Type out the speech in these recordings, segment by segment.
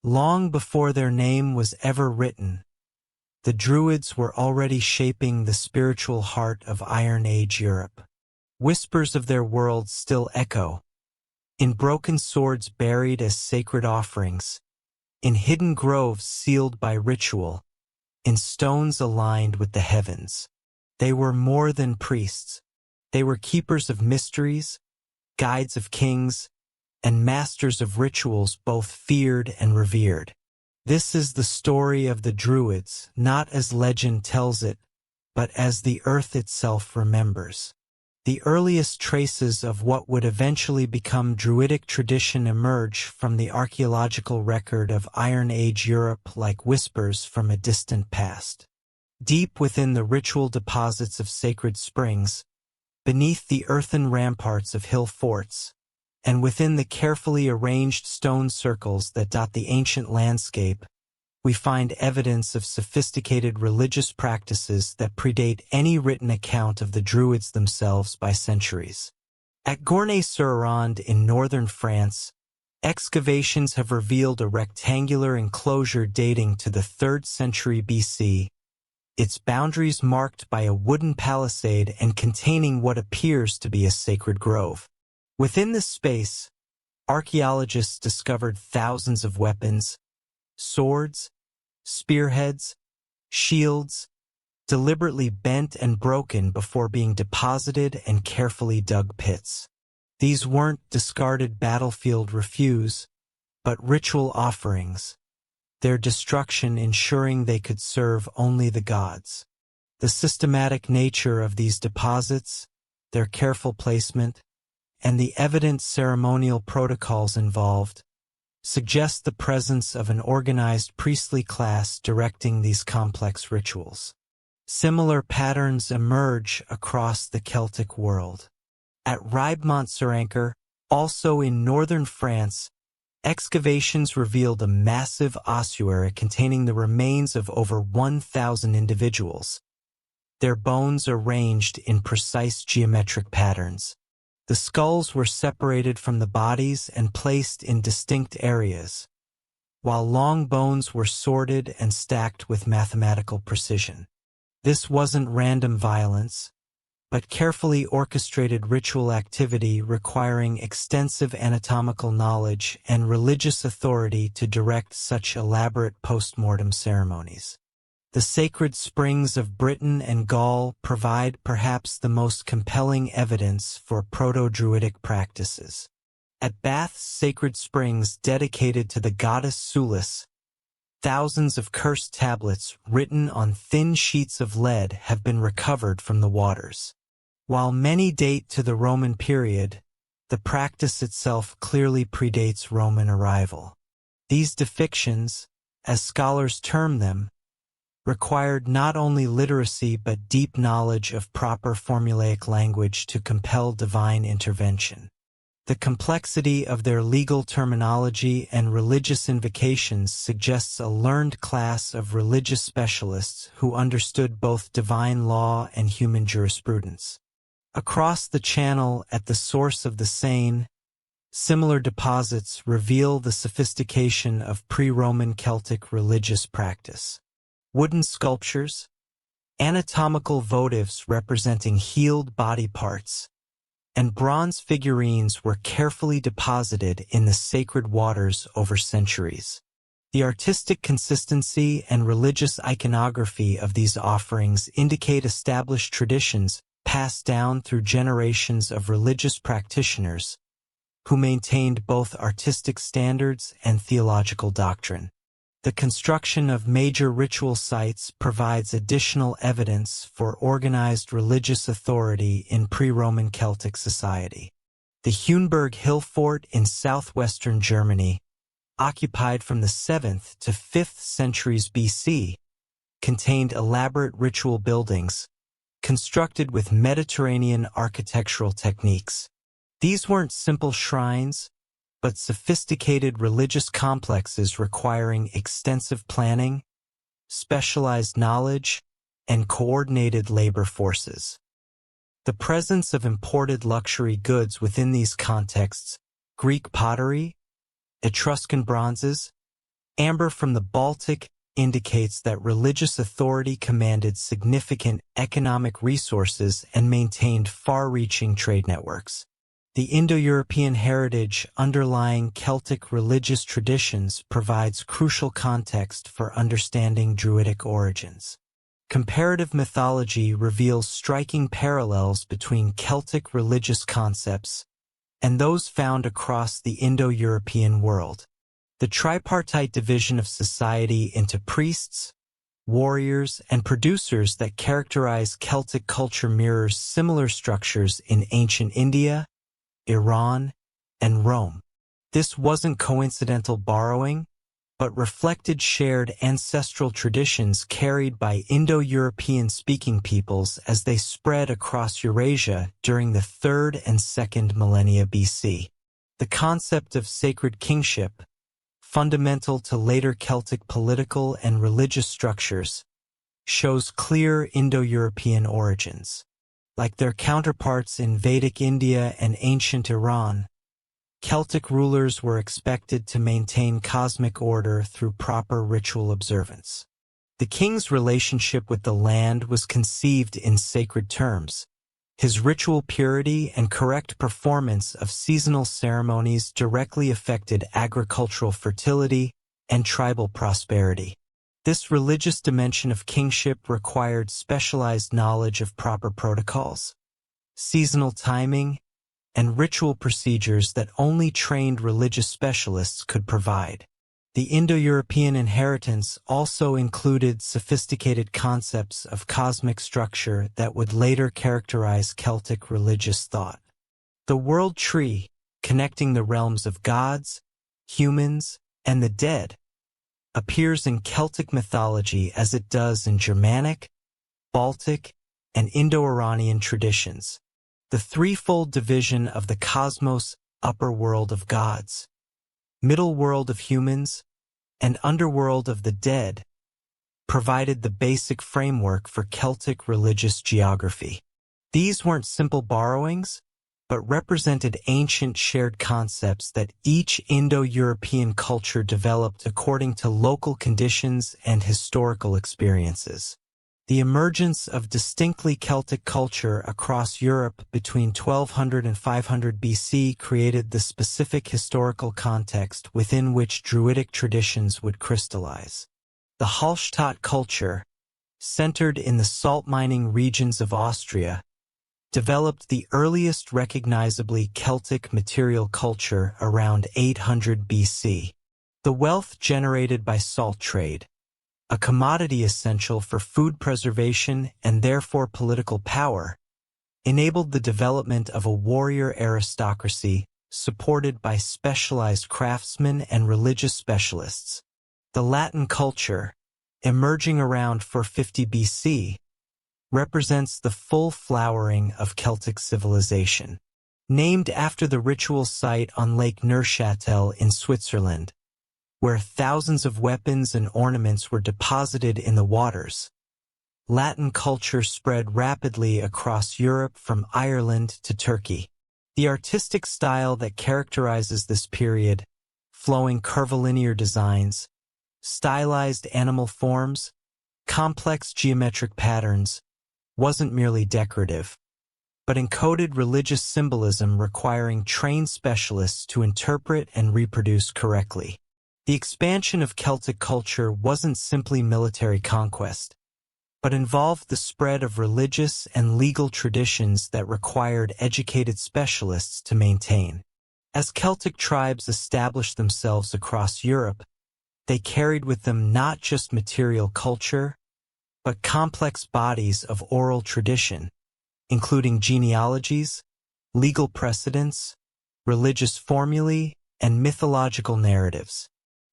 Long before their name was ever written, the Druids were already shaping the spiritual heart of Iron Age Europe. Whispers of their world still echo, in broken swords buried as sacred offerings, in hidden groves sealed by ritual, in stones aligned with the heavens. They were more than priests. They were keepers of mysteries, guides of kings, and masters of rituals both feared and revered. This is the story of the Druids, not as legend tells it, but as the earth itself remembers. The earliest traces of what would eventually become Druidic tradition emerge from the archaeological record of Iron Age Europe like whispers from a distant past. Deep within the ritual deposits of sacred springs, beneath the earthen ramparts of hill forts, and within the carefully arranged stone circles that dot the ancient landscape, we find evidence of sophisticated religious practices that predate any written account of the Druids themselves by centuries. At Gournay-sur-Arronde in northern France, excavations have revealed a rectangular enclosure dating to the 3rd century BC, its boundaries marked by a wooden palisade and containing what appears to be a sacred grove. Within this space, archaeologists discovered thousands of weapons, swords, spearheads, shields, deliberately bent and broken before being deposited and carefully dug pits. These weren't discarded battlefield refuse, but ritual offerings, their destruction ensuring they could serve only the gods. The systematic nature of these deposits, their careful placement, and the evident ceremonial protocols involved suggest the presence of an organized priestly class directing these complex rituals. Similar patterns emerge across the Celtic world. At Ribe-Mont-sur-Ancre, also in northern France, excavations revealed a massive ossuary containing the remains of over 1,000 individuals, their bones arranged in precise geometric patterns. The skulls were separated from the bodies and placed in distinct areas, while long bones were sorted and stacked with mathematical precision. This wasn't random violence, but carefully orchestrated ritual activity requiring extensive anatomical knowledge and religious authority to direct such elaborate post-mortem ceremonies. The sacred springs of Britain and Gaul provide perhaps the most compelling evidence for proto-Druidic practices. At Bath's sacred springs dedicated to the goddess Sulis, thousands of cursed tablets written on thin sheets of lead have been recovered from the waters. While many date to the Roman period, the practice itself clearly predates Roman arrival. These depictions, as scholars term them, required not only literacy but deep knowledge of proper formulaic language to compel divine intervention. The complexity of their legal terminology and religious invocations suggests a learned class of religious specialists who understood both divine law and human jurisprudence. Across the channel at the source of the Seine, similar deposits reveal the sophistication of pre-Roman Celtic religious practice. Wooden sculptures, anatomical votives representing healed body parts, and bronze figurines were carefully deposited in the sacred waters over centuries. The artistic consistency and religious iconography of these offerings indicate established traditions passed down through generations of religious practitioners who maintained both artistic standards and theological doctrine. The construction of major ritual sites provides additional evidence for organized religious authority in pre-Roman Celtic society. The Huenberg Hill Fort in southwestern Germany, occupied from the 7th to 5th centuries BC, contained elaborate ritual buildings, constructed with Mediterranean architectural techniques. These weren't simple shrines, but sophisticated religious complexes requiring extensive planning, specialized knowledge, and coordinated labor forces. The presence of imported luxury goods within these contexts, Greek pottery, Etruscan bronzes, Amber from the Baltic indicates that religious authority commanded significant economic resources and maintained far-reaching trade networks. The Indo-European heritage underlying Celtic religious traditions provides crucial context for understanding Druidic origins. Comparative mythology reveals striking parallels between Celtic religious concepts and those found across the Indo-European world. The tripartite division of society into priests, warriors, and producers that characterize Celtic culture mirrors similar structures in ancient India, Iran, and Rome. This wasn't coincidental borrowing, but reflected shared ancestral traditions carried by Indo-European speaking peoples as they spread across Eurasia during the 3rd and 2nd millennia BC. The concept of sacred kingship, fundamental to later Celtic political and religious structures, shows clear Indo-European origins. Like their counterparts in Vedic India and ancient Iran, Celtic rulers were expected to maintain cosmic order through proper ritual observance. The king's relationship with the land was conceived in sacred terms. His ritual purity and correct performance of seasonal ceremonies directly affected agricultural fertility and tribal prosperity. This religious dimension of kingship required specialized knowledge of proper protocols, seasonal timing, and ritual procedures that only trained religious specialists could provide. The Indo-European inheritance also included sophisticated concepts of cosmic structure that would later characterize Celtic religious thought. The world tree, connecting the realms of gods, humans, and the dead, appears in Celtic mythology as it does in Germanic, Baltic, and Indo-Iranian traditions. The threefold division of the cosmos, upper world of gods, middle world of humans, and underworld of the dead, provided the basic framework for Celtic religious geography. These weren't simple borrowings, but represented ancient shared concepts that each Indo-European culture developed according to local conditions and historical experiences. The emergence of distinctly Celtic culture across Europe between 1200 and 500 BC created the specific historical context within which Druidic traditions would crystallize. The Hallstatt culture, centered in the salt mining regions of Austria, developed the earliest recognizably Celtic material culture around 800 BC. The wealth generated by salt trade, a commodity essential for food preservation and therefore political power, enabled the development of a warrior aristocracy supported by specialized craftsmen and religious specialists. The Latin culture, emerging around 450 BC, represents the full flowering of Celtic civilization. Named after the ritual site on Lake Neuchâtel in Switzerland, where thousands of weapons and ornaments were deposited in the waters, Latin culture spread rapidly across Europe from Ireland to Turkey. The artistic style that characterizes this period, flowing curvilinear designs, stylized animal forms, complex geometric patterns, wasn't merely decorative, but encoded religious symbolism requiring trained specialists to interpret and reproduce correctly. The expansion of Celtic culture wasn't simply military conquest, but involved the spread of religious and legal traditions that required educated specialists to maintain. As Celtic tribes established themselves across Europe, they carried with them not just material culture, but complex bodies of oral tradition, including genealogies, legal precedents, religious formulae, and mythological narratives.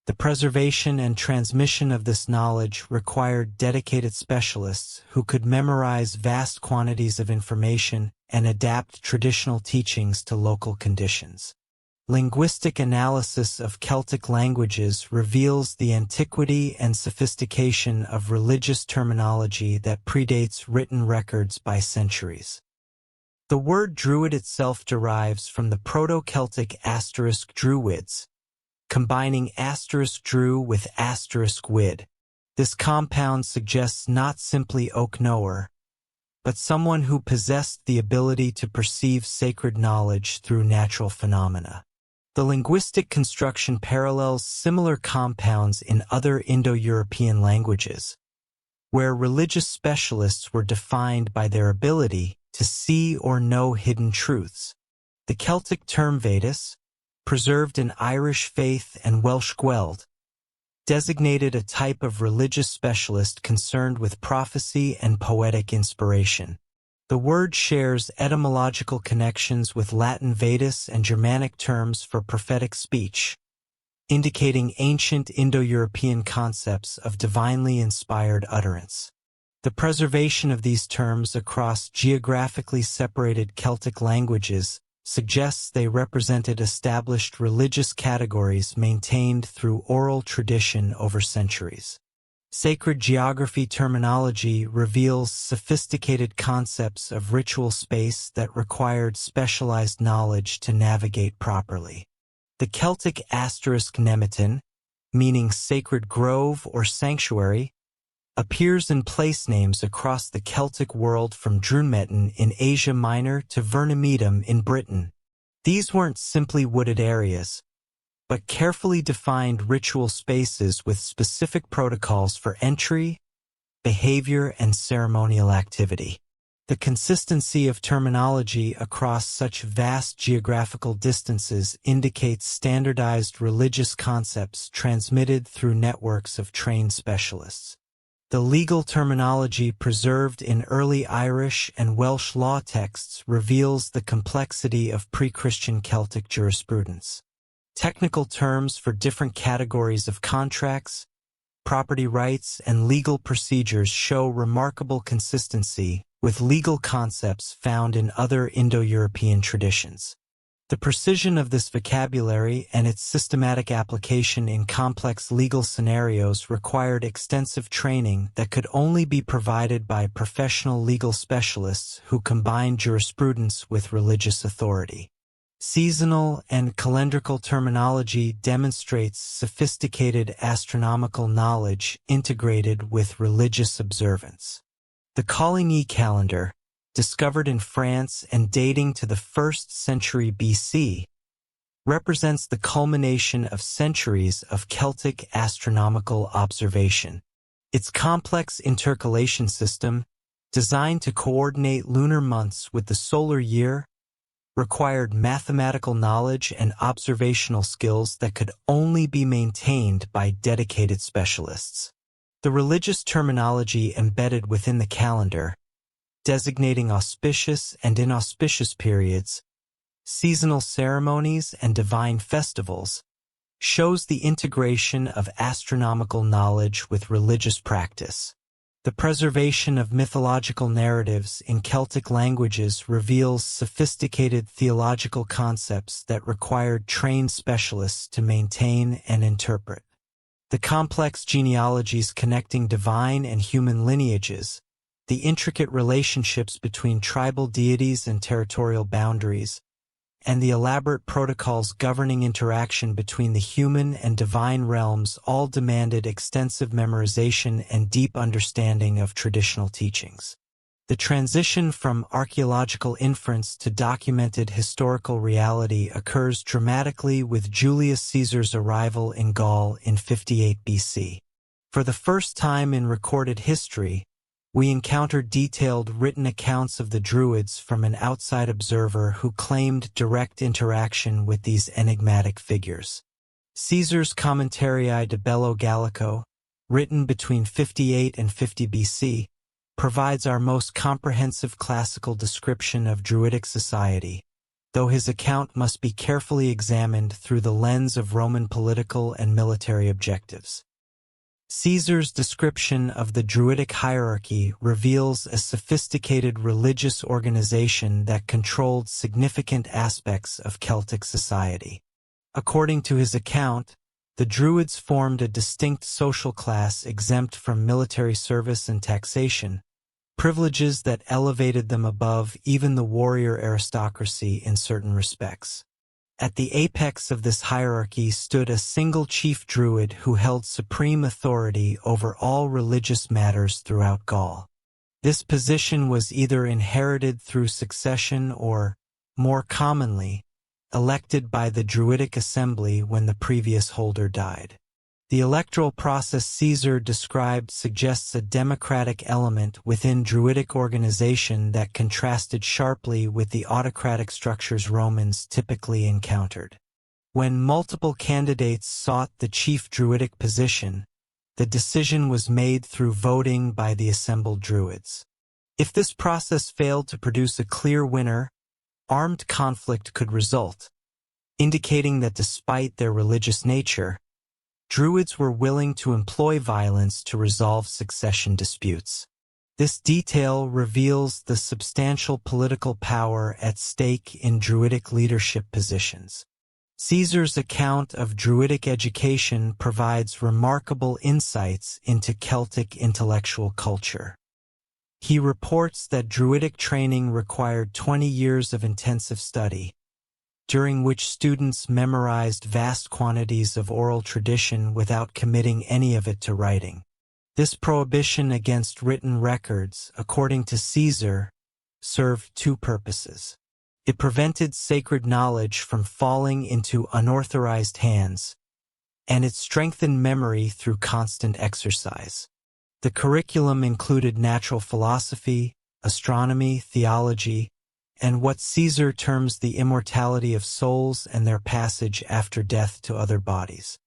The preservation and transmission of this knowledge required dedicated specialists who could memorize vast quantities of information and adapt traditional teachings to local conditions. Linguistic analysis of Celtic languages reveals the antiquity and sophistication of religious terminology that predates written records by centuries. The word Druid itself derives from the Proto-Celtic *Druids, combining *drew with *wid. This compound suggests not simply oak knower, but someone who possessed the ability to perceive sacred knowledge through natural phenomena. The linguistic construction parallels similar compounds in other Indo-European languages, where religious specialists were defined by their ability to see or know hidden truths. The Celtic term Vedas, preserved in Irish faith and Welsh Gweld, designated a type of religious specialist concerned with prophecy and poetic inspiration. The word shares etymological connections with Latin Vedas and Germanic terms for prophetic speech, indicating ancient Indo-European concepts of divinely inspired utterance. The preservation of these terms across geographically separated Celtic languages suggests they represented established religious categories maintained through oral tradition over centuries. Sacred geography terminology reveals sophisticated concepts of ritual space that required specialized knowledge to navigate properly. The Celtic *nemetin, meaning sacred grove or sanctuary, appears in place names across the Celtic world from Druids in Asia Minor to Vernamedum in Britain. These weren't simply wooded areas, but carefully defined ritual spaces with specific protocols for entry, behavior, and ceremonial activity. The consistency of terminology across such vast geographical distances indicates standardized religious concepts transmitted through networks of trained specialists. The legal terminology preserved in early Irish and Welsh law texts reveals the complexity of pre-Christian Celtic jurisprudence. Technical terms for different categories of contracts, property rights, and legal procedures show remarkable consistency with legal concepts found in other Indo-European traditions. The precision of this vocabulary and its systematic application in complex legal scenarios required extensive training that could only be provided by professional legal specialists who combined jurisprudence with religious authority. Seasonal and calendrical terminology demonstrates sophisticated astronomical knowledge integrated with religious observance. The Coligny calendar, discovered in France and dating to the 1st century BC, represents the culmination of centuries of Celtic astronomical observation. Its complex intercalation system, designed to coordinate lunar months with the solar year, required mathematical knowledge and observational skills that could only be maintained by dedicated specialists. The religious terminology embedded within the calendar, designating auspicious and inauspicious periods, seasonal ceremonies, and divine festivals, shows the integration of astronomical knowledge with religious practice. The preservation of mythological narratives in Celtic languages reveals sophisticated theological concepts that required trained specialists to maintain and interpret. The complex genealogies connecting divine and human lineages, the intricate relationships between tribal deities and territorial boundaries, and the elaborate protocols governing interaction between the human and divine realms all demanded extensive memorization and deep understanding of traditional teachings. The transition from archaeological inference to documented historical reality occurs dramatically with Julius Caesar's arrival in Gaul in 58 BC. For the first time in recorded history, we encounter detailed written accounts of the Druids from an outside observer who claimed direct interaction with these enigmatic figures. Caesar's Commentarii de Bello Gallico, written between 58 and 50 BC, provides our most comprehensive classical description of Druidic society, though his account must be carefully examined through the lens of Roman political and military objectives. Caesar's description of the Druidic hierarchy reveals a sophisticated religious organization that controlled significant aspects of Celtic society. According to his account, the Druids formed a distinct social class exempt from military service and taxation, privileges that elevated them above even the warrior aristocracy in certain respects. At the apex of this hierarchy stood a single chief druid who held supreme authority over all religious matters throughout Gaul. This position was either inherited through succession or, more commonly, elected by the Druidic assembly when the previous holder died. The electoral process Caesar described suggests a democratic element within Druidic organization that contrasted sharply with the autocratic structures Romans typically encountered. When multiple candidates sought the chief Druidic position, the decision was made through voting by the assembled Druids. If this process failed to produce a clear winner, armed conflict could result, indicating that despite their religious nature, Druids were willing to employ violence to resolve succession disputes. This detail reveals the substantial political power at stake in Druidic leadership positions. Caesar's account of Druidic education provides remarkable insights into Celtic intellectual culture. He reports that Druidic training required 20 years of intensive study, during which students memorized vast quantities of oral tradition without committing any of it to writing. This prohibition against written records, according to Caesar, served two purposes. It prevented sacred knowledge from falling into unauthorized hands, and it strengthened memory through constant exercise. The curriculum included natural philosophy, astronomy, theology, and what Caesar terms the immortality of souls and their passage after death to other bodies.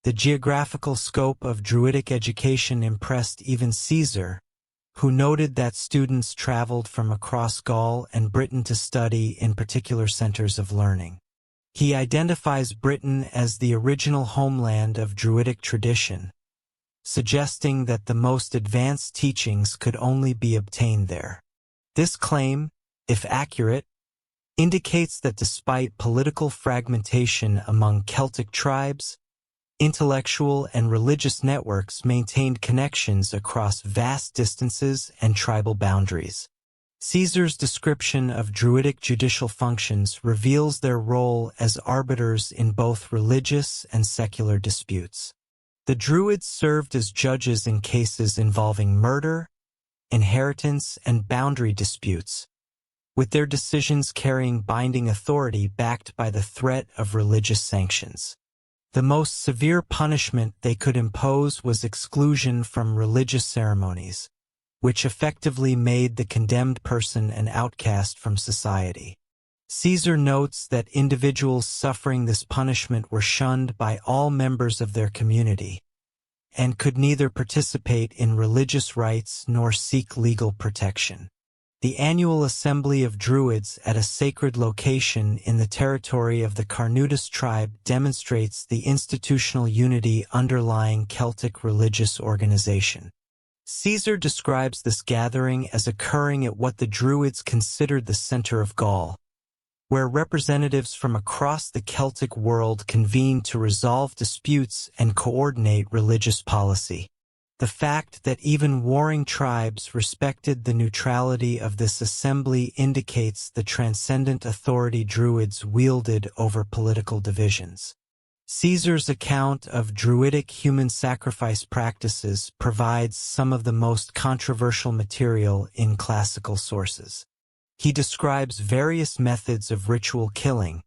The geographical scope of Druidic education impressed even Caesar, who noted that students traveled from across Gaul and Britain to study in particular centers of learning. He identifies Britain as the original homeland of Druidic tradition, suggesting that the most advanced teachings could only be obtained there. This claim, if accurate, indicates that despite political fragmentation among Celtic tribes, intellectual and religious networks maintained connections across vast distances and tribal boundaries. Caesar's description of Druidic judicial functions reveals their role as arbiters in both religious and secular disputes. The Druids served as judges in cases involving murder, inheritance, and boundary disputes, with their decisions carrying binding authority backed by the threat of religious sanctions. The most severe punishment they could impose was exclusion from religious ceremonies, which effectively made the condemned person an outcast from society. Caesar notes that individuals suffering this punishment were shunned by all members of their community, and could neither participate in religious rites nor seek legal protection. The annual assembly of Druids at a sacred location in the territory of the Carnutes tribe demonstrates the institutional unity underlying Celtic religious organization. Caesar describes this gathering as occurring at what the Druids considered the center of Gaul, where representatives from across the Celtic world convened to resolve disputes and coordinate religious policy. The fact that even warring tribes respected the neutrality of this assembly indicates the transcendent authority Druids wielded over political divisions. Caesar's account of Druidic human sacrifice practices provides some of the most controversial material in classical sources. He describes various methods of ritual killing,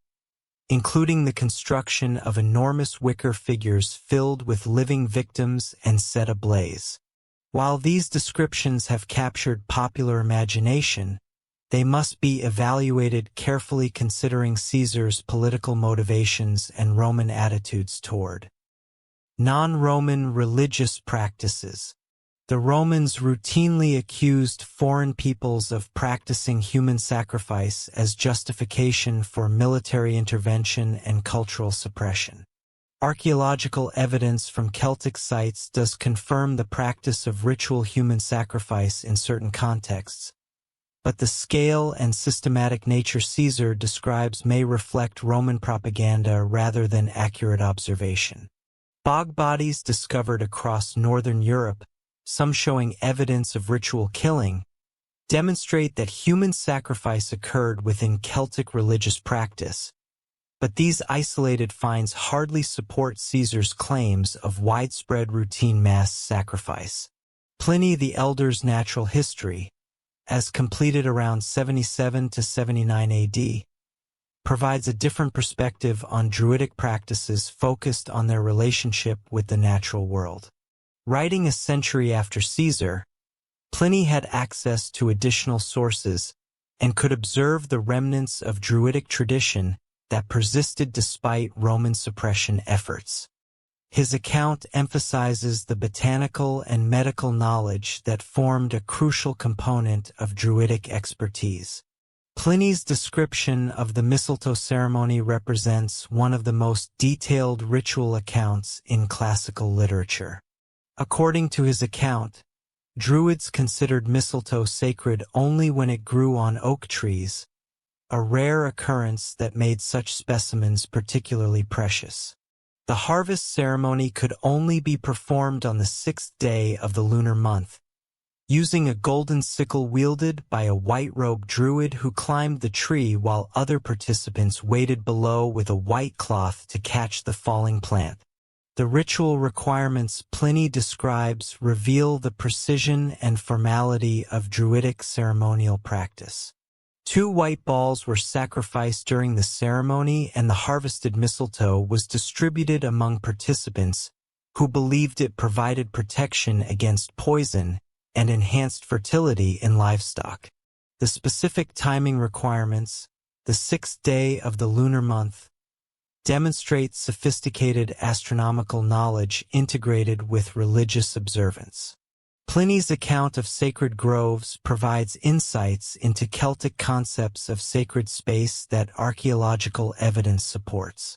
including the construction of enormous wicker figures filled with living victims and set ablaze. While these descriptions have captured popular imagination, they must be evaluated carefully considering Caesar's political motivations and Roman attitudes toward non-Roman religious practices. The Romans routinely accused foreign peoples of practicing human sacrifice as justification for military intervention and cultural suppression. Archaeological evidence from Celtic sites does confirm the practice of ritual human sacrifice in certain contexts, but the scale and systematic nature Caesar describes may reflect Roman propaganda rather than accurate observation. Bog bodies discovered across northern Europe, some showing evidence of ritual killing, demonstrate that human sacrifice occurred within Celtic religious practice, But these isolated finds hardly support Caesar's claims of widespread routine mass sacrifice. Pliny the Elder's Natural History, as completed around 77 to 79 AD, provides a different perspective on Druidic practices focused on their relationship with the natural world. Writing a century after Caesar, Pliny had access to additional sources and could observe the remnants of Druidic tradition that persisted despite Roman suppression efforts. His account emphasizes the botanical and medical knowledge that formed a crucial component of Druidic expertise. Pliny's description of the mistletoe ceremony represents one of the most detailed ritual accounts in classical literature. According to his account, Druids considered mistletoe sacred only when it grew on oak trees, a rare occurrence that made such specimens particularly precious. The harvest ceremony could only be performed on the 6th day of the lunar month, using a golden sickle wielded by a white-robed druid who climbed the tree while other participants waited below with a white cloth to catch the falling plant. The ritual requirements Pliny describes reveal the precision and formality of Druidic ceremonial practice. 2 white balls were sacrificed during the ceremony, and the harvested mistletoe was distributed among participants who believed it provided protection against poison and enhanced fertility in livestock. The specific timing requirements, the 6th day of the lunar month, demonstrate sophisticated astronomical knowledge integrated with religious observance. Pliny's account of sacred groves provides insights into Celtic concepts of sacred space that archaeological evidence supports.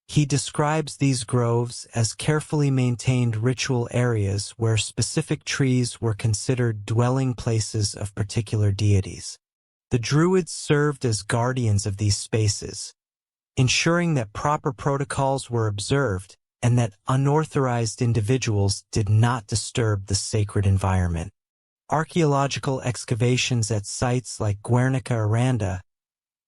He describes these groves as carefully maintained ritual areas where specific trees were considered dwelling places of particular deities. The Druids served as guardians of these spaces, ensuring that proper protocols were observed and that unauthorized individuals did not disturb the sacred environment. Archaeological excavations at sites like Guernica Aranda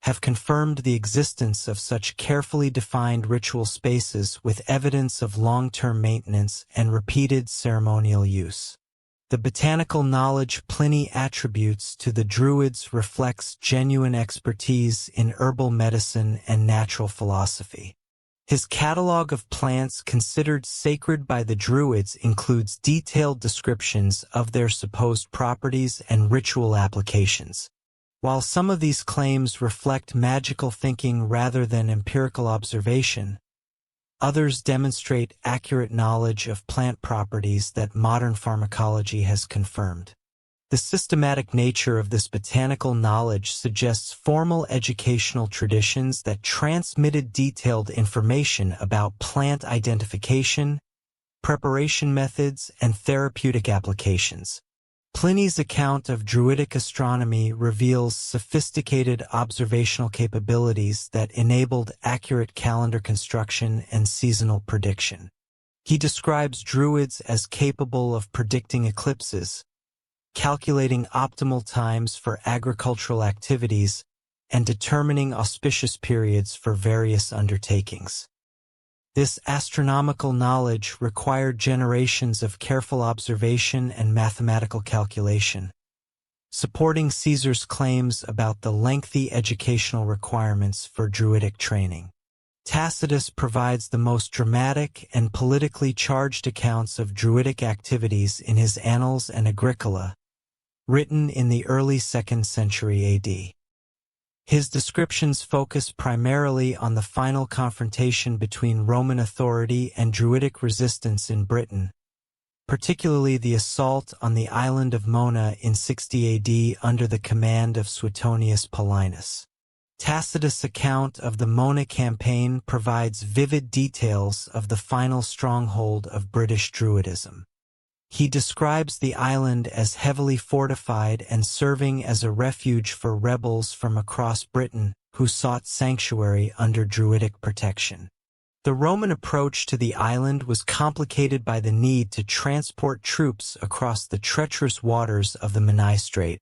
have confirmed the existence of such carefully defined ritual spaces with evidence of long-term maintenance and repeated ceremonial use. The botanical knowledge Pliny attributes to the Druids reflects genuine expertise in herbal medicine and natural philosophy. His catalog of plants considered sacred by the Druids includes detailed descriptions of their supposed properties and ritual applications. While some of these claims reflect magical thinking rather than empirical observation, others demonstrate accurate knowledge of plant properties that modern pharmacology has confirmed. The systematic nature of this botanical knowledge suggests formal educational traditions that transmitted detailed information about plant identification, preparation methods, and therapeutic applications. Pliny's account of Druidic astronomy reveals sophisticated observational capabilities that enabled accurate calendar construction and seasonal prediction. He describes Druids as capable of predicting eclipses, calculating optimal times for agricultural activities, and determining auspicious periods for various undertakings. This astronomical knowledge required generations of careful observation and mathematical calculation, supporting Caesar's claims about the lengthy educational requirements for Druidic training. Tacitus provides the most dramatic and politically charged accounts of Druidic activities in his Annals and Agricola, written in the early 2nd century AD. His descriptions focus primarily on the final confrontation between Roman authority and Druidic resistance in Britain, particularly the assault on the island of Mona in 60 AD under the command of Suetonius Paulinus. Tacitus' account of the Mona campaign provides vivid details of the final stronghold of British Druidism. He describes the island as heavily fortified and serving as a refuge for rebels from across Britain who sought sanctuary under Druidic protection. The Roman approach to the island was complicated by the need to transport troops across the treacherous waters of the Menai Strait,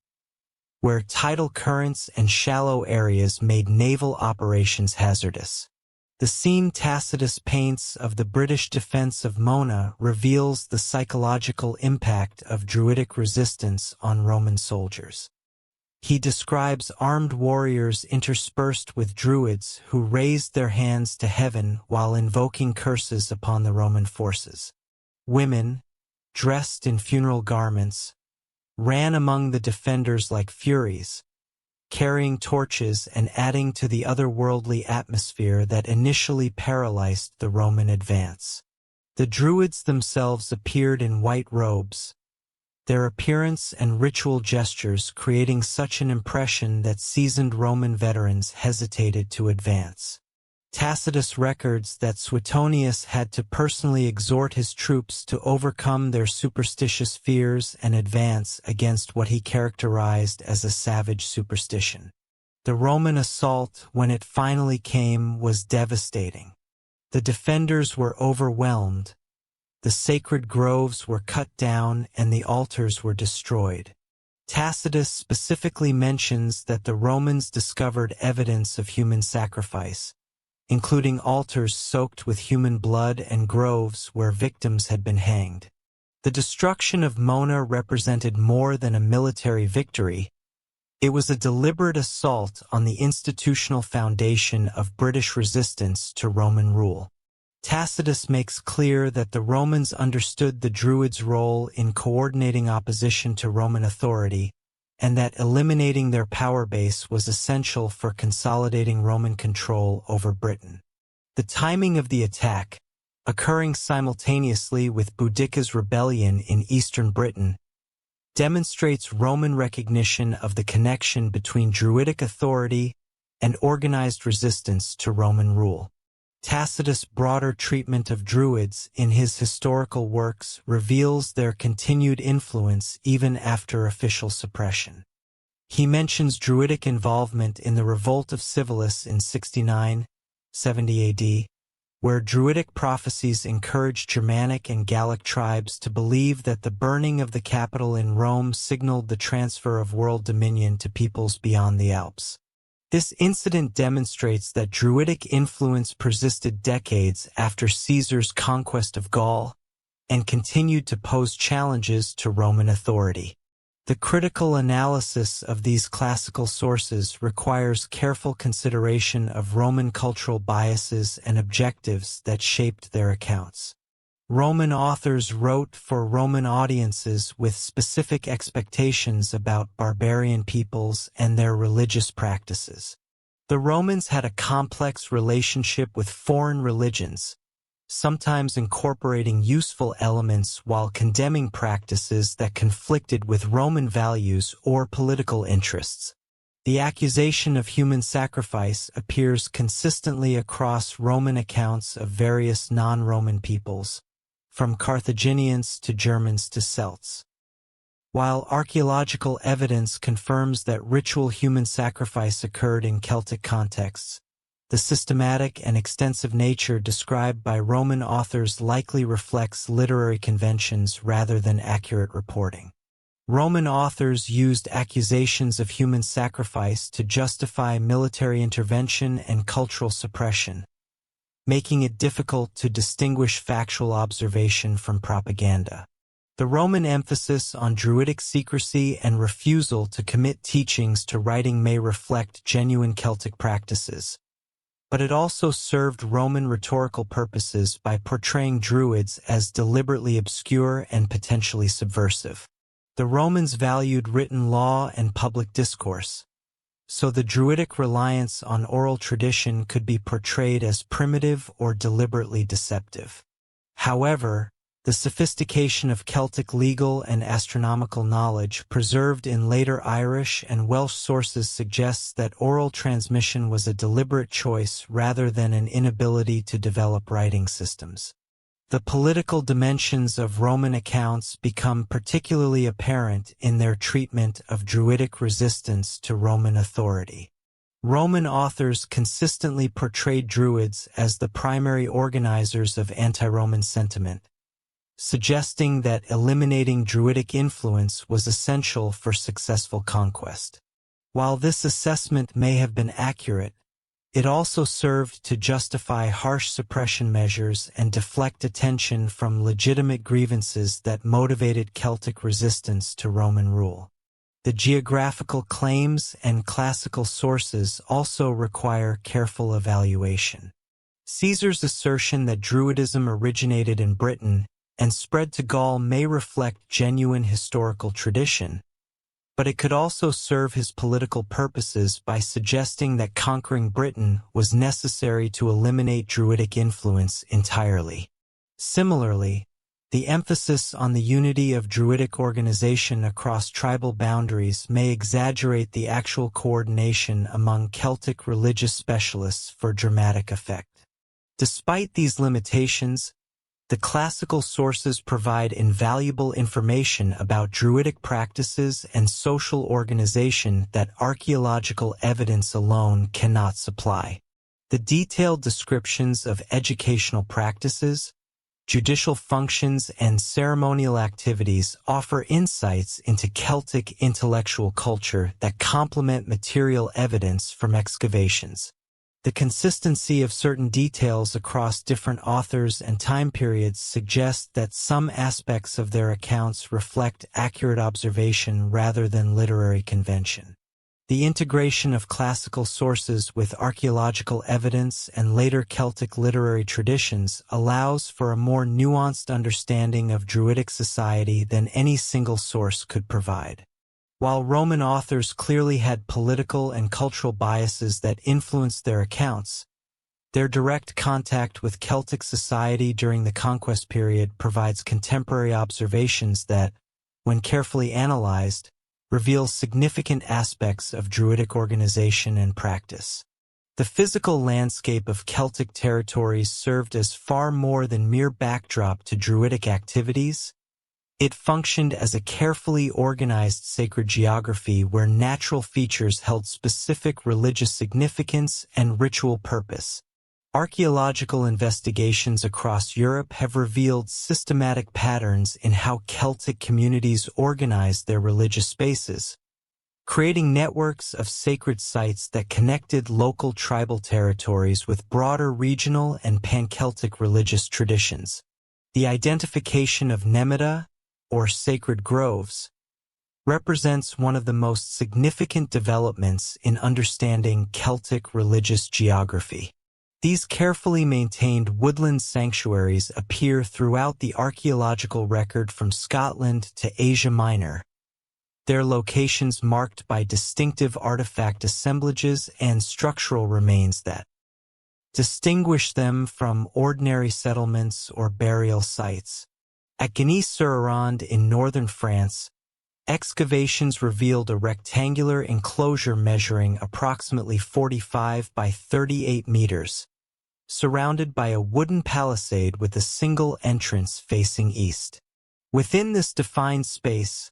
where tidal currents and shallow areas made naval operations hazardous. The scene Tacitus paints of the British defense of Mona reveals the psychological impact of Druidic resistance on Roman soldiers. He describes armed warriors interspersed with Druids who raised their hands to heaven while invoking curses upon the Roman forces. Women, dressed in funeral garments, ran among the defenders like furies, carrying torches and adding to the otherworldly atmosphere that initially paralyzed the Roman advance. The Druids themselves appeared in white robes, their appearance and ritual gestures creating such an impression that seasoned Roman veterans hesitated to advance. Tacitus records that Suetonius had to personally exhort his troops to overcome their superstitious fears and advance against what he characterized as a savage superstition. The Roman assault, when it finally came, was devastating. The defenders were overwhelmed, the sacred groves were cut down, and the altars were destroyed. Tacitus specifically mentions that the Romans discovered evidence of human sacrifice, including altars soaked with human blood and groves where victims had been hanged. The destruction of Mona represented more than a military victory. It was a deliberate assault on the institutional foundation of British resistance to Roman rule. Tacitus makes clear that the Romans understood the Druids' role in coordinating opposition to Roman authority, and that eliminating their power base was essential for consolidating Roman control over Britain. The timing of the attack, occurring simultaneously with Boudicca's rebellion in eastern Britain, demonstrates Roman recognition of the connection between Druidic authority and organized resistance to Roman rule. Tacitus' broader treatment of Druids in his historical works reveals their continued influence even after official suppression. He mentions Druidic involvement in the revolt of Civilis in 69–70 AD, where Druidic prophecies encouraged Germanic and Gallic tribes to believe that the burning of the capital in Rome signaled the transfer of world dominion to peoples beyond the Alps. This incident demonstrates that Druidic influence persisted decades after Caesar's conquest of Gaul and continued to pose challenges to Roman authority. The critical analysis of these classical sources requires careful consideration of Roman cultural biases and objectives that shaped their accounts. Roman authors wrote for Roman audiences with specific expectations about barbarian peoples and their religious practices. The Romans had a complex relationship with foreign religions, sometimes incorporating useful elements while condemning practices that conflicted with Roman values or political interests. The accusation of human sacrifice appears consistently across Roman accounts of various non-Roman peoples, from Carthaginians to Germans to Celts. While archaeological evidence confirms that ritual human sacrifice occurred in Celtic contexts, the systematic and extensive nature described by Roman authors likely reflects literary conventions rather than accurate reporting. Roman authors used accusations of human sacrifice to justify military intervention and cultural suppression, making it difficult to distinguish factual observation from propaganda. The Roman emphasis on Druidic secrecy and refusal to commit teachings to writing may reflect genuine Celtic practices, but it also served Roman rhetorical purposes by portraying Druids as deliberately obscure and potentially subversive. The Romans valued written law and public discourse, so the Druidic reliance on oral tradition could be portrayed as primitive or deliberately deceptive. However, the sophistication of Celtic legal and astronomical knowledge preserved in later Irish and Welsh sources suggests that oral transmission was a deliberate choice rather than an inability to develop writing systems. The political dimensions of Roman accounts become particularly apparent in their treatment of Druidic resistance to Roman authority. Roman authors consistently portrayed Druids as the primary organizers of anti-Roman sentiment, suggesting that eliminating Druidic influence was essential for successful conquest. While this assessment may have been accurate, It also served to justify harsh suppression measures and deflect attention from legitimate grievances that motivated Celtic resistance to Roman rule. The geographical claims and classical sources also require careful evaluation. Caesar's assertion that Druidism originated in Britain and spread to Gaul may reflect genuine historical tradition, but it could also serve his political purposes by suggesting that conquering Britain was necessary to eliminate Druidic influence entirely. Similarly, the emphasis on the unity of Druidic organization across tribal boundaries may exaggerate the actual coordination among Celtic religious specialists for dramatic effect. Despite these limitations, the classical sources provide invaluable information about Druidic practices and social organization that archaeological evidence alone cannot supply. The detailed descriptions of educational practices, judicial functions, and ceremonial activities offer insights into Celtic intellectual culture that complement material evidence from excavations. The consistency of certain details across different authors and time periods suggests that some aspects of their accounts reflect accurate observation rather than literary convention. The integration of classical sources with archaeological evidence and later Celtic literary traditions allows for a more nuanced understanding of Druidic society than any single source could provide. While Roman authors clearly had political and cultural biases that influenced their accounts, their direct contact with Celtic society during the conquest period provides contemporary observations that, when carefully analyzed, reveal significant aspects of Druidic organization and practice. The physical landscape of Celtic territories served as far more than mere backdrop to Druidic activities. It functioned as a carefully organized sacred geography where natural features held specific religious significance and ritual purpose. Archaeological investigations across Europe have revealed systematic patterns in how Celtic communities organized their religious spaces, creating networks of sacred sites that connected local tribal territories with broader regional and pan-Celtic religious traditions. The identification of nemata, or sacred groves, represents one of the most significant developments in understanding Celtic religious geography. These carefully maintained woodland sanctuaries appear throughout the archaeological record from Scotland to Asia Minor, their locations marked by distinctive artifact assemblages and structural remains that distinguish them from ordinary settlements or burial sites. At Gagny-sur-Gironde in northern France, excavations revealed a rectangular enclosure measuring approximately 45 by 38 meters, surrounded by a wooden palisade with a single entrance facing east. Within this defined space,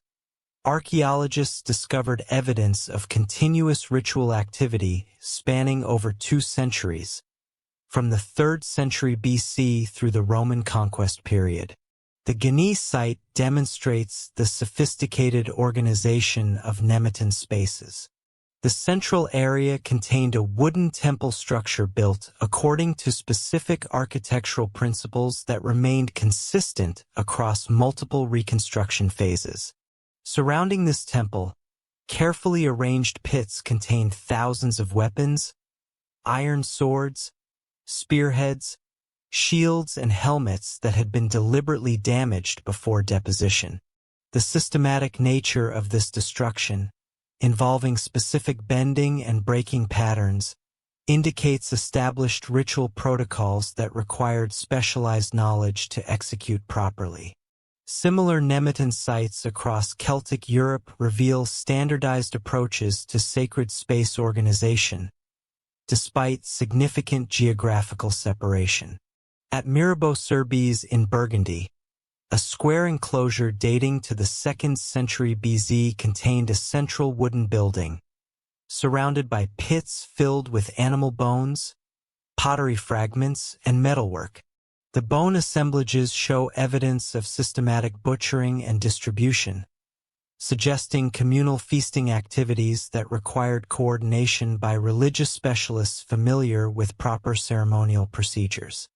archaeologists discovered evidence of continuous ritual activity spanning over 2 centuries, from the 3rd century BC through the Roman conquest period. The Gagny site demonstrates the sophisticated organization of Nemetan spaces. The central area contained a wooden temple structure built according to specific architectural principles that remained consistent across multiple reconstruction phases. Surrounding this temple, carefully arranged pits contained thousands of weapons, iron swords, spearheads, shields, and helmets that had been deliberately damaged before deposition. The systematic nature of this destruction, involving specific bending and breaking patterns, indicates established ritual protocols that required specialized knowledge to execute properly. Similar Nemetan sites across Celtic Europe reveal standardized approaches to sacred space organization, despite significant geographical separation. At Mirabeau-sur-Bèze in Burgundy, a square enclosure dating to the 2nd century BC contained a central wooden building, surrounded by pits filled with animal bones, pottery fragments, and metalwork. The bone assemblages show evidence of systematic butchering and distribution, suggesting communal feasting activities that required coordination by religious specialists familiar with proper ceremonial procedures.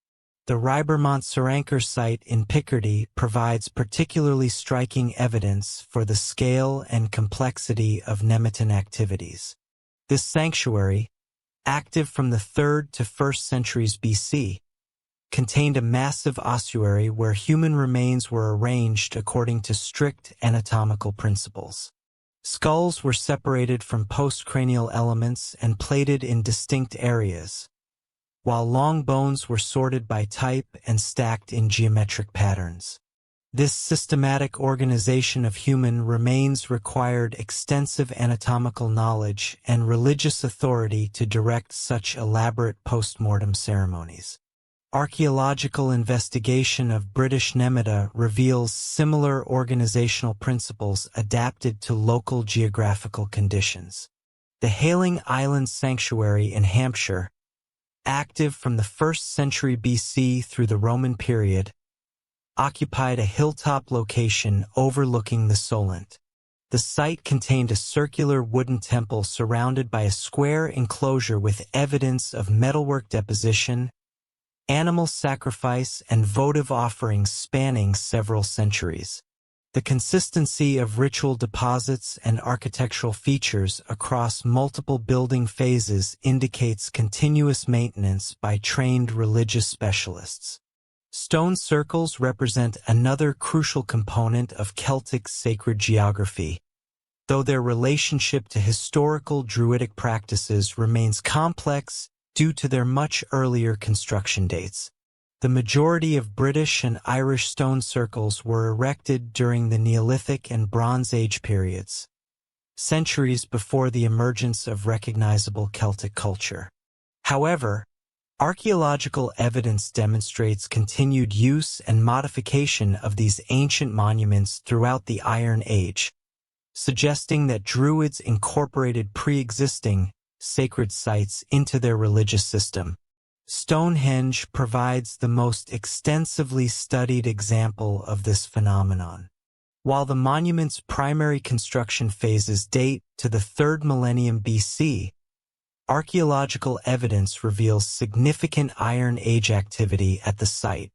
The Ribermont-Sarankar site in Picardy provides particularly striking evidence for the scale and complexity of Nemetan activities. This sanctuary, active from the 3rd to 1st centuries BC, contained a massive ossuary where human remains were arranged according to strict anatomical principles. Skulls were separated from postcranial elements and plated in distinct areas, while long bones were sorted by type and stacked in geometric patterns. This systematic organization of human remains required extensive anatomical knowledge and religious authority to direct such elaborate post-mortem ceremonies. Archaeological investigation of British Nemeda reveals similar organizational principles adapted to local geographical conditions. The Hayling Island Sanctuary in Hampshire, active from the 1st century BC through the Roman period, occupied a hilltop location overlooking the Solent. The site contained a circular wooden temple surrounded by a square enclosure with evidence of metalwork deposition, animal sacrifice, and votive offerings spanning several centuries. The consistency of ritual deposits and architectural features across multiple building phases indicates continuous maintenance by trained religious specialists. Stone circles represent another crucial component of Celtic sacred geography, though their relationship to historical Druidic practices remains complex due to their much earlier construction dates. The majority of British and Irish stone circles were erected during the Neolithic and Bronze Age periods, centuries before the emergence of recognizable Celtic culture. However, archaeological evidence demonstrates continued use and modification of these ancient monuments throughout the Iron Age, suggesting that Druids incorporated pre-existing sacred sites into their religious system. Stonehenge provides the most extensively studied example of this phenomenon. While the monument's primary construction phases date to the 3rd millennium BC, archaeological evidence reveals significant Iron Age activity at the site.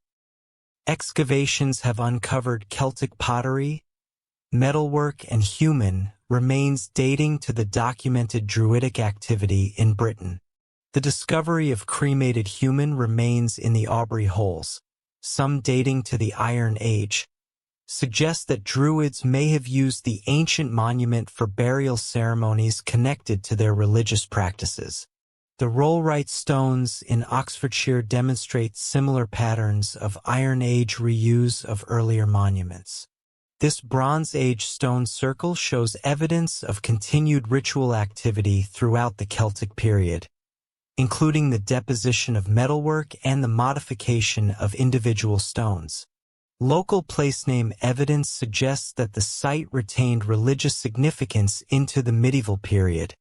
Excavations have uncovered Celtic pottery, metalwork, and human remains dating to the documented Druidic activity in Britain. The discovery of cremated human remains in the Aubrey holes, some dating to the Iron Age, suggests that Druids may have used the ancient monument for burial ceremonies connected to their religious practices. The Rollright stones in Oxfordshire demonstrate similar patterns of Iron Age reuse of earlier monuments. This Bronze Age stone circle shows evidence of continued ritual activity throughout the Celtic period, including the deposition of metalwork and the modification of individual stones. Local place-name evidence suggests that the site retained religious significance into the medieval period,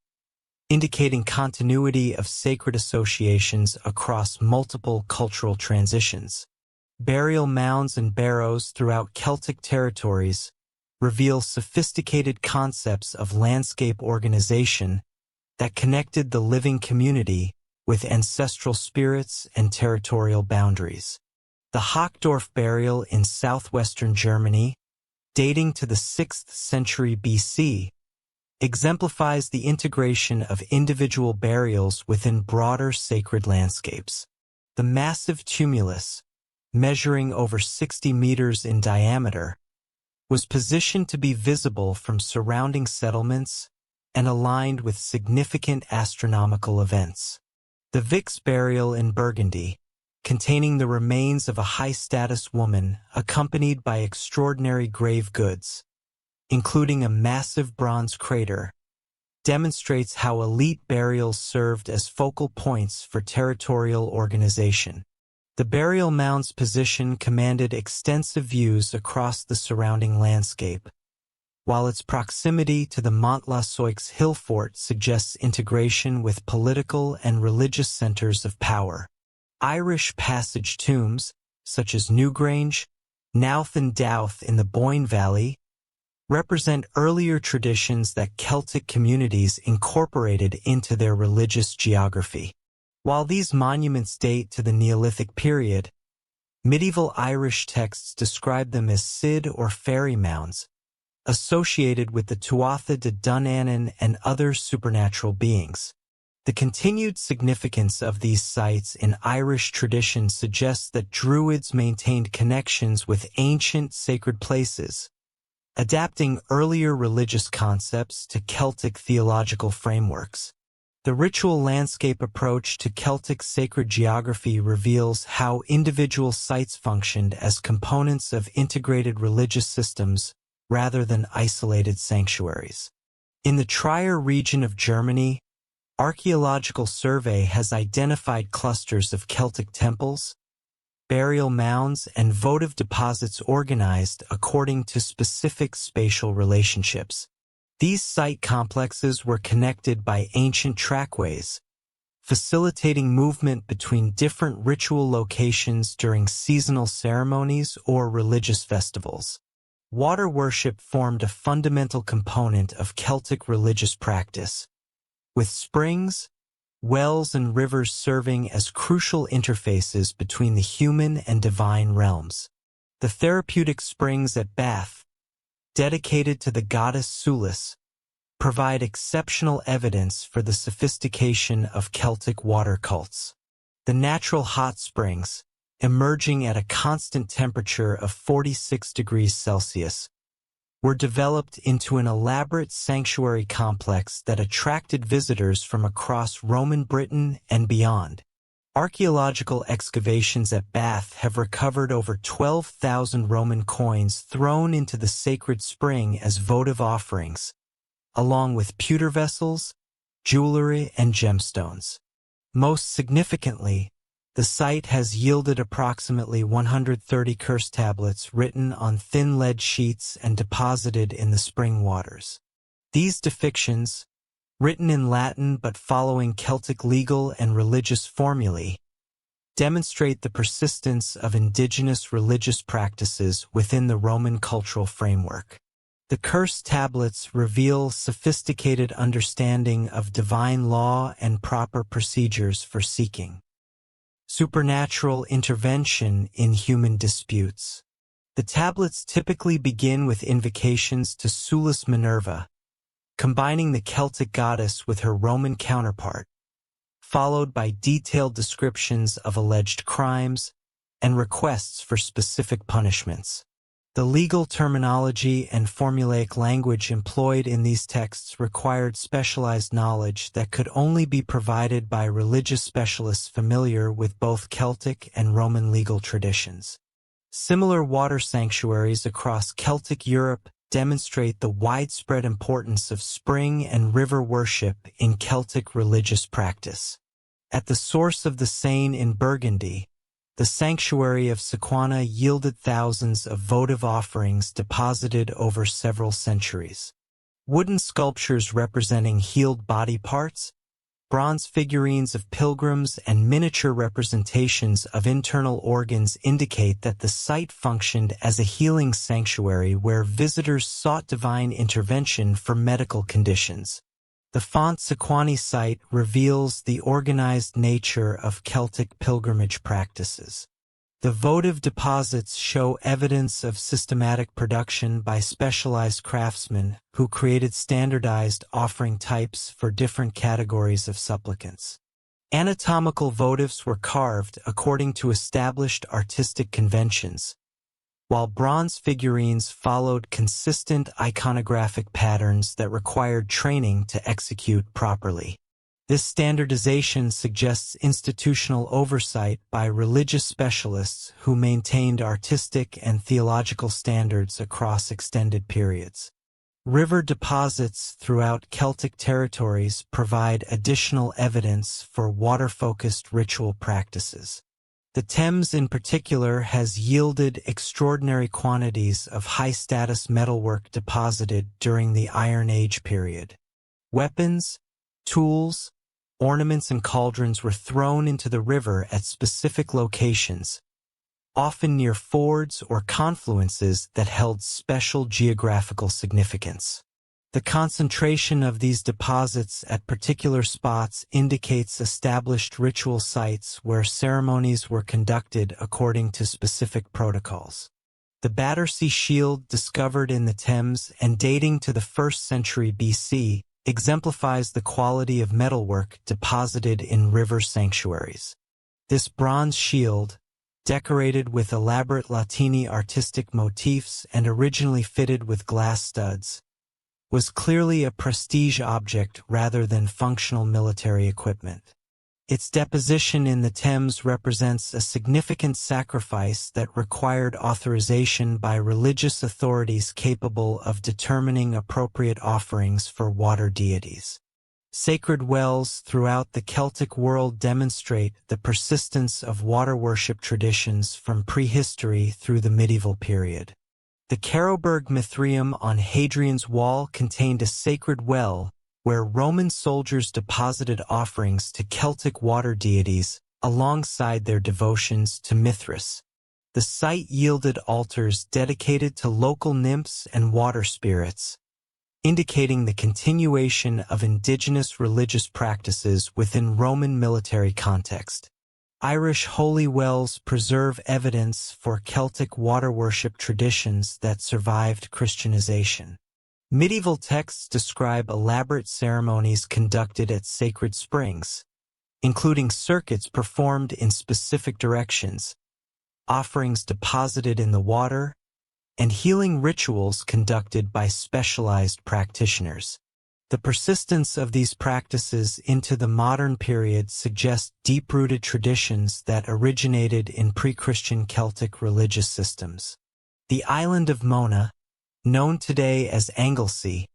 indicating continuity of sacred associations across multiple cultural transitions. Burial mounds and barrows throughout Celtic territories reveal sophisticated concepts of landscape organization that connected the living community with ancestral spirits and territorial boundaries. The Hockdorf burial in southwestern Germany, dating to the 6th century BC, exemplifies the integration of individual burials within broader sacred landscapes. The massive tumulus, measuring over 60 meters in diameter, was positioned to be visible from surrounding settlements and aligned with significant astronomical events. The Vix burial in Burgundy, containing the remains of a high-status woman accompanied by extraordinary grave goods, including a massive bronze crater, demonstrates how elite burials served as focal points for territorial organization. The burial mound's position commanded extensive views across the surrounding landscape, while its proximity to the Mont-la-Soix hill fort suggests integration with political and religious centers of power. Irish passage tombs, such as Newgrange, Knowth and Dowth in the Boyne Valley, represent earlier traditions that Celtic communities incorporated into their religious geography. While these monuments date to the Neolithic period, medieval Irish texts describe them as Cid or fairy mounds, associated with the Tuatha de Danann and other supernatural beings. The continued significance of these sites in Irish tradition suggests that Druids maintained connections with ancient sacred places, adapting earlier religious concepts to Celtic theological frameworks. The ritual landscape approach to Celtic sacred geography reveals how individual sites functioned as components of integrated religious systems rather than isolated sanctuaries. In the Trier region of Germany, archaeological survey has identified clusters of Celtic temples, burial mounds, and votive deposits organized according to specific spatial relationships. These site complexes were connected by ancient trackways, facilitating movement between different ritual locations during seasonal ceremonies or religious festivals. Water worship formed a fundamental component of Celtic religious practice, with springs, wells, and rivers serving as crucial interfaces between the human and divine realms. The therapeutic springs at Bath, dedicated to the goddess Sulis, provide exceptional evidence for the sophistication of Celtic water cults. The natural hot springs, emerging at a constant temperature of 46 degrees Celsius, were developed into an elaborate sanctuary complex that attracted visitors from across Roman Britain and beyond. Archaeological excavations at Bath have recovered over 12,000 Roman coins thrown into the sacred spring as votive offerings, along with pewter vessels, jewelry, and gemstones. Most significantly, the site has yielded approximately 130 curse tablets written on thin lead sheets and deposited in the spring waters. These depictions, written in Latin but following Celtic legal and religious formulae, demonstrate the persistence of indigenous religious practices within the Roman cultural framework. The curse tablets reveal sophisticated understanding of divine law and proper procedures for seeking supernatural intervention in human disputes. The tablets typically begin with invocations to Sulis Minerva, combining the Celtic goddess with her Roman counterpart, followed by detailed descriptions of alleged crimes and requests for specific punishments. The legal terminology and formulaic language employed in these texts required specialized knowledge that could only be provided by religious specialists familiar with both Celtic and Roman legal traditions. Similar water sanctuaries across Celtic Europe demonstrate the widespread importance of spring and river worship in Celtic religious practice. At the source of the Seine in Burgundy, the sanctuary of Sequana yielded thousands of votive offerings deposited over several centuries. Wooden sculptures representing healed body parts, bronze figurines of pilgrims, and miniature representations of internal organs indicate that the site functioned as a healing sanctuary where visitors sought divine intervention for medical conditions. The Font Sequani site reveals the organized nature of Celtic pilgrimage practices. The votive deposits show evidence of systematic production by specialized craftsmen who created standardized offering types for different categories of supplicants. Anatomical votives were carved according to established artistic conventions, while bronze figurines followed consistent iconographic patterns that required training to execute properly. This standardization suggests institutional oversight by religious specialists who maintained artistic and theological standards across extended periods. River deposits throughout Celtic territories provide additional evidence for water-focused ritual practices. The Thames in particular has yielded extraordinary quantities of high-status metalwork deposited during the Iron Age period. Weapons, tools, ornaments, and cauldrons were thrown into the river at specific locations, often near fords or confluences that held special geographical significance. The concentration of these deposits at particular spots indicates established ritual sites where ceremonies were conducted according to specific protocols. The Battersea Shield, discovered in the Thames and dating to the 1st century BC, exemplifies the quality of metalwork deposited in river sanctuaries. This bronze shield, decorated with elaborate Latini artistic motifs and originally fitted with glass studs, was clearly a prestige object rather than functional military equipment. Its deposition in the Thames represents a significant sacrifice that required authorization by religious authorities capable of determining appropriate offerings for water deities. Sacred wells throughout the Celtic world demonstrate the persistence of water worship traditions from prehistory through the medieval period. The Caroburg Mithraeum on Hadrian's Wall contained a sacred well where Roman soldiers deposited offerings to Celtic water deities alongside their devotions to Mithras. The site yielded altars dedicated to local nymphs and water spirits, indicating the continuation of indigenous religious practices within Roman military context. Irish holy wells preserve evidence for Celtic water worship traditions that survived Christianization. Medieval texts describe elaborate ceremonies conducted at sacred springs, including circuits performed in specific directions, offerings deposited in the water, and healing rituals conducted by specialized practitioners. The persistence of these practices into the modern period suggests deep-rooted traditions that originated in pre-Christian Celtic religious systems. The island of Mona, known today as Anglesey,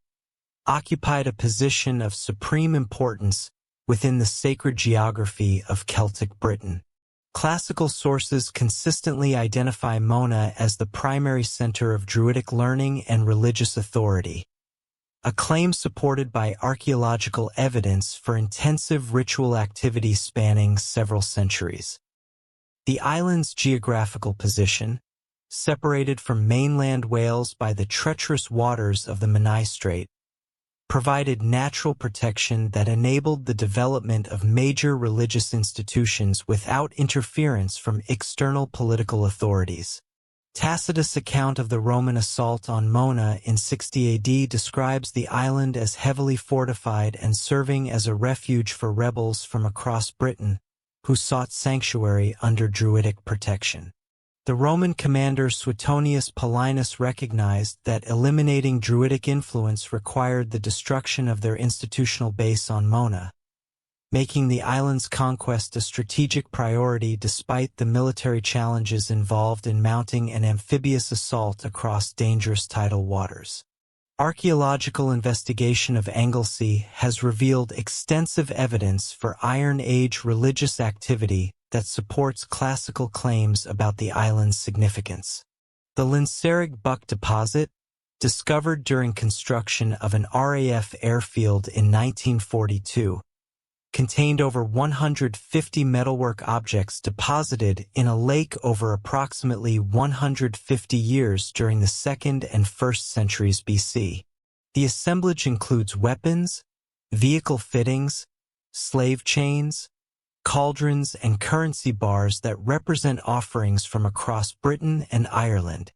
occupied a position of supreme importance within the sacred geography of Celtic Britain. Classical sources consistently identify Mona as the primary center of Druidic learning and religious authority, a claim supported by archaeological evidence for intensive ritual activity spanning several centuries. The island's geographical position, separated from mainland Wales by the treacherous waters of the Menai Strait, provided natural protection that enabled the development of major religious institutions without interference from external political authorities. Tacitus' account of the Roman assault on Mona in 60 AD describes the island as heavily fortified and serving as a refuge for rebels from across Britain who sought sanctuary under Druidic protection. The Roman commander Suetonius Paulinus recognized that eliminating Druidic influence required the destruction of their institutional base on Mona, making the island's conquest a strategic priority despite the military challenges involved in mounting an amphibious assault across dangerous tidal waters. Archaeological investigation of Anglesey has revealed extensive evidence for Iron Age religious activity that supports classical claims about the island's significance. The Linsarig Buck deposit, discovered during construction of an RAF airfield in 1942, contained over 150 metalwork objects deposited in a lake over approximately 150 years during the 2nd and 1st centuries BC. The assemblage includes weapons, vehicle fittings, slave chains, cauldrons, and currency bars that represent offerings from across Britain and Ireland.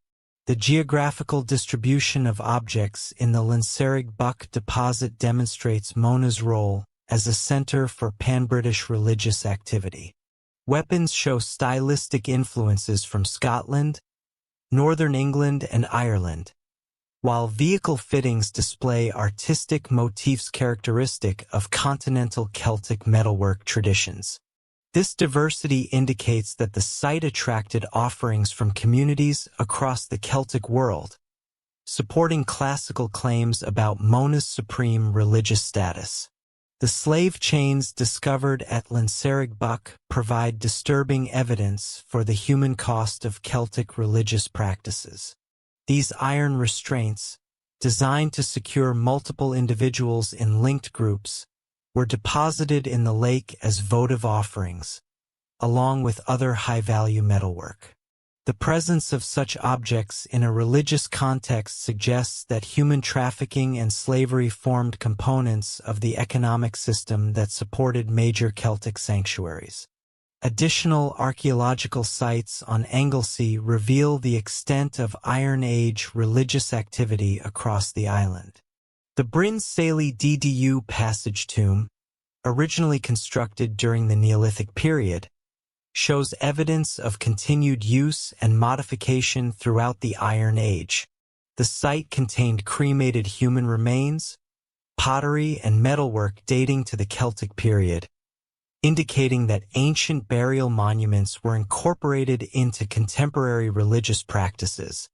The geographical distribution of objects in the Linsarig Buck deposit demonstrates Mona's role as a center for pan-British religious activity. Weapons show stylistic influences from Scotland, Northern England, and Ireland, while vehicle fittings display artistic motifs characteristic of continental Celtic metalwork traditions. This diversity indicates that the site attracted offerings from communities across the Celtic world, supporting classical claims about Mona's supreme religious status. The slave chains discovered at Linsarig Buck provide disturbing evidence for the human cost of Celtic religious practices. These iron restraints, designed to secure multiple individuals in linked groups, were deposited in the lake as votive offerings, along with other high-value metalwork. The presence of such objects in a religious context suggests that human trafficking and slavery formed components of the economic system that supported major Celtic sanctuaries. Additional archaeological sites on Anglesey reveal the extent of Iron Age religious activity across the island. The Bryn Saley DDU passage tomb, originally constructed during the Neolithic period, shows evidence of continued use and modification throughout the Iron Age. The site contained cremated human remains, pottery, and metalwork dating to the Celtic period, indicating that ancient burial monuments were incorporated into contemporary religious practices.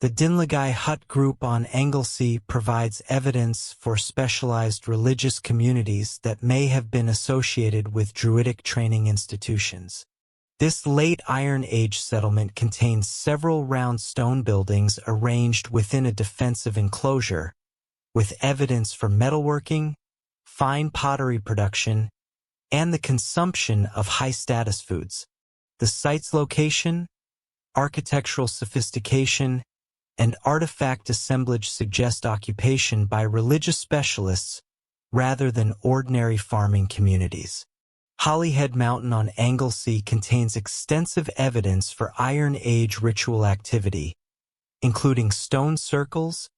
The Dinlagai Hut group on Anglesey provides evidence for specialized religious communities that may have been associated with Druidic training institutions. This late Iron Age settlement contains several round stone buildings arranged within a defensive enclosure, with evidence for metalworking, fine pottery production, and the consumption of high-status foods. The site's location, architectural sophistication, and artifact assemblage suggest occupation by religious specialists rather than ordinary farming communities. Holyhead Mountain on Anglesey contains extensive evidence for Iron Age ritual activity, including stone circles,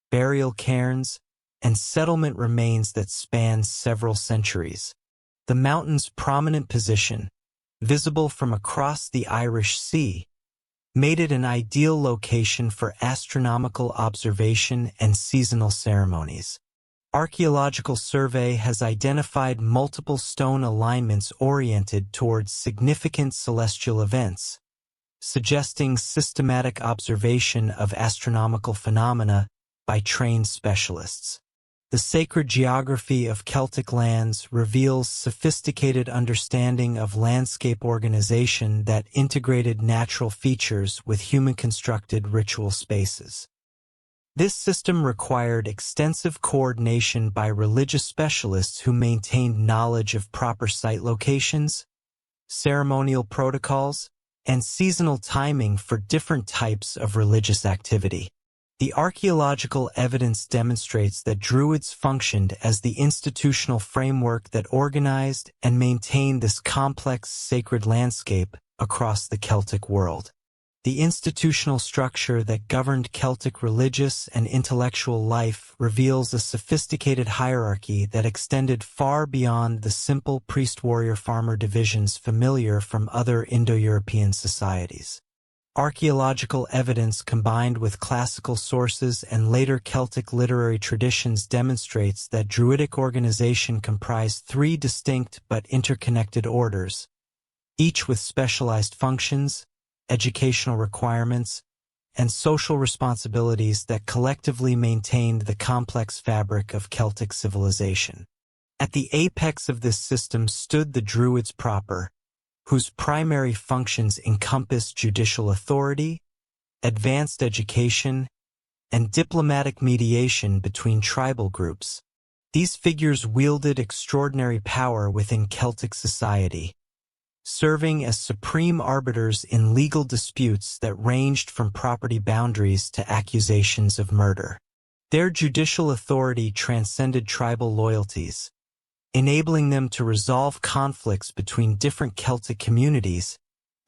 burial cairns, and settlement remains that span several centuries. The mountain's prominent position, visible from across the Irish Sea, made it an ideal location for astronomical observation and seasonal ceremonies. Archaeological survey has identified multiple stone alignments oriented towards significant celestial events, suggesting systematic observation of astronomical phenomena by trained specialists. The sacred geography of Celtic lands reveals sophisticated understanding of landscape organization that integrated natural features with human-constructed ritual spaces. This system required extensive coordination by religious specialists who maintained knowledge of proper site locations, ceremonial protocols, and seasonal timing for different types of religious activity. The archaeological evidence demonstrates that Druids functioned as the institutional framework that organized and maintained this complex sacred landscape across the Celtic world. The institutional structure that governed Celtic religious and intellectual life reveals a sophisticated hierarchy that extended far beyond the simple priest-warrior-farmer divisions familiar from other Indo-European societies. Archaeological evidence combined with classical sources and later Celtic literary traditions demonstrates that Druidic organization comprised three distinct but interconnected orders, each with specialized functions, educational requirements, and social responsibilities that collectively maintained the complex fabric of Celtic civilization. At the apex of this system stood the Druids proper, whose primary functions encompassed judicial authority, advanced education, and diplomatic mediation between tribal groups. These figures wielded extraordinary power within Celtic society, serving as supreme arbiters in legal disputes that ranged from property boundaries to accusations of murder. Their judicial authority transcended tribal loyalties, enabling them to resolve conflicts between different Celtic communities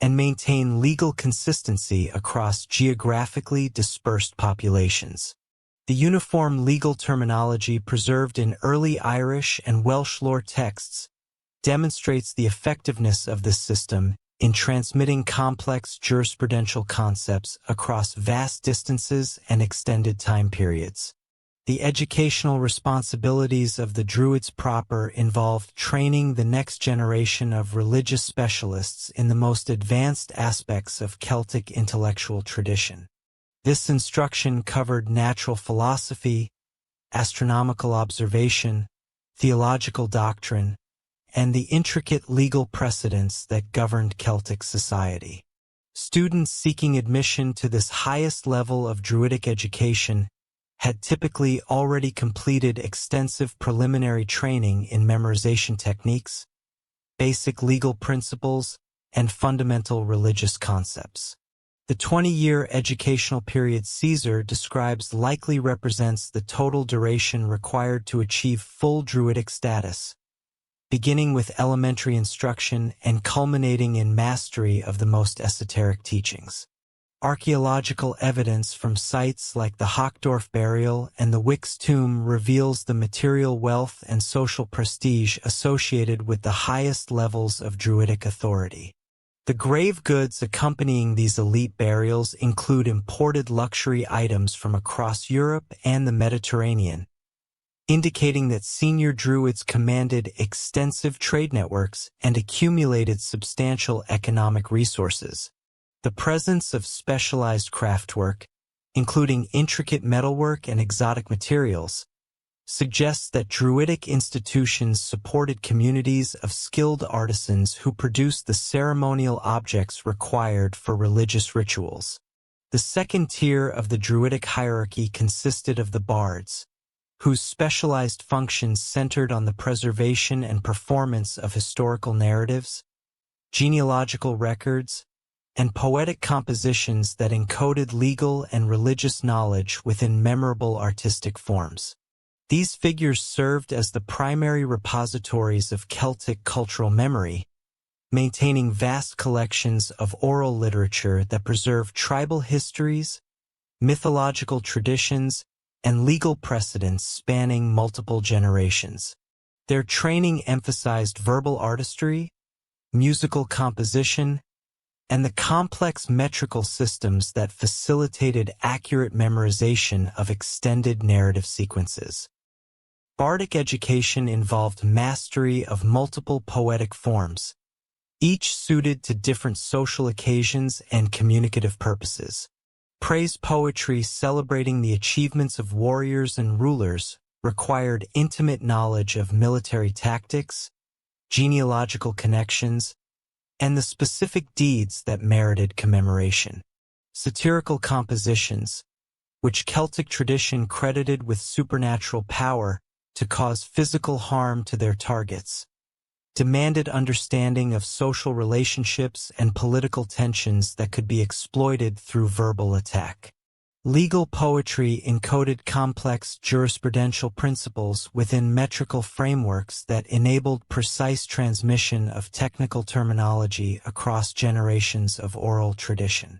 and maintain legal consistency across geographically dispersed populations. The uniform legal terminology preserved in early Irish and Welsh lore texts demonstrates the effectiveness of this system in transmitting complex jurisprudential concepts across vast distances and extended time periods. The educational responsibilities of the Druids proper involved training the next generation of religious specialists in the most advanced aspects of Celtic intellectual tradition. This instruction covered natural philosophy, astronomical observation, theological doctrine, and the intricate legal precedents that governed Celtic society. Students seeking admission to this highest level of Druidic education had typically already completed extensive preliminary training in memorization techniques, basic legal principles, and fundamental religious concepts. The 20-year educational period Caesar describes likely represents the total duration required to achieve full Druidic status, beginning with elementary instruction and culminating in mastery of the most esoteric teachings. Archaeological evidence from sites like the Hockdorf burial and the Wicks tomb reveals the material wealth and social prestige associated with the highest levels of Druidic authority. The grave goods accompanying these elite burials include imported luxury items from across Europe and the Mediterranean, indicating that senior Druids commanded extensive trade networks and accumulated substantial economic resources. The presence of specialized craftwork, including intricate metalwork and exotic materials, suggests that Druidic institutions supported communities of skilled artisans who produced the ceremonial objects required for religious rituals. The second tier of the Druidic hierarchy consisted of the bards, whose specialized functions centered on the preservation and performance of historical narratives, genealogical records, and poetic compositions that encoded legal and religious knowledge within memorable artistic forms. These figures served as the primary repositories of Celtic cultural memory, maintaining vast collections of oral literature that preserve tribal histories, mythological traditions, and legal precedents spanning multiple generations. Their training emphasized verbal artistry, musical composition, and the complex metrical systems that facilitated accurate memorization of extended narrative sequences. Bardic education involved mastery of multiple poetic forms, each suited to different social occasions and communicative purposes. Praise poetry celebrating the achievements of warriors and rulers required intimate knowledge of military tactics, genealogical connections, and the specific deeds that merited commemoration. Satirical compositions, which Celtic tradition credited with supernatural power to cause physical harm to their targets, demanded understanding of social relationships and political tensions that could be exploited through verbal attack. Legal poetry encoded complex jurisprudential principles within metrical frameworks that enabled precise transmission of technical terminology across generations of oral tradition.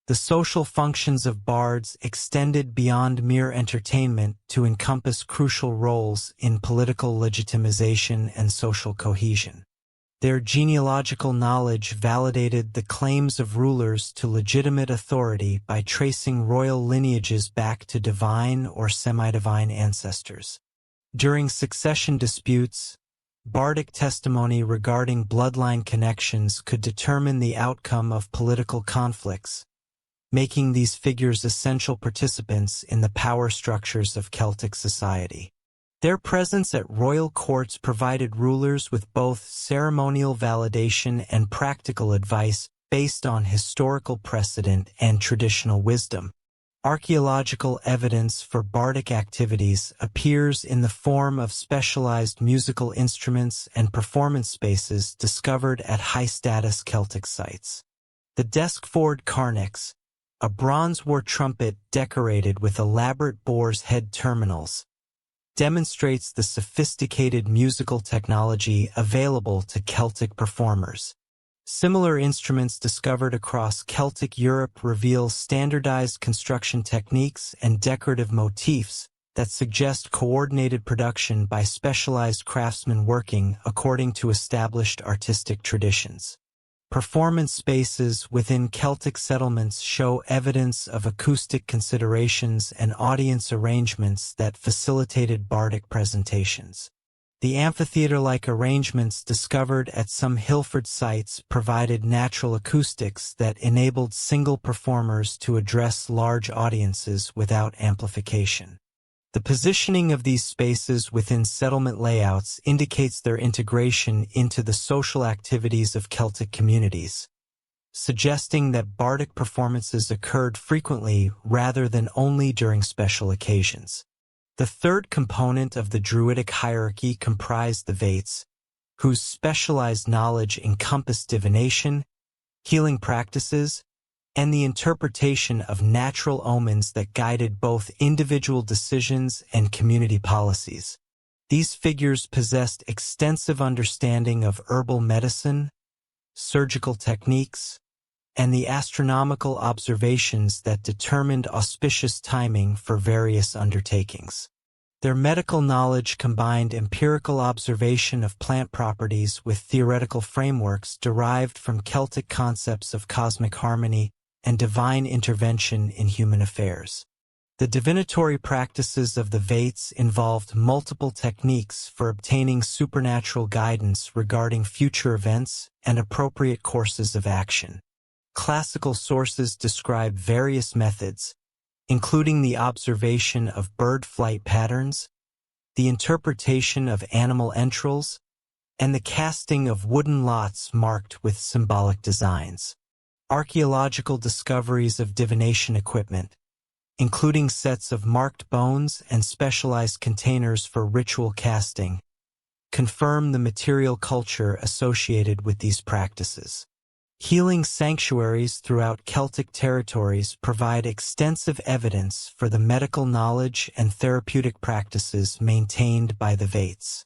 The social functions of bards extended beyond mere entertainment to encompass crucial roles in political legitimization and social cohesion. Their genealogical knowledge validated the claims of rulers to legitimate authority by tracing royal lineages back to divine or semi-divine ancestors. During succession disputes, bardic testimony regarding bloodline connections could determine the outcome of political conflicts, making these figures essential participants in the power structures of Celtic society. Their presence at royal courts provided rulers with both ceremonial validation and practical advice based on historical precedent and traditional wisdom. Archaeological evidence for bardic activities appears in the form of specialized musical instruments and performance spaces discovered at high-status Celtic sites. The Deskford Carnix, a bronze war trumpet decorated with elaborate boar's head terminals, demonstrates the sophisticated musical technology available to Celtic performers. Similar instruments discovered across Celtic Europe reveal standardized construction techniques and decorative motifs that suggest coordinated production by specialized craftsmen working according to established artistic traditions. Performance spaces within Celtic settlements show evidence of acoustic considerations and audience arrangements that facilitated bardic presentations. The amphitheater-like arrangements discovered at some Hilford sites provided natural acoustics that enabled single performers to address large audiences without amplification. The positioning of these spaces within settlement layouts indicates their integration into the social activities of Celtic communities, suggesting that bardic performances occurred frequently rather than only during special occasions. The third component of the Druidic hierarchy comprised the Vates, whose specialized knowledge encompassed divination, healing practices, and the interpretation of natural omens that guided both individual decisions and community policies. These figures possessed extensive understanding of herbal medicine, surgical techniques, and the astronomical observations that determined auspicious timing for various undertakings. Their medical knowledge combined empirical observation of plant properties with theoretical frameworks derived from Celtic concepts of cosmic harmony and divine intervention in human affairs. The divinatory practices of the Vates involved multiple techniques for obtaining supernatural guidance regarding future events and appropriate courses of action. Classical sources describe various methods, including the observation of bird flight patterns, the interpretation of animal entrails, and the casting of wooden lots marked with symbolic designs. Archaeological discoveries of divination equipment, including sets of marked bones and specialized containers for ritual casting, confirm the material culture associated with these practices. Healing sanctuaries throughout Celtic territories provide extensive evidence for the medical knowledge and therapeutic practices maintained by the Vates.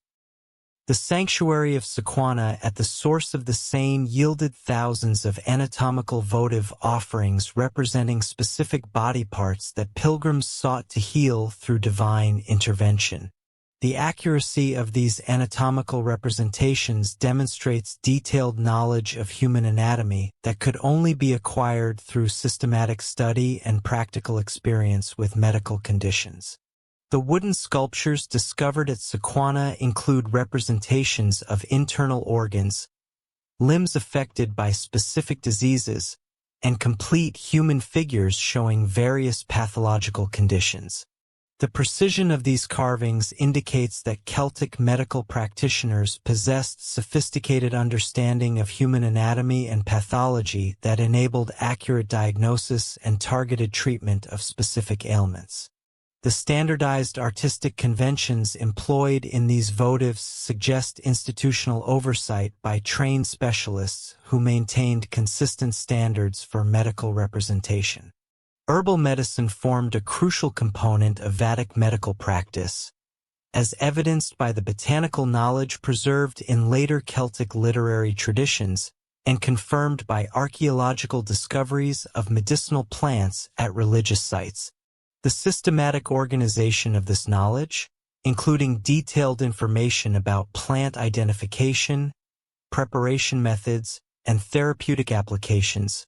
The sanctuary of Sequana at the source of the Seine yielded thousands of anatomical votive offerings representing specific body parts that pilgrims sought to heal through divine intervention. The accuracy of these anatomical representations demonstrates detailed knowledge of human anatomy that could only be acquired through systematic study and practical experience with medical conditions. The wooden sculptures discovered at Sequana include representations of internal organs, limbs affected by specific diseases, and complete human figures showing various pathological conditions. The precision of these carvings indicates that Celtic medical practitioners possessed sophisticated understanding of human anatomy and pathology that enabled accurate diagnosis and targeted treatment of specific ailments. The standardized artistic conventions employed in these votives suggest institutional oversight by trained specialists who maintained consistent standards for medical representation. Herbal medicine formed a crucial component of Vedic medical practice, as evidenced by the botanical knowledge preserved in later Celtic literary traditions and confirmed by archaeological discoveries of medicinal plants at religious sites. The systematic organization of this knowledge, including detailed information about plant identification, preparation methods, and therapeutic applications,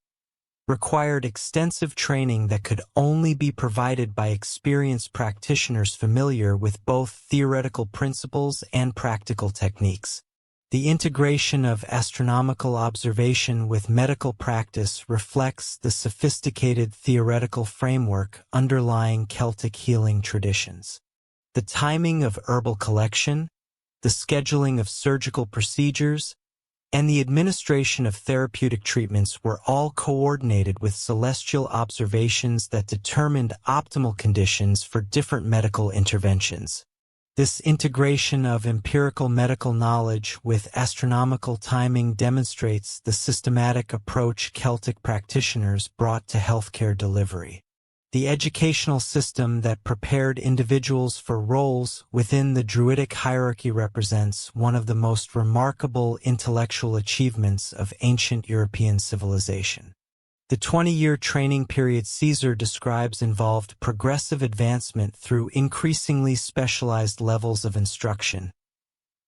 required extensive training that could only be provided by experienced practitioners familiar with both theoretical principles and practical techniques. The integration of astronomical observation with medical practice reflects the sophisticated theoretical framework underlying Celtic healing traditions. The timing of herbal collection, the scheduling of surgical procedures, and the administration of therapeutic treatments were all coordinated with celestial observations that determined optimal conditions for different medical interventions. This integration of empirical medical knowledge with astronomical timing demonstrates the systematic approach Celtic practitioners brought to healthcare delivery. The educational system that prepared individuals for roles within the Druidic hierarchy represents one of the most remarkable intellectual achievements of ancient European civilization. The 20-year training period Caesar describes involved progressive advancement through increasingly specialized levels of instruction,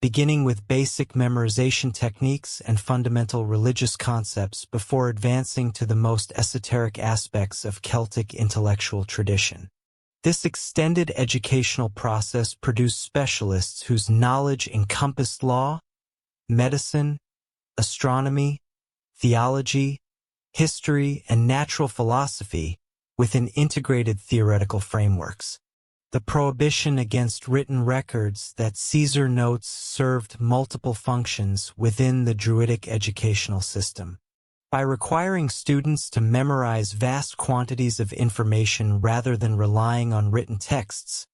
beginning with basic memorization techniques and fundamental religious concepts before advancing to the most esoteric aspects of Celtic intellectual tradition. This extended educational process produced specialists whose knowledge encompassed law, medicine, astronomy, theology, history, and natural philosophy within integrated theoretical frameworks. The prohibition against written records that Caesar notes served multiple functions within the Druidic educational system. By requiring students to memorize vast quantities of information rather than relying on written texts,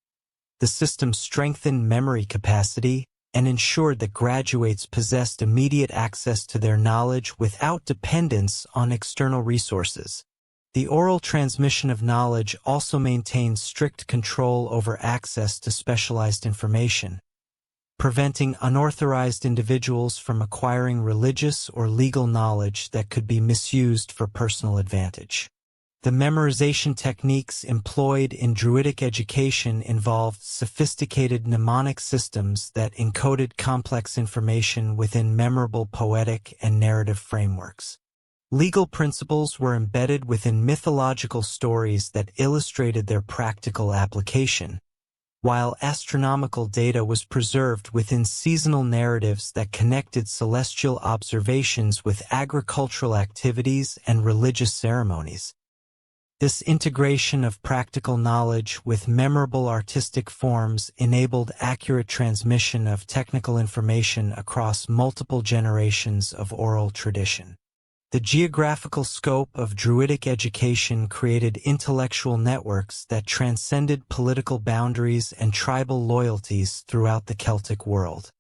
the system strengthened memory capacity and ensured that graduates possessed immediate access to their knowledge without dependence on external resources. The oral transmission of knowledge also maintained strict control over access to specialized information, preventing unauthorized individuals from acquiring religious or legal knowledge that could be misused for personal advantage. The memorization techniques employed in Druidic education involved sophisticated mnemonic systems that encoded complex information within memorable poetic and narrative frameworks. Legal principles were embedded within mythological stories that illustrated their practical application, while astronomical data was preserved within seasonal narratives that connected celestial observations with agricultural activities and religious ceremonies. This integration of practical knowledge with memorable artistic forms enabled accurate transmission of technical information across multiple generations of oral tradition. The geographical scope of Druidic education created intellectual networks that transcended political boundaries and tribal loyalties throughout the Celtic world.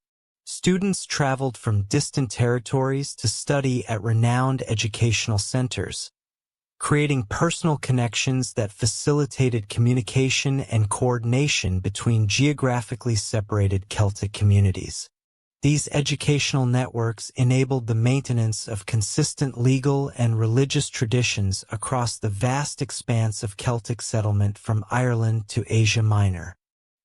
Students traveled from distant territories to study at renowned educational centers, creating personal connections that facilitated communication and coordination between geographically separated Celtic communities. These educational networks enabled the maintenance of consistent legal and religious traditions across the vast expanse of Celtic settlement from Ireland to Asia Minor.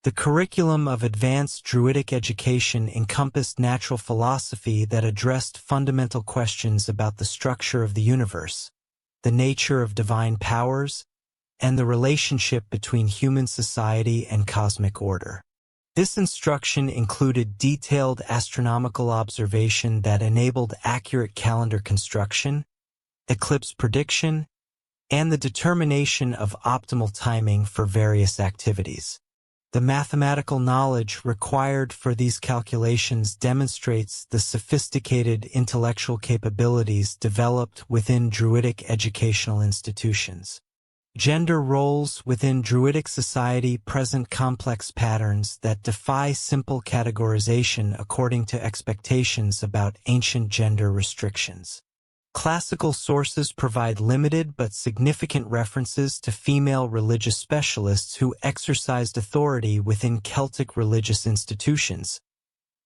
The curriculum of advanced Druidic education encompassed natural philosophy that addressed fundamental questions about the structure of the universe, the nature of divine powers, and the relationship between human society and cosmic order. This instruction included detailed astronomical observation that enabled accurate calendar construction, eclipse prediction, and the determination of optimal timing for various activities. The mathematical knowledge required for these calculations demonstrates the sophisticated intellectual capabilities developed within Druidic educational institutions. Gender roles within Druidic society present complex patterns that defy simple categorization according to expectations about ancient gender restrictions. Classical sources provide limited but significant references to female religious specialists who exercised authority within Celtic religious institutions,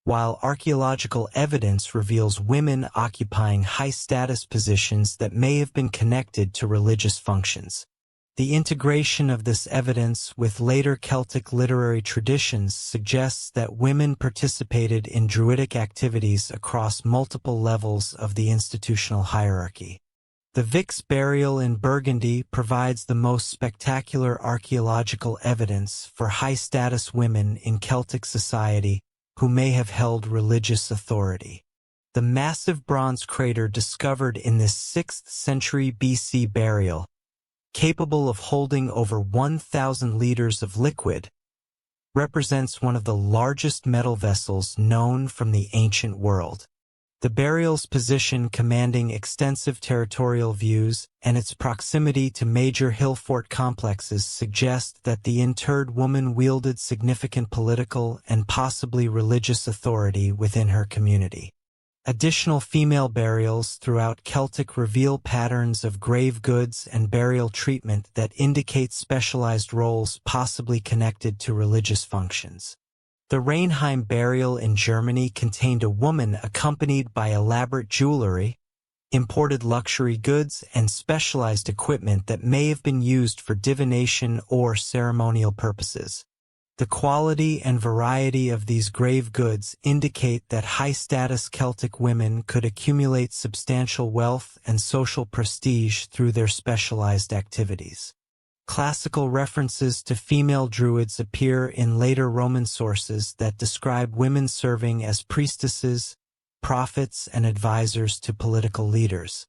while archaeological evidence reveals women occupying high-status positions that may have been connected to religious functions. The integration of this evidence with later Celtic literary traditions suggests that women participated in Druidic activities across multiple levels of the institutional hierarchy. The Vix burial in Burgundy provides the most spectacular archaeological evidence for high-status women in Celtic society who may have held religious authority. The massive bronze crater discovered in this 6th century BC burial, capable of holding over 1,000 liters of liquid, represents one of the largest metal vessels known from the ancient world. The burial's position commanding extensive territorial views and its proximity to major hill fort complexes suggest that the interred woman wielded significant political and possibly religious authority within her community. Additional female burials throughout Celtic reveal patterns of grave goods and burial treatment that indicate specialized roles possibly connected to religious functions. The Reinheim burial in Germany contained a woman accompanied by elaborate jewelry, imported luxury goods, and specialized equipment that may have been used for divination or ceremonial purposes. The quality and variety of these grave goods indicate that high-status Celtic women could accumulate substantial wealth and social prestige through their specialized activities. Classical references to female Druids appear in later Roman sources that describe women serving as priestesses, prophets, and advisors to political leaders.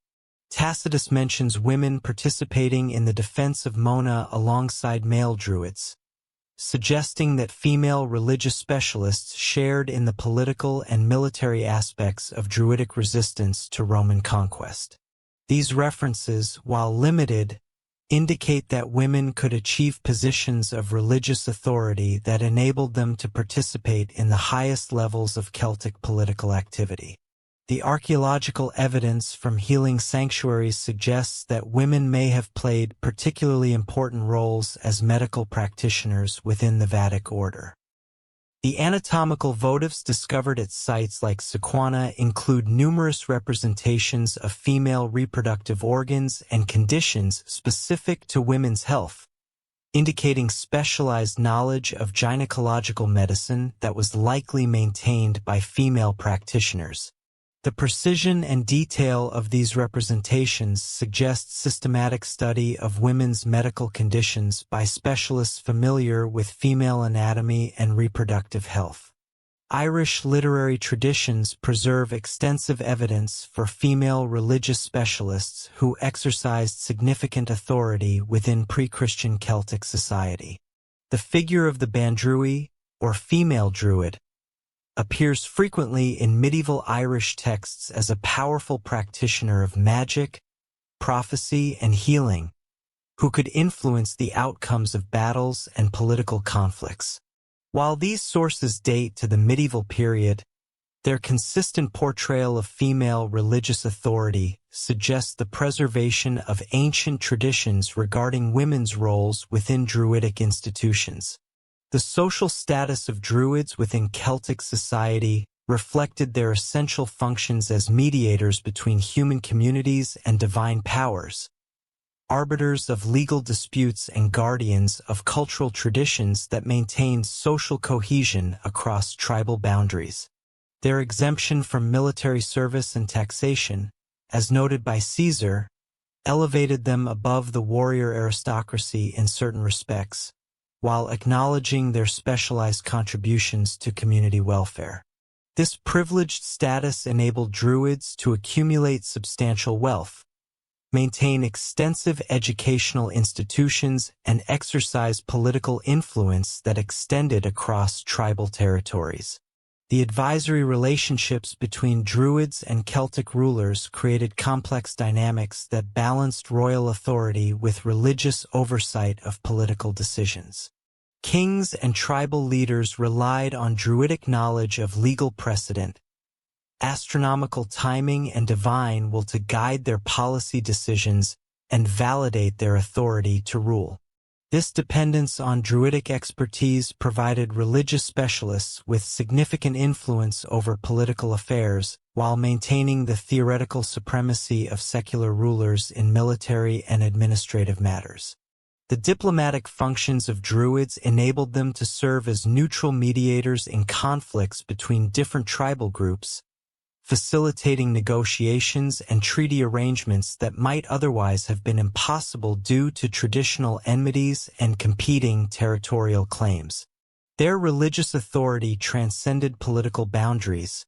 Tacitus mentions women participating in the defense of Mona alongside male Druids, suggesting that female religious specialists shared in the political and military aspects of Druidic resistance to Roman conquest. These references, while limited, indicate that women could achieve positions of religious authority that enabled them to participate in the highest levels of Celtic political activity. The archaeological evidence from healing sanctuaries suggests that women may have played particularly important roles as medical practitioners within the Vedic order. The anatomical votives discovered at sites like Sequana include numerous representations of female reproductive organs and conditions specific to women's health, indicating specialized knowledge of gynecological medicine that was likely maintained by female practitioners. The precision and detail of these representations suggests systematic study of women's medical conditions by specialists familiar with female anatomy and reproductive health. Irish literary traditions preserve extensive evidence for female religious specialists who exercised significant authority within pre-Christian Celtic society. The figure of the Bandrui, or female druid, appears frequently in medieval Irish texts as a powerful practitioner of magic, prophecy, and healing, who could influence the outcomes of battles and political conflicts. While these sources date to the medieval period, their consistent portrayal of female religious authority suggests the preservation of ancient traditions regarding women's roles within Druidic institutions. The social status of Druids within Celtic society reflected their essential functions as mediators between human communities and divine powers, arbiters of legal disputes and guardians of cultural traditions that maintained social cohesion across tribal boundaries. Their exemption from military service and taxation, as noted by Caesar, elevated them above the warrior aristocracy in certain respects, while acknowledging their specialized contributions to community welfare. This privileged status enabled Druids to accumulate substantial wealth, maintain extensive educational institutions, and exercise political influence that extended across tribal territories. The advisory relationships between Druids and Celtic rulers created complex dynamics that balanced royal authority with religious oversight of political decisions. Kings and tribal leaders relied on Druidic knowledge of legal precedent, astronomical timing, and divine will to guide their policy decisions and validate their authority to rule. This dependence on Druidic expertise provided religious specialists with significant influence over political affairs, while maintaining the theoretical supremacy of secular rulers in military and administrative matters. The diplomatic functions of Druids enabled them to serve as neutral mediators in conflicts between different tribal groups, facilitating negotiations and treaty arrangements that might otherwise have been impossible due to traditional enmities and competing territorial claims. Their religious authority transcended political boundaries,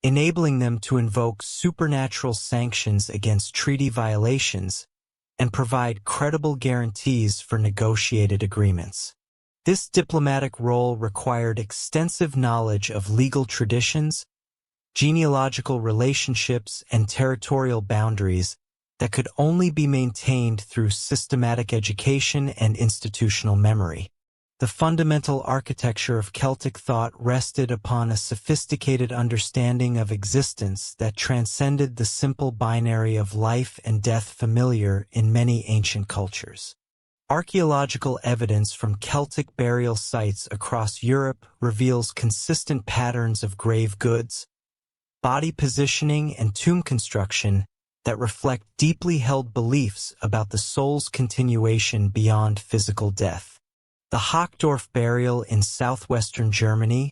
enabling them to invoke supernatural sanctions against treaty violations and provide credible guarantees for negotiated agreements. This diplomatic role required extensive knowledge of legal traditions, genealogical relationships, and territorial boundaries that could only be maintained through systematic education and institutional memory. The fundamental architecture of Celtic thought rested upon a sophisticated understanding of existence that transcended the simple binary of life and death familiar in many ancient cultures. Archaeological evidence from Celtic burial sites across Europe reveals consistent patterns of grave goods, body positioning, and tomb construction that reflect deeply held beliefs about the soul's continuation beyond physical death. The Hochdorf burial in southwestern Germany,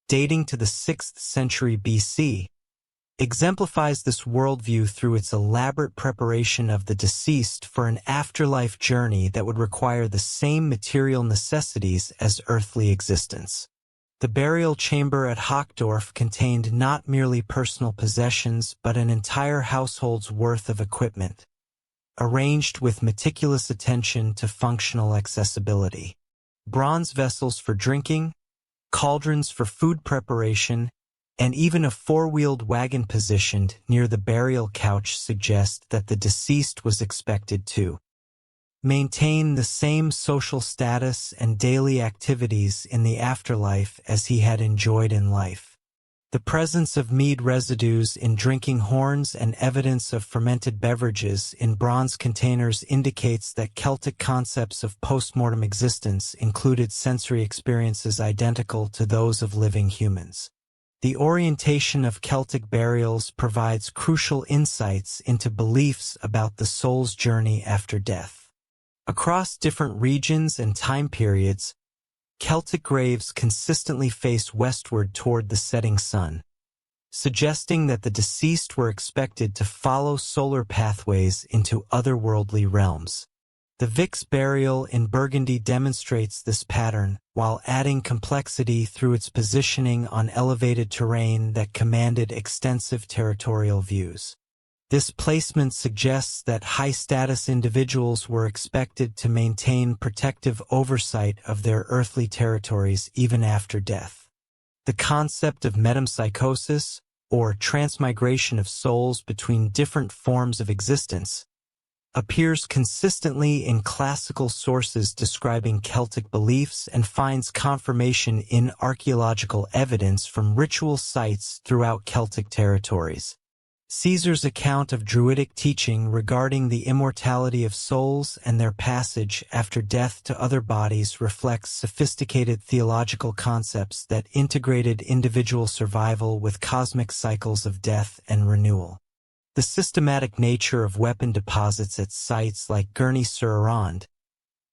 dating to the 6th century BC, exemplifies this worldview through its elaborate preparation of the deceased for an afterlife journey that would require the same material necessities as earthly existence. The burial chamber at Hochdorf contained not merely personal possessions but an entire household's worth of equipment, arranged with meticulous attention to functional accessibility. Bronze vessels for drinking, cauldrons for food preparation, and even a four-wheeled wagon positioned near the burial couch suggest that the deceased was expected to maintain the same social status and daily activities in the afterlife as he had enjoyed in life. The presence of mead residues in drinking horns and evidence of fermented beverages in bronze containers indicates that Celtic concepts of post-mortem existence included sensory experiences identical to those of living humans. The orientation of Celtic burials provides crucial insights into beliefs about the soul's journey after death. Across different regions and time periods, Celtic graves consistently face westward toward the setting sun, suggesting that the deceased were expected to follow solar pathways into otherworldly realms. The Vix burial in Burgundy demonstrates this pattern, while adding complexity through its positioning on elevated terrain that commanded extensive territorial views. This placement suggests that high-status individuals were expected to maintain protective oversight of their earthly territories even after death. The concept of metempsychosis, or transmigration of souls between different forms of existence, appears consistently in classical sources describing Celtic beliefs and finds confirmation in archaeological evidence from ritual sites throughout Celtic territories. Caesar's account of Druidic teaching regarding the immortality of souls and their passage after death to other bodies reflects sophisticated theological concepts that integrated individual survival with cosmic cycles of death and renewal. The systematic nature of weapon deposits at sites like Gurney-sur-Arronde,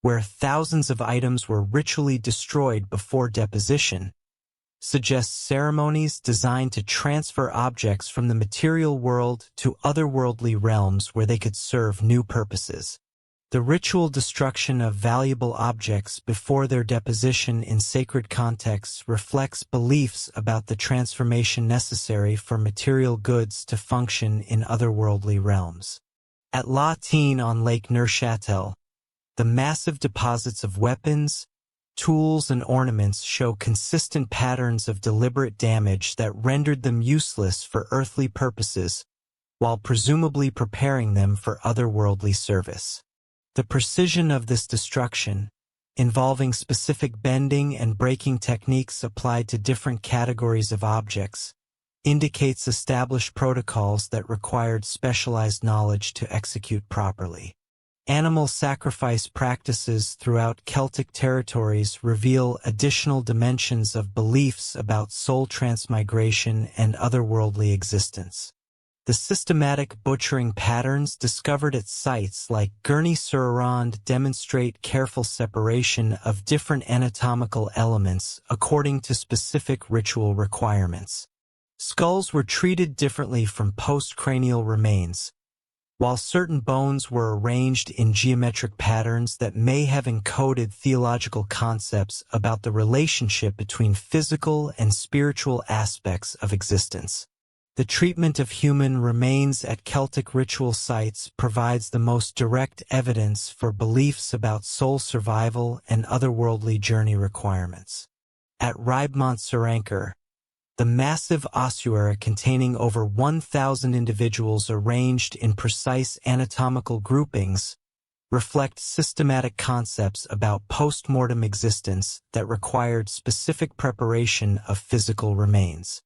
where thousands of items were ritually destroyed before deposition, suggests ceremonies designed to transfer objects from the material world to otherworldly realms where they could serve new purposes. The ritual destruction of valuable objects before their deposition in sacred contexts reflects beliefs about the transformation necessary for material goods to function in otherworldly realms. At La Tine on Lake Neuchâtel, the massive deposits of weapons, tools, and ornaments show consistent patterns of deliberate damage that rendered them useless for earthly purposes, while presumably preparing them for otherworldly service. The precision of this destruction, involving specific bending and breaking techniques applied to different categories of objects, indicates established protocols that required specialized knowledge to execute properly. Animal sacrifice practices throughout Celtic territories reveal additional dimensions of beliefs about soul transmigration and otherworldly existence. The systematic butchering patterns discovered at sites like Gurney-sur-Arronde demonstrate careful separation of different anatomical elements according to specific ritual requirements. Skulls were treated differently from postcranial remains, while certain bones were arranged in geometric patterns that may have encoded theological concepts about the relationship between physical and spiritual aspects of existence. The treatment of human remains at Celtic ritual sites provides the most direct evidence for beliefs about soul survival and otherworldly journey requirements. At Riedmont-sur-Ancre, the massive ossuary containing over 1,000 individuals arranged in precise anatomical groupings reflect systematic concepts about post-mortem existence that required specific preparation of physical remains.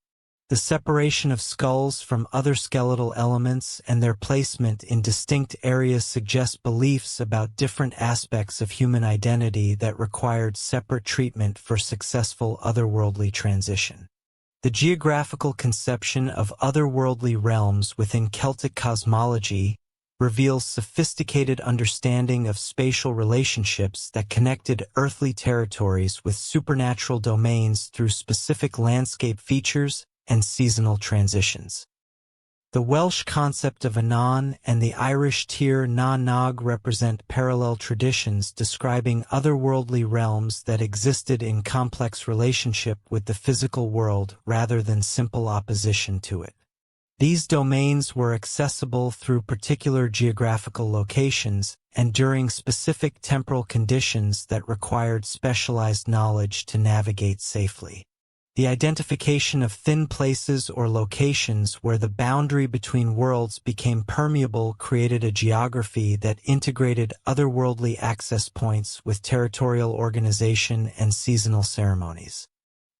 The separation of skulls from other skeletal elements and their placement in distinct areas suggest beliefs about different aspects of human identity that required separate treatment for successful otherworldly transition. The geographical conception of otherworldly realms within Celtic cosmology reveals sophisticated understanding of spatial relationships that connected earthly territories with supernatural domains through specific landscape features and seasonal transitions. The Welsh concept of Anon and the Irish Tir na Nog represent parallel traditions describing otherworldly realms that existed in complex relationship with the physical world rather than simple opposition to it. These domains were accessible through particular geographical locations and during specific temporal conditions that required specialized knowledge to navigate safely. The identification of thin places or locations where the boundary between worlds became permeable created a geography that integrated otherworldly access points with territorial organization and seasonal ceremonies.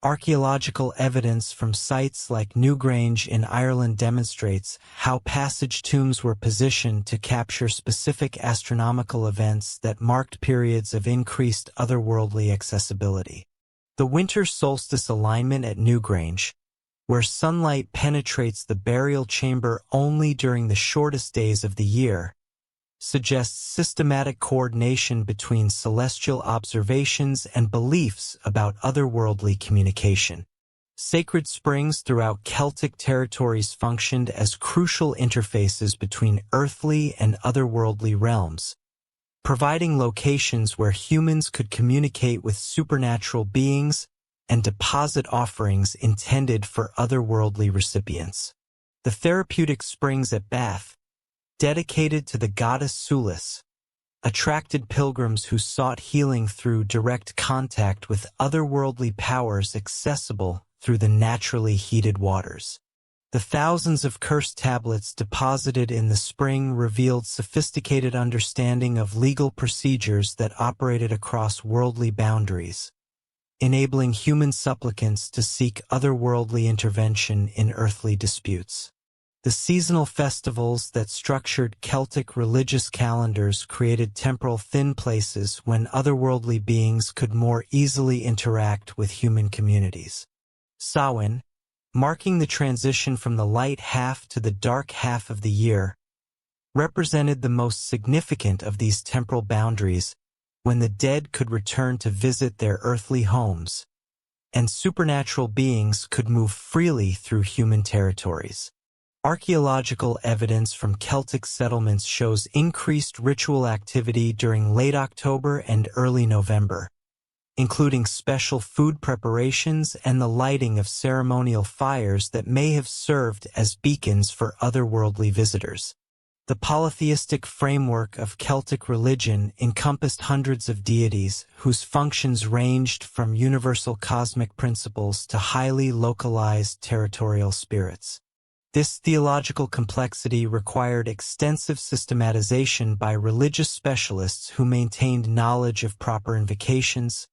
Archaeological evidence from sites like Newgrange in Ireland demonstrates how passage tombs were positioned to capture specific astronomical events that marked periods of increased otherworldly accessibility. The winter solstice alignment at Newgrange, where sunlight penetrates the burial chamber only during the shortest days of the year, suggests systematic coordination between celestial observations and beliefs about otherworldly communication. Sacred springs throughout Celtic territories functioned as crucial interfaces between earthly and otherworldly realms, providing locations where humans could communicate with supernatural beings and deposit offerings intended for otherworldly recipients. The therapeutic springs at Bath, dedicated to the goddess Sulis, attracted pilgrims who sought healing through direct contact with otherworldly powers accessible through the naturally heated waters. The thousands of cursed tablets deposited in the spring revealed sophisticated understanding of legal procedures that operated across worldly boundaries, enabling human supplicants to seek otherworldly intervention in earthly disputes. The seasonal festivals that structured Celtic religious calendars created temporal thin places when otherworldly beings could more easily interact with human communities. Samhain, marking the transition from the light half to the dark half of the year, represented the most significant of these temporal boundaries, when the dead could return to visit their earthly homes, and supernatural beings could move freely through human territories. Archaeological evidence from Celtic settlements shows increased ritual activity during late October and early November, including special food preparations and the lighting of ceremonial fires that may have served as beacons for otherworldly visitors. The polytheistic framework of Celtic religion encompassed hundreds of deities whose functions ranged from universal cosmic principles to highly localized territorial spirits. This theological complexity required extensive systematization by religious specialists who maintained knowledge of proper invocations,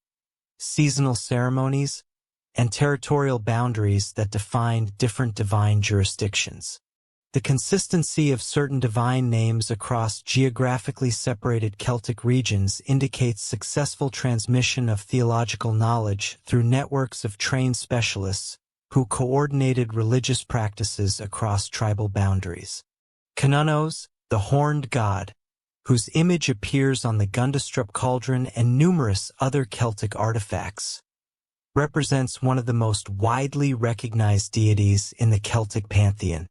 seasonal ceremonies, and territorial boundaries that defined different divine jurisdictions. The consistency of certain divine names across geographically separated Celtic regions indicates successful transmission of theological knowledge through networks of trained specialists who coordinated religious practices across tribal boundaries. Cnunnos, the horned god, whose image appears on the Gundestrup cauldron and numerous other Celtic artifacts, represents one of the most widely recognized deities in the Celtic pantheon.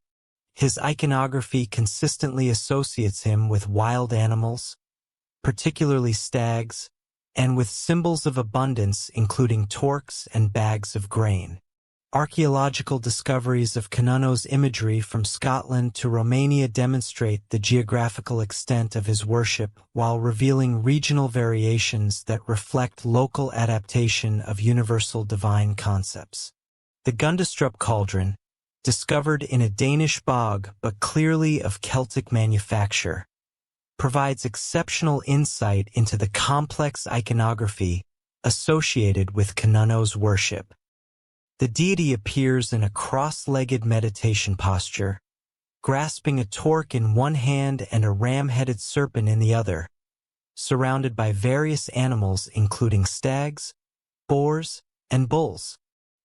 His iconography consistently associates him with wild animals, particularly stags, and with symbols of abundance including torques and bags of grain. Archaeological discoveries of Cnunnos imagery from Scotland to Romania demonstrate the geographical extent of his worship while revealing regional variations that reflect local adaptation of universal divine concepts. The Gundestrup cauldron, discovered in a Danish bog but clearly of Celtic manufacture, provides exceptional insight into the complex iconography associated with Cnunnos worship. The deity appears in a cross-legged meditation posture, grasping a torque in one hand and a ram-headed serpent in the other, surrounded by various animals including stags, boars, and bulls.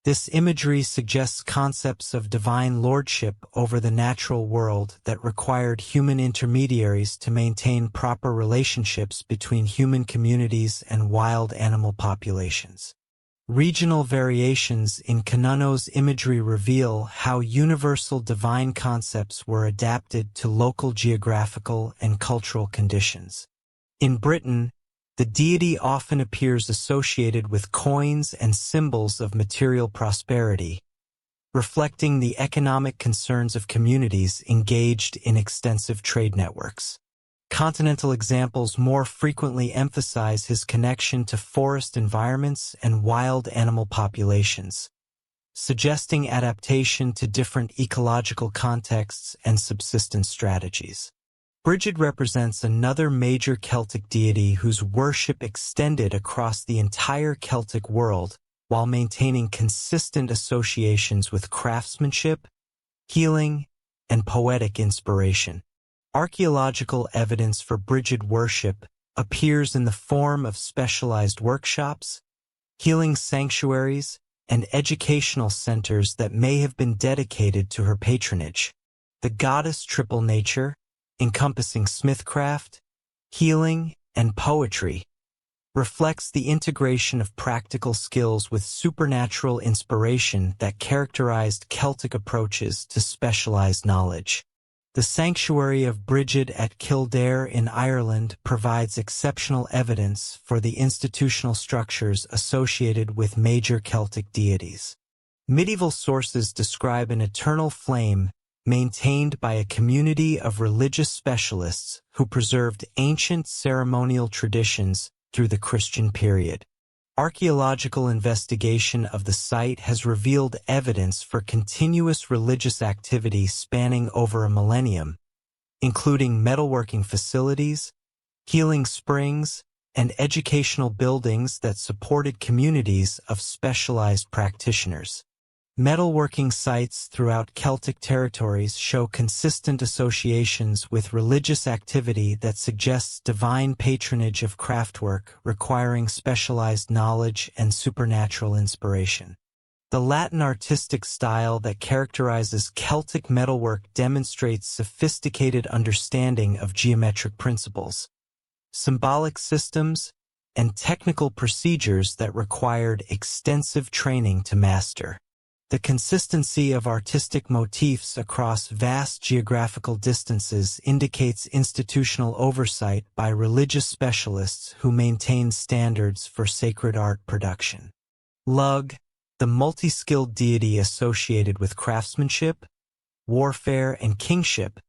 This imagery suggests concepts of divine lordship over the natural world that required human intermediaries to maintain proper relationships between human communities and wild animal populations. Regional variations in Cnunnos imagery reveal how universal divine concepts were adapted to local geographical and cultural conditions. In Britain, the deity often appears associated with coins and symbols of material prosperity, reflecting the economic concerns of communities engaged in extensive trade networks. Continental examples more frequently emphasize his connection to forest environments and wild animal populations, suggesting adaptation to different ecological contexts and subsistence strategies. Brigid represents another major Celtic deity whose worship extended across the entire Celtic world, while maintaining consistent associations with craftsmanship, healing, and poetic inspiration. Archaeological evidence for Brigid worship appears in the form of specialized workshops, healing sanctuaries, and educational centers that may have been dedicated to her patronage. The goddess' triple nature, encompassing smithcraft, healing, and poetry, reflects the integration of practical skills with supernatural inspiration that characterized Celtic approaches to specialized knowledge. The sanctuary of Brigid at Kildare in Ireland provides exceptional evidence for the institutional structures associated with major Celtic deities. Medieval sources describe an eternal flame maintained by a community of religious specialists who preserved ancient ceremonial traditions through the Christian period. Archaeological investigation of the site has revealed evidence for continuous religious activity spanning over a millennium, including metalworking facilities, healing springs, and educational buildings that supported communities of specialized practitioners. Metalworking sites throughout Celtic territories show consistent associations with religious activity that suggests divine patronage of craftwork requiring specialized knowledge and supernatural inspiration. The Latin artistic style that characterizes Celtic metalwork demonstrates sophisticated understanding of geometric principles, symbolic systems, and technical procedures that required extensive training to master. The consistency of artistic motifs across vast geographical distances indicates institutional oversight by religious specialists who maintain standards for sacred art production. Lugh, the multi-skilled deity associated with craftsmanship, warfare, and kingship,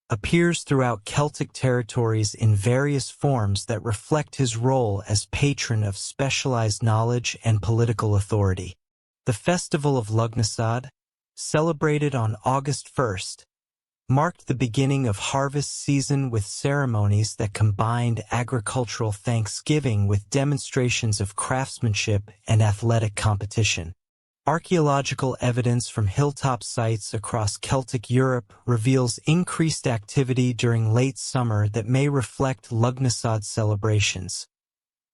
appears throughout Celtic territories in various forms that reflect his role as patron of specialized knowledge and political authority. The festival of Lughnasadh, celebrated on August 1st, marked the beginning of harvest season with ceremonies that combined agricultural thanksgiving with demonstrations of craftsmanship and athletic competition. Archaeological evidence from hilltop sites across Celtic Europe reveals increased activity during late summer that may reflect Lughnasadh celebrations,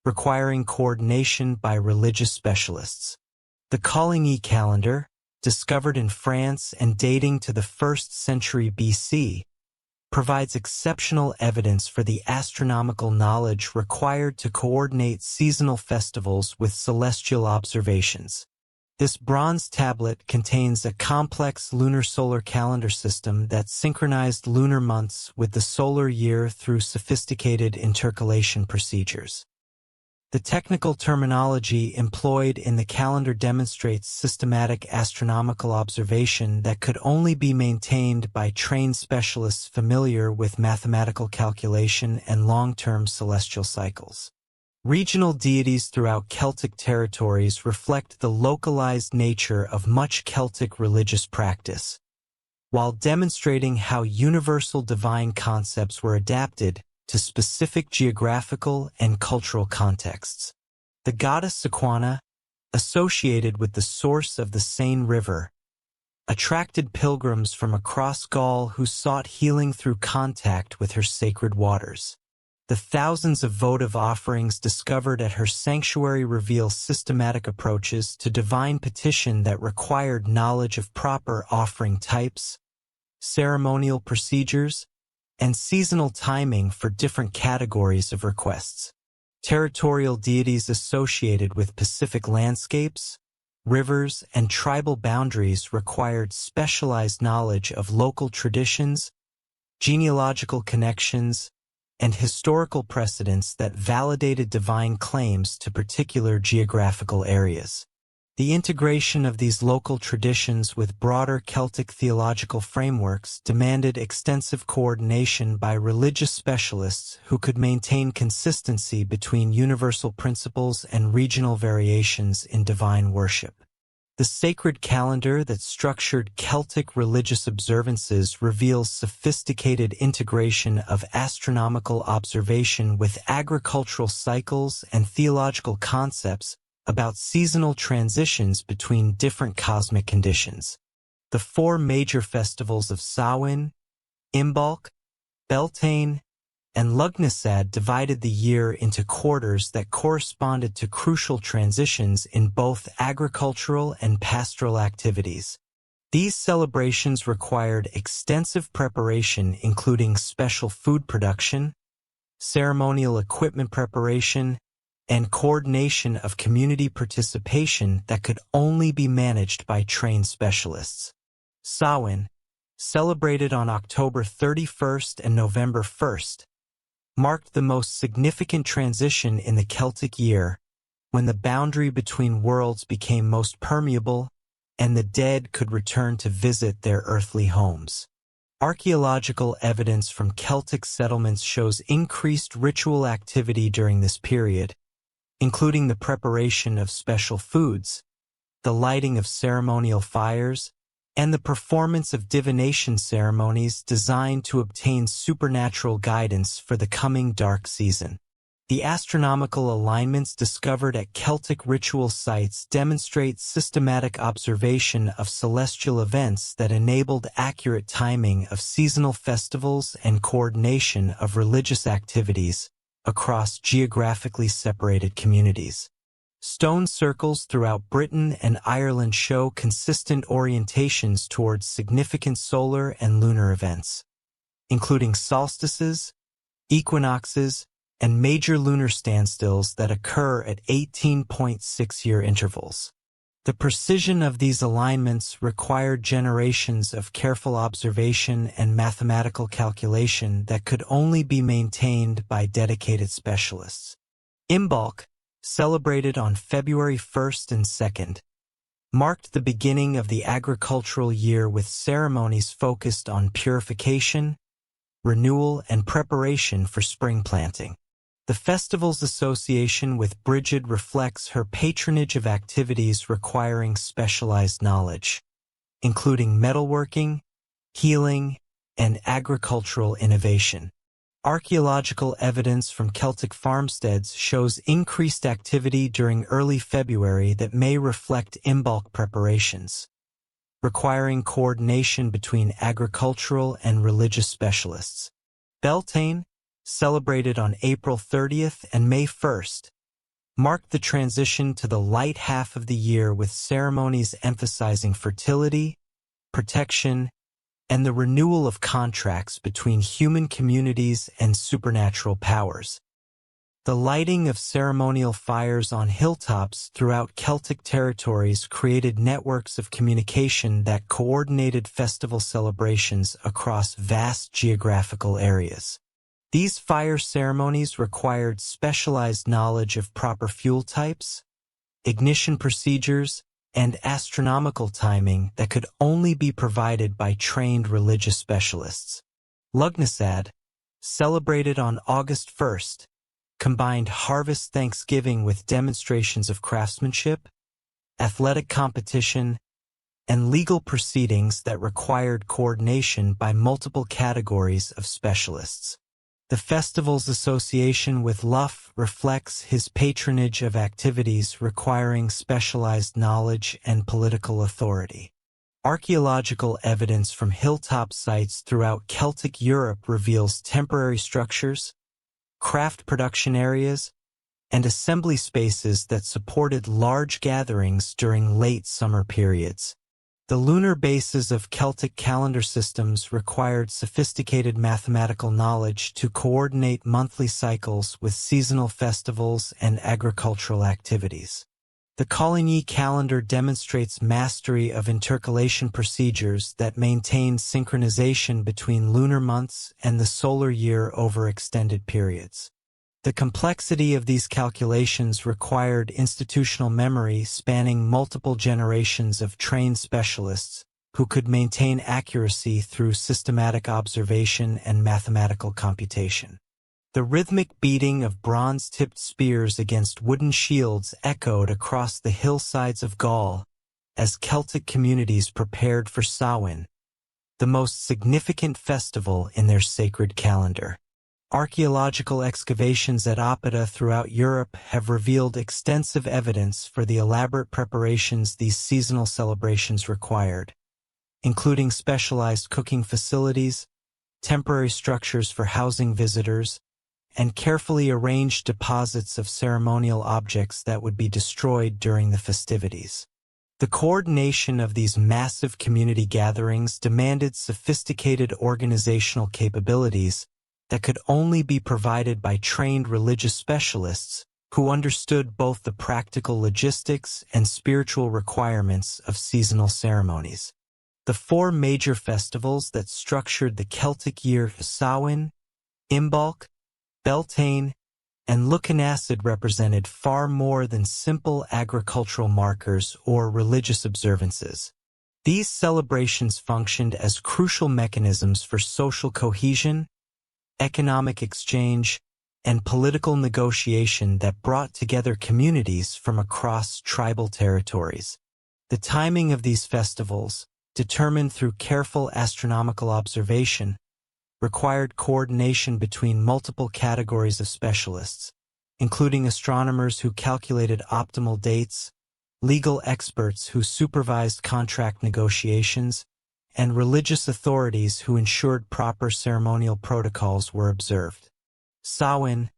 requiring coordination by religious specialists. The Coligny calendar, discovered in France and dating to the 1st century BC, provides exceptional evidence for the astronomical knowledge required to coordinate seasonal festivals with celestial observations. This bronze tablet contains a complex lunar-solar calendar system that synchronized lunar months with the solar year through sophisticated intercalation procedures. The technical terminology employed in the calendar demonstrates systematic astronomical observation that could only be maintained by trained specialists familiar with mathematical calculation and long-term celestial cycles. Regional deities throughout Celtic territories reflect the localized nature of much Celtic religious practice, while demonstrating how universal divine concepts were adapted to specific geographical and cultural contexts. The goddess Sequana, associated with the source of the Seine River, attracted pilgrims from across Gaul who sought healing through contact with her sacred waters. The thousands of votive offerings discovered at her sanctuary reveal systematic approaches to divine petition that required knowledge of proper offering types, ceremonial procedures, and seasonal timing for different categories of requests. Territorial deities associated with Pacific landscapes, rivers, and tribal boundaries required specialized knowledge of local traditions, genealogical connections, and historical precedents that validated divine claims to particular geographical areas. The integration of these local traditions with broader Celtic theological frameworks demanded extensive coordination by religious specialists who could maintain consistency between universal principles and regional variations in divine worship. The sacred calendar that structured Celtic religious observances reveals sophisticated integration of astronomical observation with agricultural cycles and theological concepts about seasonal transitions between different cosmic conditions. The four major festivals of Samhain, Imbolc, Beltane, and Lughnasadh divided the year into quarters that corresponded to crucial transitions in both agricultural and pastoral activities. These celebrations required extensive preparation, including special food production, ceremonial equipment preparation, and coordination of community participation that could only be managed by trained specialists. Samhain, celebrated on October 31st and November 1st, marked the most significant transition in the Celtic year, when the boundary between worlds became most permeable and the dead could return to visit their earthly homes. Archaeological evidence from Celtic settlements shows increased ritual activity during this period, including the preparation of special foods, the lighting of ceremonial fires, and the performance of divination ceremonies designed to obtain supernatural guidance for the coming dark season. The astronomical alignments discovered at Celtic ritual sites demonstrate systematic observation of celestial events that enabled accurate timing of seasonal festivals and coordination of religious activities across geographically separated communities. Stone circles throughout Britain and Ireland show consistent orientations towards significant solar and lunar events, including solstices, equinoxes, and major lunar standstills that occur at 18.6-year intervals. The precision of these alignments required generations of careful observation and mathematical calculation that could only be maintained by dedicated specialists. Imbolc, celebrated on February 1st and 2nd, marked the beginning of the agricultural year with ceremonies focused on purification, renewal, and preparation for spring planting. The festival's association with Brigid reflects her patronage of activities requiring specialized knowledge, including metalworking, healing, and agricultural innovation. Archaeological evidence from Celtic farmsteads shows increased activity during early February that may reflect Imbolc preparations, requiring coordination between agricultural and religious specialists. Beltane, celebrated on April 30th and May 1st, marked the transition to the light half of the year with ceremonies emphasizing fertility, protection, and the renewal of contracts between human communities and supernatural powers. The lighting of ceremonial fires on hilltops throughout Celtic territories created networks of communication that coordinated festival celebrations across vast geographical areas. These fire ceremonies required specialized knowledge of proper fuel types, ignition procedures, and astronomical timing that could only be provided by trained religious specialists. Lughnasadh, celebrated on August 1st, combined harvest thanksgiving with demonstrations of craftsmanship, athletic competition, and legal proceedings that required coordination by multiple categories of specialists. The festival's association with Luff reflects his patronage of activities requiring specialized knowledge and political authority. Archaeological evidence from hilltop sites throughout Celtic Europe reveals temporary structures, craft production areas, and assembly spaces that supported large gatherings during late summer periods. The lunar bases of Celtic calendar systems required sophisticated mathematical knowledge to coordinate monthly cycles with seasonal festivals and agricultural activities. The Coligny calendar demonstrates mastery of intercalation procedures that maintain synchronization between lunar months and the solar year over extended periods. The complexity of these calculations required institutional memory spanning multiple generations of trained specialists who could maintain accuracy through systematic observation and mathematical computation. The rhythmic beating of bronze-tipped spears against wooden shields echoed across the hillsides of Gaul as Celtic communities prepared for Samhain, the most significant festival in their sacred calendar. Archaeological excavations at Opata throughout Europe have revealed extensive evidence for the elaborate preparations these seasonal celebrations required, including specialized cooking facilities, temporary structures for housing visitors, and carefully arranged deposits of ceremonial objects that would be destroyed during the festivities. The coordination of these massive community gatherings demanded sophisticated organizational capabilities that could only be provided by trained religious specialists who understood both the practical logistics and spiritual requirements of seasonal ceremonies. The four major festivals that structured the Celtic year, Samhain, Imbolc, Beltane, and Lughnasadh, represented far more than simple agricultural markers or religious observances. These celebrations functioned as crucial mechanisms for social cohesion, economic exchange, and political negotiation that brought together communities from across tribal territories. The timing of these festivals, determined through careful astronomical observation, required coordination between multiple categories of specialists, including astronomers who calculated optimal dates, legal experts who supervised contract negotiations, and religious authorities who ensured proper ceremonial protocols were observed. Samhain,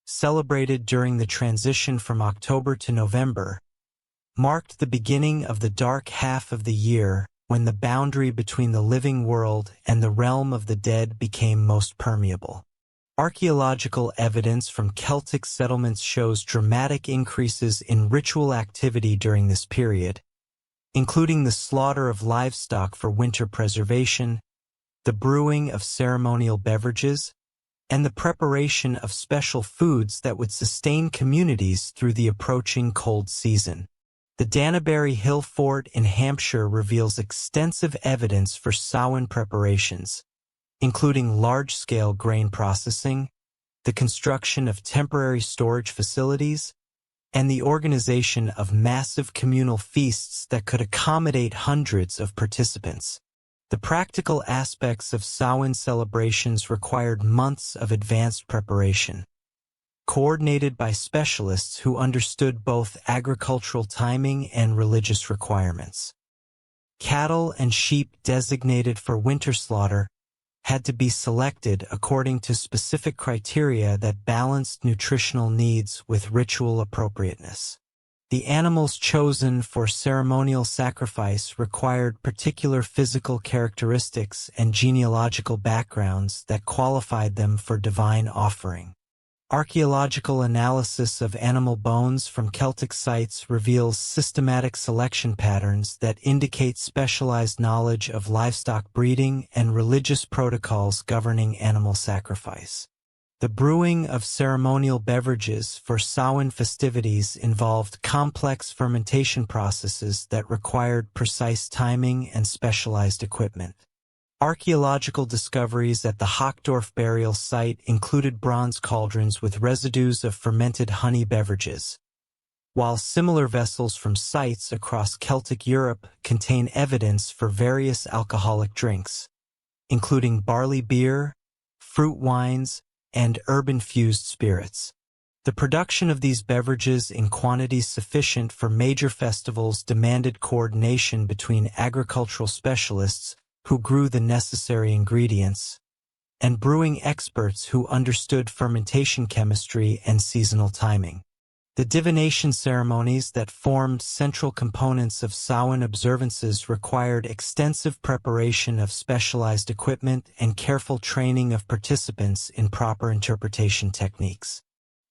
celebrated during the transition from October to November, marked the beginning of the dark half of the year when the boundary between the living world and the realm of the dead became most permeable. Archaeological evidence from Celtic settlements shows dramatic increases in ritual activity during this period, including the slaughter of livestock for winter preservation, the brewing of ceremonial beverages, and the preparation of special foods that would sustain communities through the approaching cold season. The Danbury Hill Fort in Hampshire reveals extensive evidence for Samhain preparations, including large-scale grain processing, the construction of temporary storage facilities, and the organization of massive communal feasts that could accommodate hundreds of participants. The practical aspects of Samhain celebrations required months of advanced preparation, coordinated by specialists who understood both agricultural timing and religious requirements. Cattle and sheep designated for winter slaughter had to be selected according to specific criteria that balanced nutritional needs with ritual appropriateness. The animals chosen for ceremonial sacrifice required particular physical characteristics and genealogical backgrounds that qualified them for divine offering. Archaeological analysis of animal bones from Celtic sites reveals systematic selection patterns that indicate specialized knowledge of livestock breeding and religious protocols governing animal sacrifice. The brewing of ceremonial beverages for Samhain festivities involved complex fermentation processes that required precise timing and specialized equipment. Archaeological discoveries at the Hochdorf burial site included bronze cauldrons with residues of fermented honey beverages, while similar vessels from sites across Celtic Europe contain evidence for various alcoholic drinks, including barley beer, fruit wines, and herb-infused spirits. The production of these beverages in quantities sufficient for major festivals demanded coordination between agricultural specialists who grew the necessary ingredients, and brewing experts who understood fermentation chemistry and seasonal timing. The divination ceremonies that formed central components of Samhain observances required extensive preparation of specialized equipment and careful training of participants in proper interpretation techniques.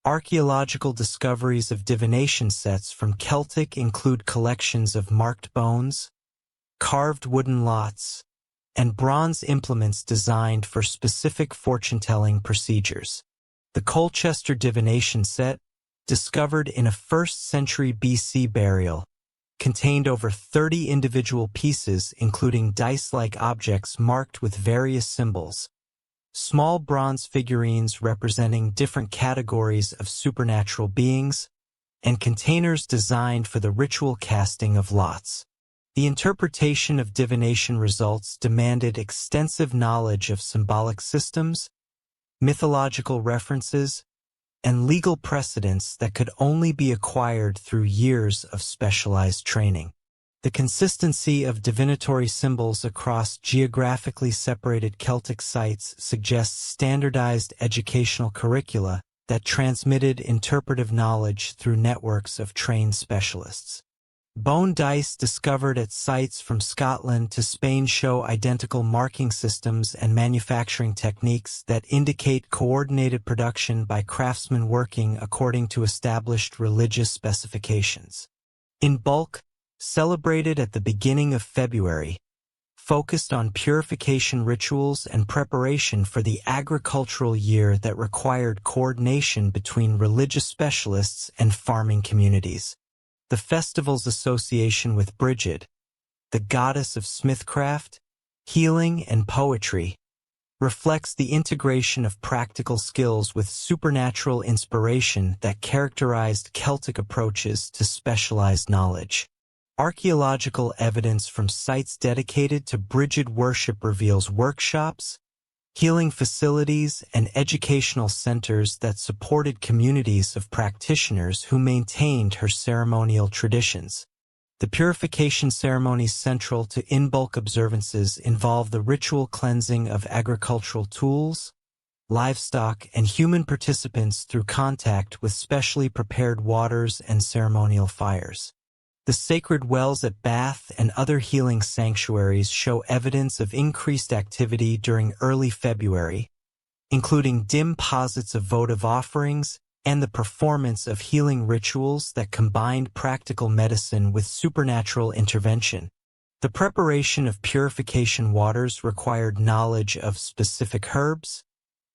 Archaeological discoveries of divination sets from Celtic include collections of marked bones, carved wooden lots, and bronze implements designed for specific fortune-telling procedures. The Colchester divination set, discovered in a 1st century BC burial, contained over 30 individual pieces including dice-like objects marked with various symbols, small bronze figurines representing different categories of supernatural beings, and containers designed for the ritual casting of lots. The interpretation of divination results demanded extensive knowledge of symbolic systems, mythological references, and legal precedents that could only be acquired through years of specialized training. The consistency of divinatory symbols across geographically separated Celtic sites suggests standardized educational curricula that transmitted interpretive knowledge through networks of trained specialists. Bone dice discovered at sites from Scotland to Spain show identical marking systems and manufacturing techniques that indicate coordinated production by craftsmen working according to established religious specifications. In bulk, celebrated at the beginning of February, focused on purification rituals and preparation for the agricultural year that required coordination between religious specialists and farming communities. The festival's association with Brigid, the goddess of smithcraft, healing, and poetry, reflects the integration of practical skills with supernatural inspiration that characterized Celtic approaches to specialized knowledge. Archaeological evidence from sites dedicated to Brigid worship reveals workshops, healing facilities, and educational centers that supported communities of practitioners who maintained her ceremonial traditions. The purification ceremonies central to in-bulk observances involve the ritual cleansing of agricultural tools, livestock, and human participants through contact with specially prepared waters and ceremonial fires. The sacred wells at Bath and other healing sanctuaries show evidence of increased activity during early February, including dim posits of votive offerings and the performance of healing rituals that combined practical medicine with supernatural intervention. The preparation of purification waters required knowledge of specific herbs,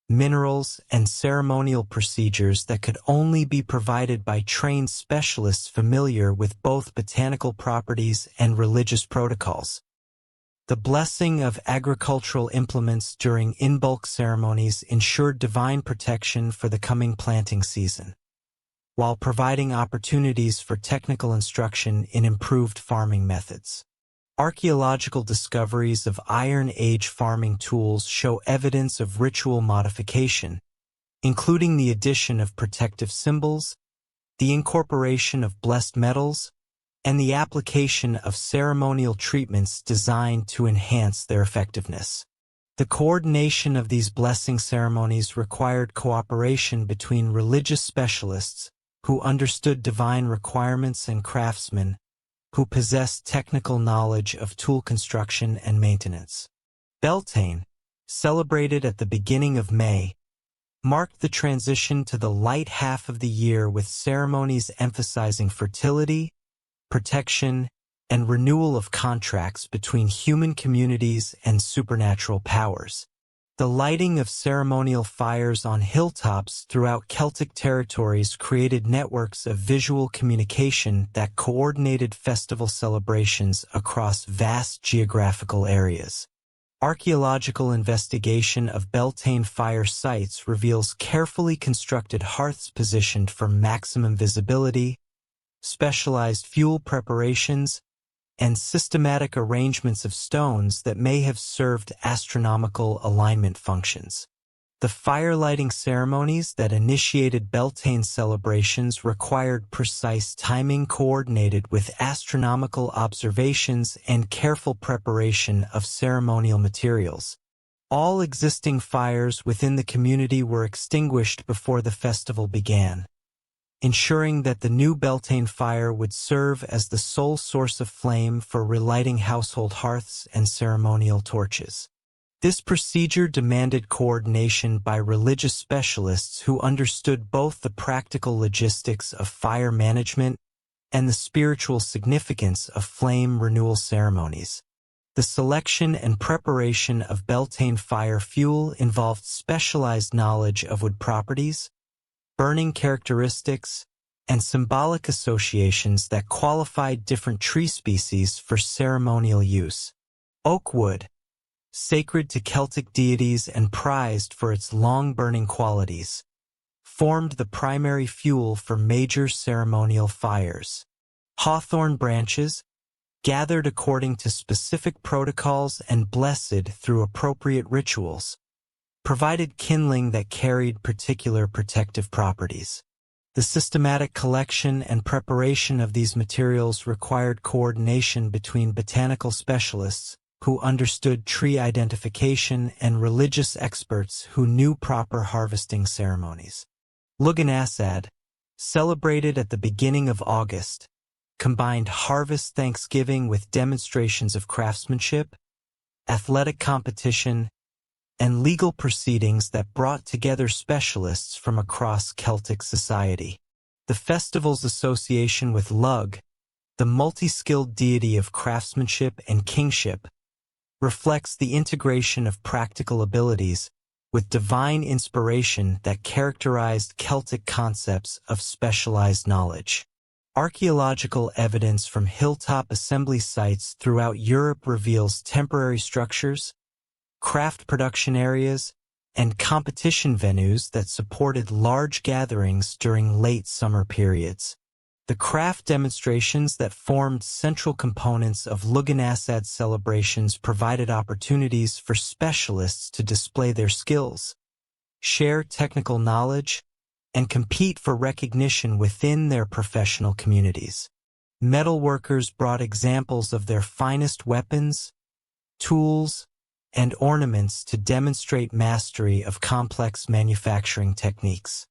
minerals, and ceremonial procedures that could only be provided by trained specialists familiar with both botanical properties and religious protocols. The blessing of agricultural implements during in-bulk ceremonies ensured divine protection for the coming planting season, while providing opportunities for technical instruction in improved farming methods. Archaeological discoveries of Iron Age farming tools show evidence of ritual modification, including the addition of protective symbols, the incorporation of blessed metals, and the application of ceremonial treatments designed to enhance their effectiveness. The coordination of these blessing ceremonies required cooperation between religious specialists who understood divine requirements and craftsmen who possessed technical knowledge of tool construction and maintenance. Beltane, celebrated at the beginning of May, marked the transition to the light half of the year with ceremonies emphasizing fertility, protection, and renewal of contracts between human communities and supernatural powers. The lighting of ceremonial fires on hilltops throughout Celtic territories created networks of visual communication that coordinated festival celebrations across vast geographical areas. Archaeological investigation of Beltane fire sites reveals carefully constructed hearths positioned for maximum visibility, specialized fuel preparations, and systematic arrangements of stones that may have served astronomical alignment functions. The fire-lighting ceremonies that initiated Beltane celebrations required precise timing coordinated with astronomical observations and careful preparation of ceremonial materials. All existing fires within the community were extinguished before the festival began, ensuring that the new Beltane fire would serve as the sole source of flame for relighting household hearths and ceremonial torches. This procedure demanded coordination by religious specialists who understood both the practical logistics of fire management and the spiritual significance of flame renewal ceremonies. The selection and preparation of Beltane fire fuel involved specialized knowledge of wood properties, burning characteristics, and symbolic associations that qualified different tree species for ceremonial use. Oak wood, sacred to Celtic deities and prized for its long-burning qualities, formed the primary fuel for major ceremonial fires. Hawthorn branches, gathered according to specific protocols and blessed through appropriate rituals, provided kindling that carried particular protective properties. The systematic collection and preparation of these materials required coordination between botanical specialists who understood tree identification and religious experts who knew proper harvesting ceremonies. Lugan Asad, celebrated at the beginning of August, combined harvest thanksgiving with demonstrations of craftsmanship, athletic competition, and legal proceedings that brought together specialists from across Celtic society. The festival's association with Lug, the multi-skilled deity of craftsmanship and kingship, reflects the integration of practical abilities with divine inspiration that characterized Celtic concepts of specialized knowledge. Archaeological evidence from hilltop assembly sites throughout Europe reveals temporary structures, craft production areas, and competition venues that supported large gatherings during late summer periods. The craft demonstrations that formed central components of Lugan Asad celebrations provided opportunities for specialists to display their skills, share technical knowledge, and compete for recognition within their professional communities. Metalworkers brought examples of their finest weapons, tools, and ornaments to demonstrate mastery of complex manufacturing techniques.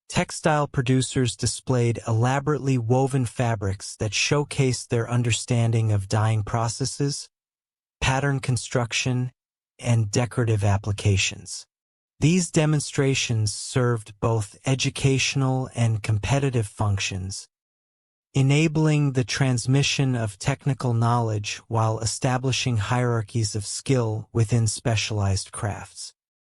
Textile producers displayed elaborately woven fabrics that showcased their understanding of dyeing processes, pattern construction, and decorative applications. These demonstrations served both educational and competitive functions, enabling the transmission of technical knowledge while establishing hierarchies of skill within specialized crafts.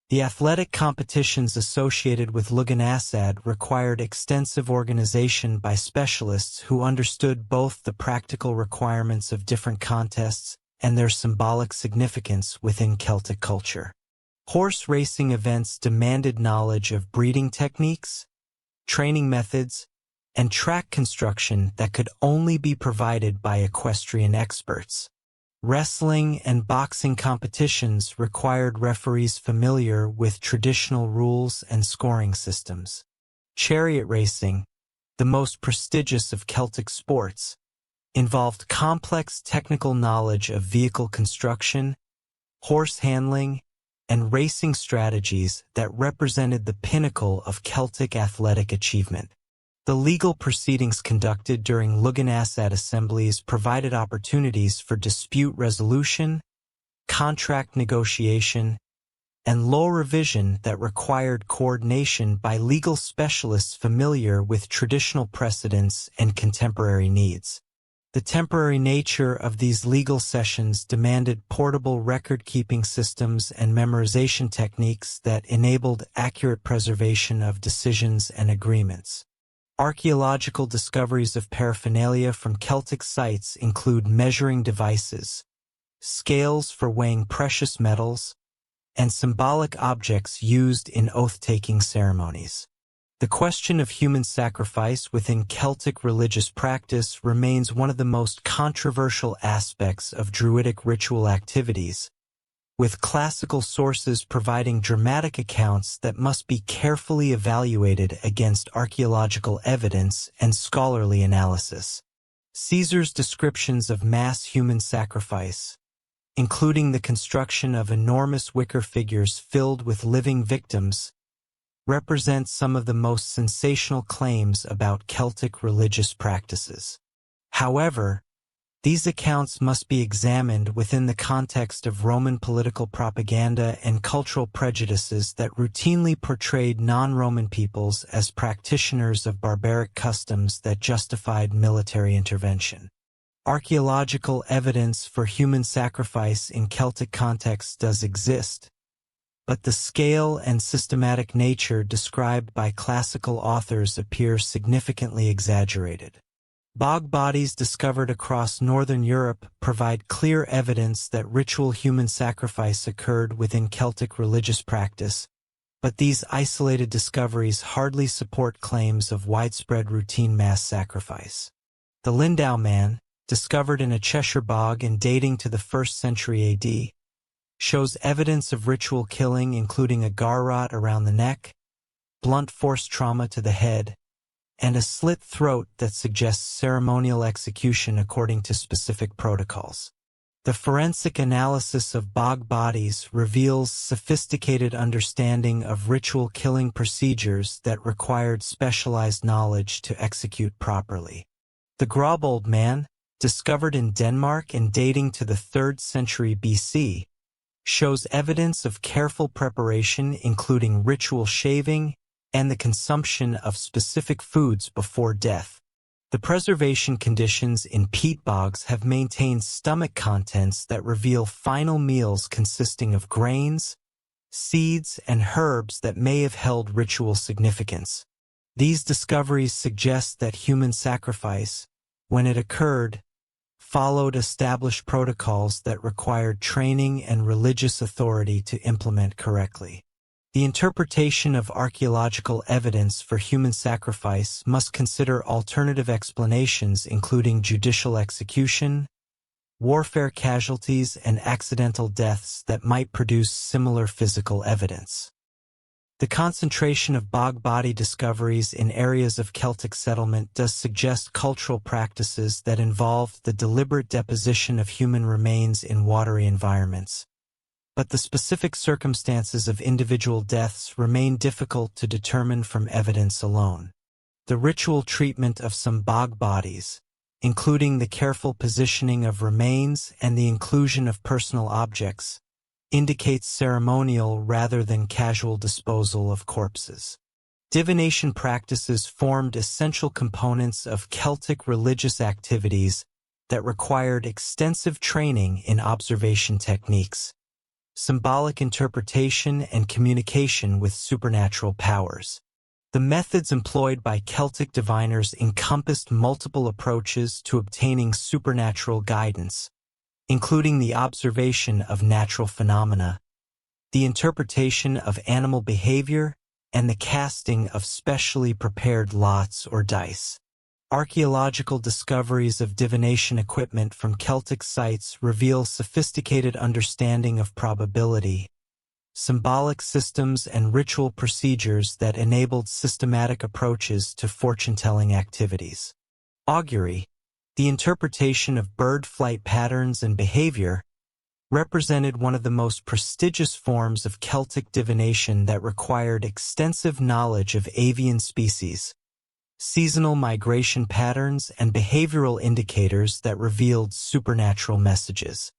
The athletic competitions associated with Lugan Asad required extensive organization by specialists who understood both the practical requirements of different contests and their symbolic significance within Celtic culture. Horse racing events demanded knowledge of breeding techniques, training methods, and track construction that could only be provided by equestrian experts. Wrestling and boxing competitions required referees familiar with traditional rules and scoring systems. Chariot racing, the most prestigious of Celtic sports, involved complex technical knowledge of vehicle construction, horse handling, and racing strategies that represented the pinnacle of Celtic athletic achievement. The legal proceedings conducted during Lugan Asad assemblies provided opportunities for dispute resolution, contract negotiation, and law revision that required coordination by legal specialists familiar with traditional precedents and contemporary needs. The temporary nature of these legal sessions demanded portable record-keeping systems and memorization techniques that enabled accurate preservation of decisions and agreements. Archaeological discoveries of paraphernalia from Celtic sites include measuring devices, scales for weighing precious metals, and symbolic objects used in oath-taking ceremonies. The question of human sacrifice within Celtic religious practice remains one of the most controversial aspects of Druidic ritual activities, with classical sources providing dramatic accounts that must be carefully evaluated against archaeological evidence and scholarly analysis. Caesar's descriptions of mass human sacrifice, including the construction of enormous wicker figures filled with living victims, represent some of the most sensational claims about Celtic religious practices. However, these accounts must be examined within the context of Roman political propaganda and cultural prejudices that routinely portrayed non-Roman peoples as practitioners of barbaric customs that justified military intervention. Archaeological evidence for human sacrifice in Celtic contexts does exist, but the scale and systematic nature described by classical authors appear significantly exaggerated. Bog bodies discovered across northern Europe provide clear evidence that ritual human sacrifice occurred within Celtic religious practice, but these isolated discoveries hardly support claims of widespread routine mass sacrifice. The Lindau man, discovered in a Cheshire bog and dating to the 1st century AD, shows evidence of ritual killing including a garrote around the neck, blunt force trauma to the head, and a slit throat that suggests ceremonial execution according to specific protocols. The forensic analysis of bog bodies reveals sophisticated understanding of ritual killing procedures that required specialized knowledge to execute properly. The Grobold man, discovered in Denmark and dating to the 3rd century BC, shows evidence of careful preparation including ritual shaving and the consumption of specific foods before death. The preservation conditions in peat bogs have maintained stomach contents that reveal final meals consisting of grains, seeds, and herbs that may have held ritual significance. These discoveries suggest that human sacrifice, when it occurred, followed established protocols that required training and religious authority to implement correctly. The interpretation of archaeological evidence for human sacrifice must consider alternative explanations including judicial execution, warfare casualties, and accidental deaths that might produce similar physical evidence. The concentration of bog body discoveries in areas of Celtic settlement does suggest cultural practices that involved the deliberate deposition of human remains in watery environments. But the specific circumstances of individual deaths remain difficult to determine from evidence alone. The ritual treatment of some bog bodies, including the careful positioning of remains and the inclusion of personal objects, indicates ceremonial rather than casual disposal of corpses. Divination practices formed essential components of Celtic religious activities that required extensive training in observation techniques, symbolic interpretation, and communication with supernatural powers. The methods employed by Celtic diviners encompassed multiple approaches to obtaining supernatural guidance, including the observation of natural phenomena, the interpretation of animal behavior, and the casting of specially prepared lots or dice. Archaeological discoveries of divination equipment from Celtic sites reveal sophisticated understanding of probability, symbolic systems, and ritual procedures that enabled systematic approaches to fortune-telling activities. Augury, the interpretation of bird flight patterns and behavior, represented one of the most prestigious forms of Celtic divination that required extensive knowledge of avian species, seasonal migration patterns, and behavioral indicators that revealed supernatural messages.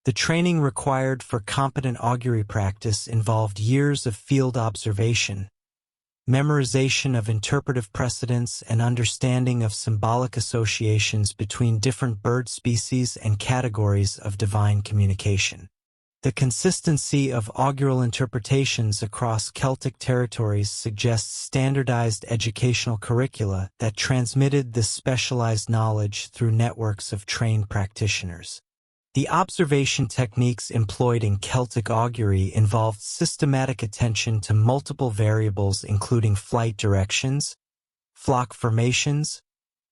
The training required for competent augury practice involved years of field observation, memorization of interpretive precedents, and understanding of symbolic associations between different bird species and categories of divine communication. The consistency of augural interpretations across Celtic territories suggests standardized educational curricula that transmitted this specialized knowledge through networks of trained practitioners. The observation techniques employed in Celtic augury involved systematic attention to multiple variables including flight directions, flock formations,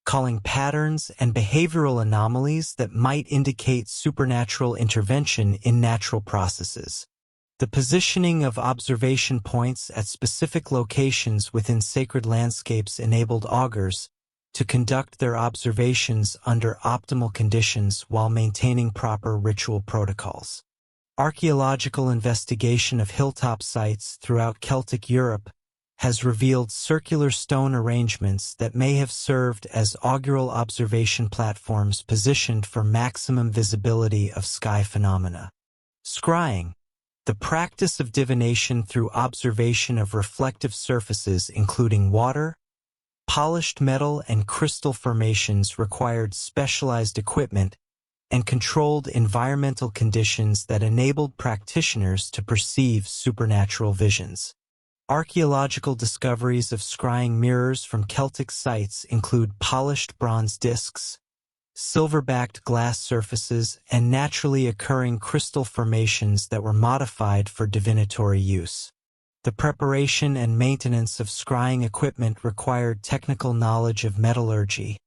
calling patterns, and behavioral anomalies that might indicate supernatural intervention in natural processes. The positioning of observation points at specific locations within sacred landscapes enabled augurs to conduct their observations under optimal conditions while maintaining proper ritual protocols. Archaeological investigation of hilltop sites throughout Celtic Europe has revealed circular stone arrangements that may have served as augural observation platforms positioned for maximum visibility of sky phenomena. Scrying, the practice of divination through observation of reflective surfaces including water, polished metal, and crystal formations, required specialized equipment and controlled environmental conditions that enabled practitioners to perceive supernatural visions. Archaeological discoveries of scrying mirrors from Celtic sites include polished bronze discs, silver-backed glass surfaces, and naturally occurring crystal formations that were modified for divinatory use. The preparation and maintenance of scrying equipment required technical knowledge of metallurgy,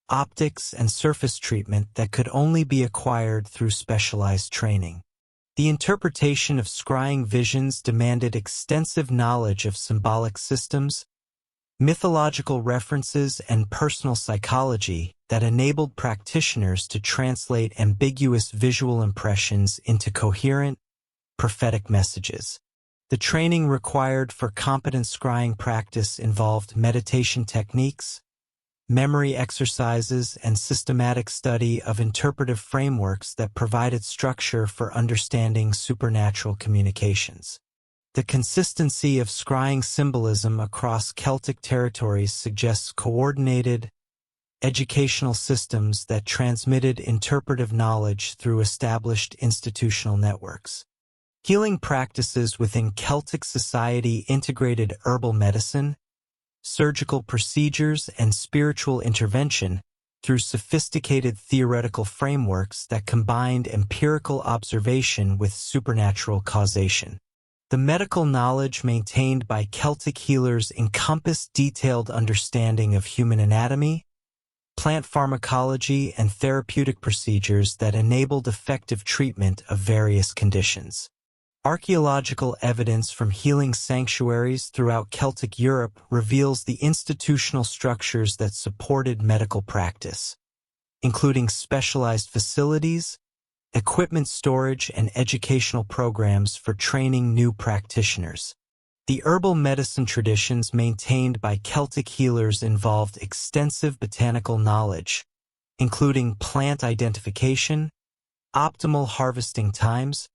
optics, and surface treatment that could only be acquired through specialized training. The interpretation of scrying visions demanded extensive knowledge of symbolic systems, mythological references, and personal psychology that enabled practitioners to translate ambiguous visual impressions into coherent, prophetic messages. The training required for competent scrying practice involved meditation techniques, memory exercises, and systematic study of interpretive frameworks that provided structure for understanding supernatural communications. The consistency of scrying symbolism across Celtic territories suggests coordinated, educational systems that transmitted interpretive knowledge through established institutional networks. Healing practices within Celtic society integrated herbal medicine, surgical procedures, and spiritual intervention through sophisticated theoretical frameworks that combined empirical observation with supernatural causation. The medical knowledge maintained by Celtic healers encompassed detailed understanding of human anatomy, plant pharmacology, and therapeutic procedures that enabled effective treatment of various conditions. Archaeological evidence from healing sanctuaries throughout Celtic Europe reveals the institutional structures that supported medical practice, including specialized facilities, equipment storage, and educational programs for training new practitioners. The herbal medicine traditions maintained by Celtic healers involved extensive botanical knowledge, including plant identification, optimal harvesting times,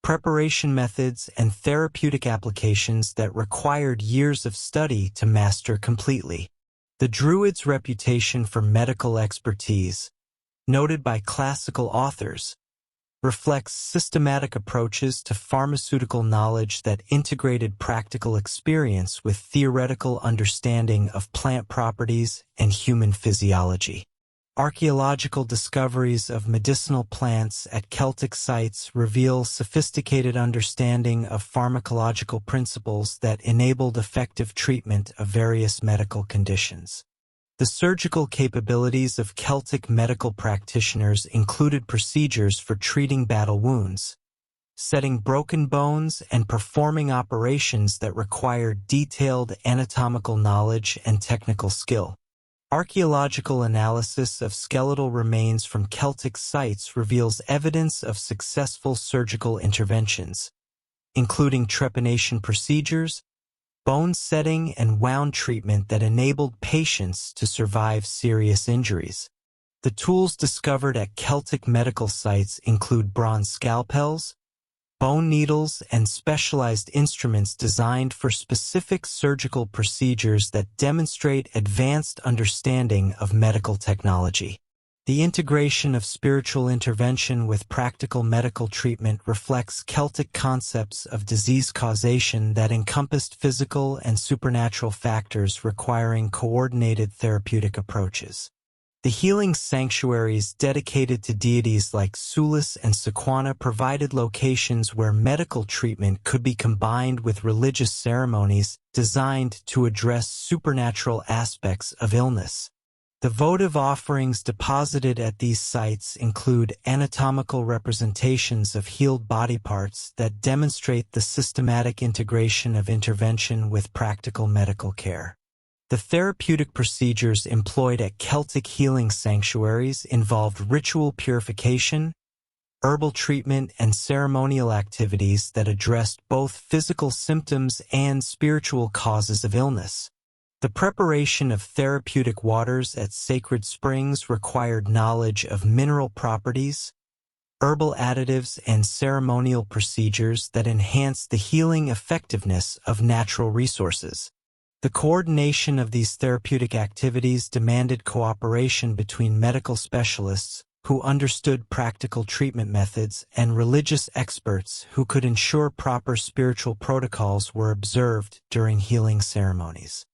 preparation methods, and therapeutic applications that required years of study to master completely. The Druids' reputation for medical expertise, noted by classical authors, reflects systematic approaches to pharmaceutical knowledge that integrated practical experience with theoretical understanding of plant properties and human physiology. Archaeological discoveries of medicinal plants at Celtic sites reveal sophisticated understanding of pharmacological principles that enabled effective treatment of various medical conditions. The surgical capabilities of Celtic medical practitioners included procedures for treating battle wounds, setting broken bones, and performing operations that required detailed anatomical knowledge and technical skill. Archaeological analysis of skeletal remains from Celtic sites reveals evidence of successful surgical interventions, including trepanation procedures, bone setting, and wound treatment that enabled patients to survive serious injuries. The tools discovered at Celtic medical sites include bronze scalpels, bone needles, and specialized instruments designed for specific surgical procedures that demonstrate advanced understanding of medical technology. The integration of spiritual intervention with practical medical treatment reflects Celtic concepts of disease causation that encompassed physical and supernatural factors requiring coordinated therapeutic approaches. The healing sanctuaries dedicated to deities like Sulis and Sequana provided locations where medical treatment could be combined with religious ceremonies designed to address supernatural aspects of illness. The votive offerings deposited at these sites include anatomical representations of healed body parts that demonstrate the systematic integration of intervention with practical medical care. The therapeutic procedures employed at Celtic healing sanctuaries involved ritual purification, herbal treatment, and ceremonial activities that addressed both physical symptoms and spiritual causes of illness. The preparation of therapeutic waters at sacred springs required knowledge of mineral properties, herbal additives, and ceremonial procedures that enhanced the healing effectiveness of natural resources. The coordination of these therapeutic activities demanded cooperation between medical specialists who understood practical treatment methods and religious experts who could ensure proper spiritual protocols were observed during healing ceremonies.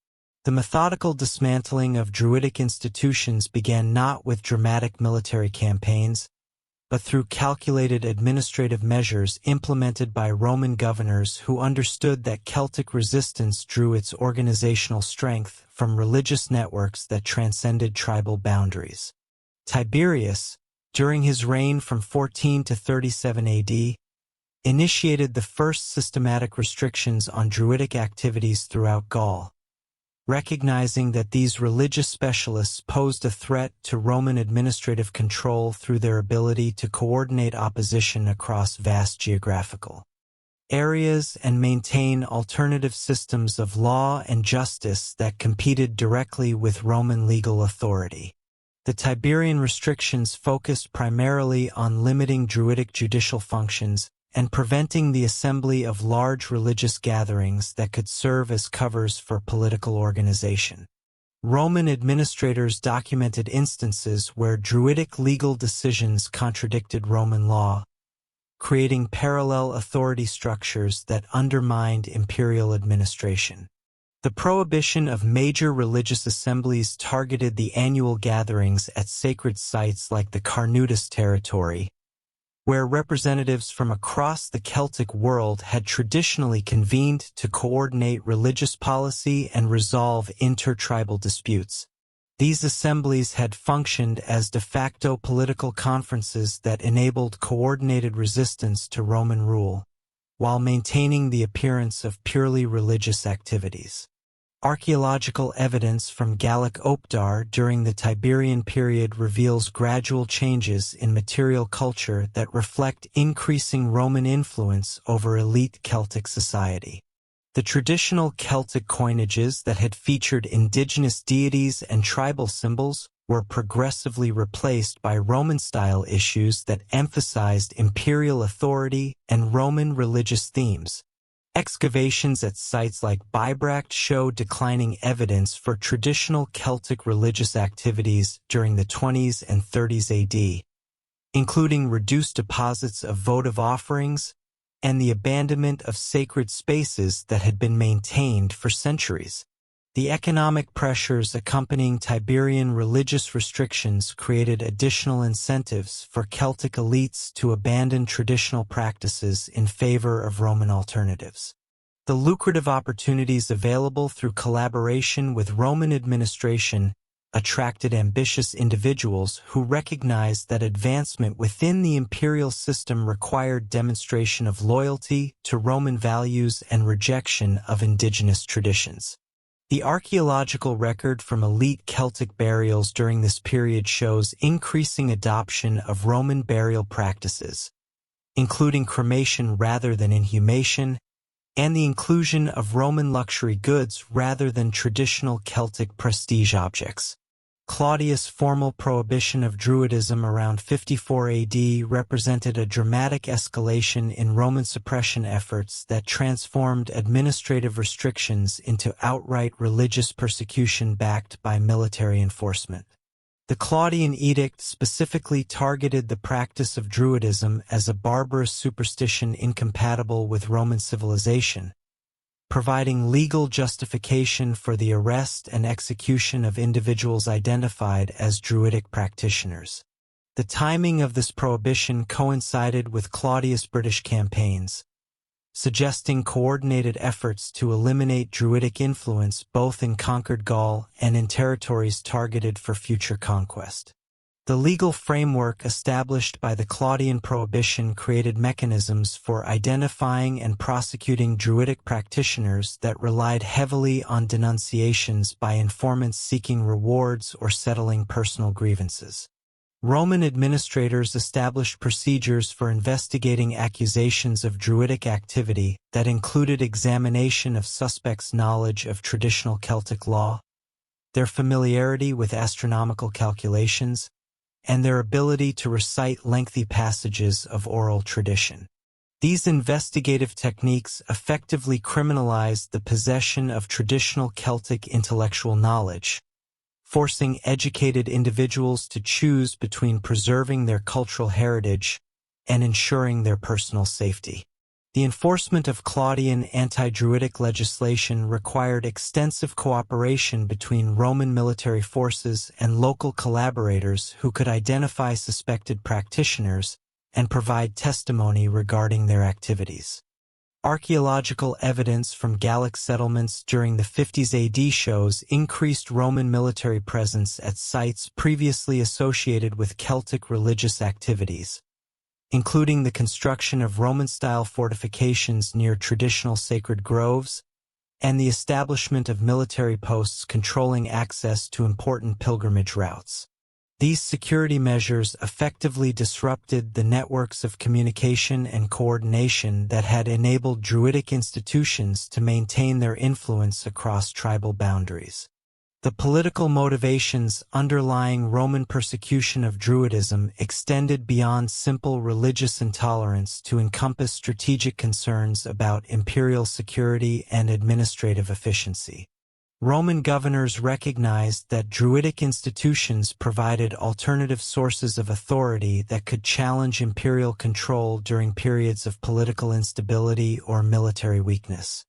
The methodical dismantling of Druidic institutions began not with dramatic military campaigns, but through calculated administrative measures implemented by Roman governors who understood that Celtic resistance drew its organizational strength from religious networks that transcended tribal boundaries. Tiberius, during his reign from 14 to 37 AD, initiated the first systematic restrictions on Druidic activities throughout Gaul. Recognizing that these religious specialists posed a threat to Roman administrative control through their ability to coordinate opposition across vast geographical areas and maintain alternative systems of law and justice that competed directly with Roman legal authority. The Tiberian restrictions focused primarily on limiting Druidic judicial functions and preventing the assembly of large religious gatherings that could serve as covers for political organization. Roman administrators documented instances where Druidic legal decisions contradicted Roman law, creating parallel authority structures that undermined imperial administration. The prohibition of major religious assemblies targeted the annual gatherings at sacred sites like the Carnutes territory, where representatives from across the Celtic world had traditionally convened to coordinate religious policy and resolve intertribal disputes. These assemblies had functioned as de facto political conferences that enabled coordinated resistance to Roman rule, while maintaining the appearance of purely religious activities. Archaeological evidence from Gallic Opdar during the Tiberian period reveals gradual changes in material culture that reflect increasing Roman influence over elite Celtic society. The traditional Celtic coinages that had featured indigenous deities and tribal symbols were progressively replaced by Roman-style issues that emphasized imperial authority and Roman religious themes. Excavations at sites like Bibracte show declining evidence for traditional Celtic religious activities during the 20s and 30s AD, including reduced deposits of votive offerings and the abandonment of sacred spaces that had been maintained for centuries. The economic pressures accompanying Tiberian religious restrictions created additional incentives for Celtic elites to abandon traditional practices in favor of Roman alternatives. The lucrative opportunities available through collaboration with Roman administration attracted ambitious individuals who recognized that advancement within the imperial system required demonstration of loyalty to Roman values and rejection of indigenous traditions. The archaeological record from elite Celtic burials during this period shows increasing adoption of Roman burial practices, including cremation rather than inhumation, and the inclusion of Roman luxury goods rather than traditional Celtic prestige objects. Claudius' formal prohibition of Druidism around 54 AD represented a dramatic escalation in Roman suppression efforts that transformed administrative restrictions into outright religious persecution backed by military enforcement. The Claudian edict specifically targeted the practice of Druidism as a barbarous superstition incompatible with Roman civilization, providing legal justification for the arrest and execution of individuals identified as Druidic practitioners. The timing of this prohibition coincided with Claudius' British campaigns, suggesting coordinated efforts to eliminate Druidic influence both in conquered Gaul and in territories targeted for future conquest. The legal framework established by the Claudian prohibition created mechanisms for identifying and prosecuting Druidic practitioners that relied heavily on denunciations by informants seeking rewards or settling personal grievances. Roman administrators established procedures for investigating accusations of Druidic activity that included examination of suspects' knowledge of traditional Celtic law, their familiarity with astronomical calculations, and their ability to recite lengthy passages of oral tradition. These investigative techniques effectively criminalized the possession of traditional Celtic intellectual knowledge, forcing educated individuals to choose between preserving their cultural heritage and ensuring their personal safety. The enforcement of Claudian anti-Druidic legislation required extensive cooperation between Roman military forces and local collaborators who could identify suspected practitioners and provide testimony regarding their activities. Archaeological evidence from Gallic settlements during the 50s AD shows increased Roman military presence at sites previously associated with Celtic religious activities, including the construction of Roman-style fortifications near traditional sacred groves and the establishment of military posts controlling access to important pilgrimage routes. These security measures effectively disrupted the networks of communication and coordination that had enabled Druidic institutions to maintain their influence across tribal boundaries. The political motivations underlying Roman persecution of Druidism extended beyond simple religious intolerance to encompass strategic concerns about imperial security and administrative efficiency. Roman governors recognized that Druidic institutions provided alternative sources of authority that could challenge imperial control during periods of political instability or military weakness.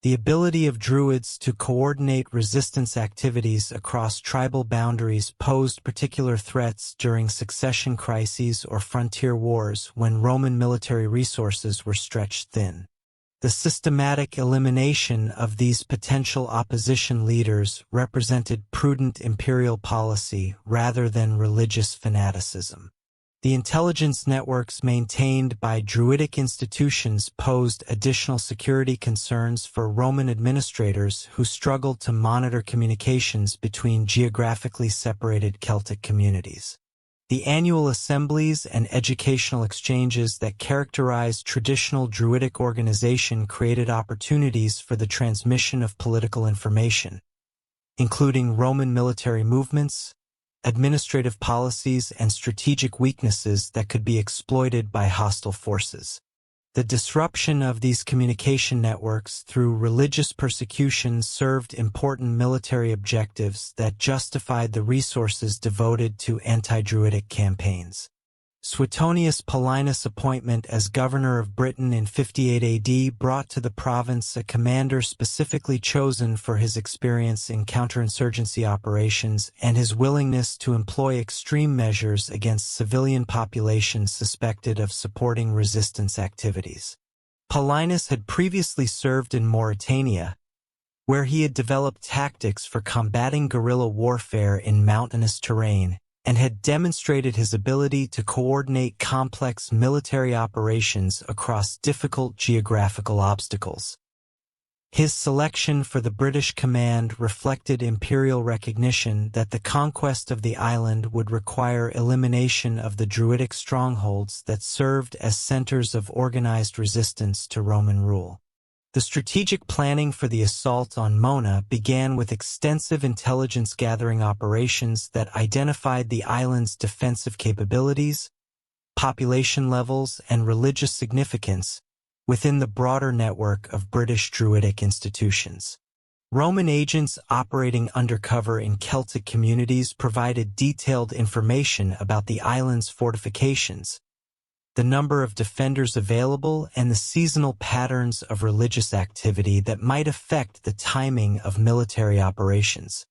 The ability of Druids to coordinate resistance activities across tribal boundaries posed particular threats during succession crises or frontier wars when Roman military resources were stretched thin. The systematic elimination of these potential opposition leaders represented prudent imperial policy rather than religious fanaticism. The intelligence networks maintained by Druidic institutions posed additional security concerns for Roman administrators who struggled to monitor communications between geographically separated Celtic communities. The annual assemblies and educational exchanges that characterized traditional Druidic organization created opportunities for the transmission of political information, including Roman military movements, administrative policies, and strategic weaknesses that could be exploited by hostile forces. The disruption of these communication networks through religious persecution served important military objectives that justified the resources devoted to anti-Druidic campaigns. Suetonius Paulinus' appointment as governor of Britain in 58 AD brought to the province a commander specifically chosen for his experience in counterinsurgency operations and his willingness to employ extreme measures against civilian populations suspected of supporting resistance activities. Paulinus had previously served in Mauritania, where he had developed tactics for combating guerrilla warfare in mountainous terrain, and had demonstrated his ability to coordinate complex military operations across difficult geographical obstacles. His selection for the British command reflected imperial recognition that the conquest of the island would require elimination of the Druidic strongholds that served as centers of organized resistance to Roman rule. The strategic planning for the assault on Mona began with extensive intelligence-gathering operations that identified the island's defensive capabilities, population levels, and religious significance within the broader network of British Druidic institutions. Roman agents operating undercover in Celtic communities provided detailed information about the island's fortifications, the number of defenders available, and the seasonal patterns of religious activity that might affect the timing of military operations.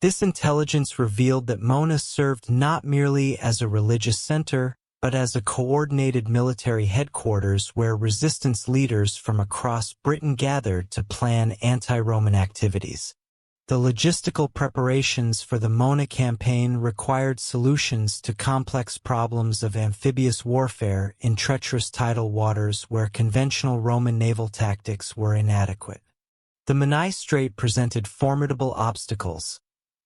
This intelligence revealed that Mona served not merely as a religious center, but as a coordinated military headquarters where resistance leaders from across Britain gathered to plan anti-Roman activities. The logistical preparations for the Mona campaign required solutions to complex problems of amphibious warfare in treacherous tidal waters where conventional Roman naval tactics were inadequate. The Menai Strait presented formidable obstacles,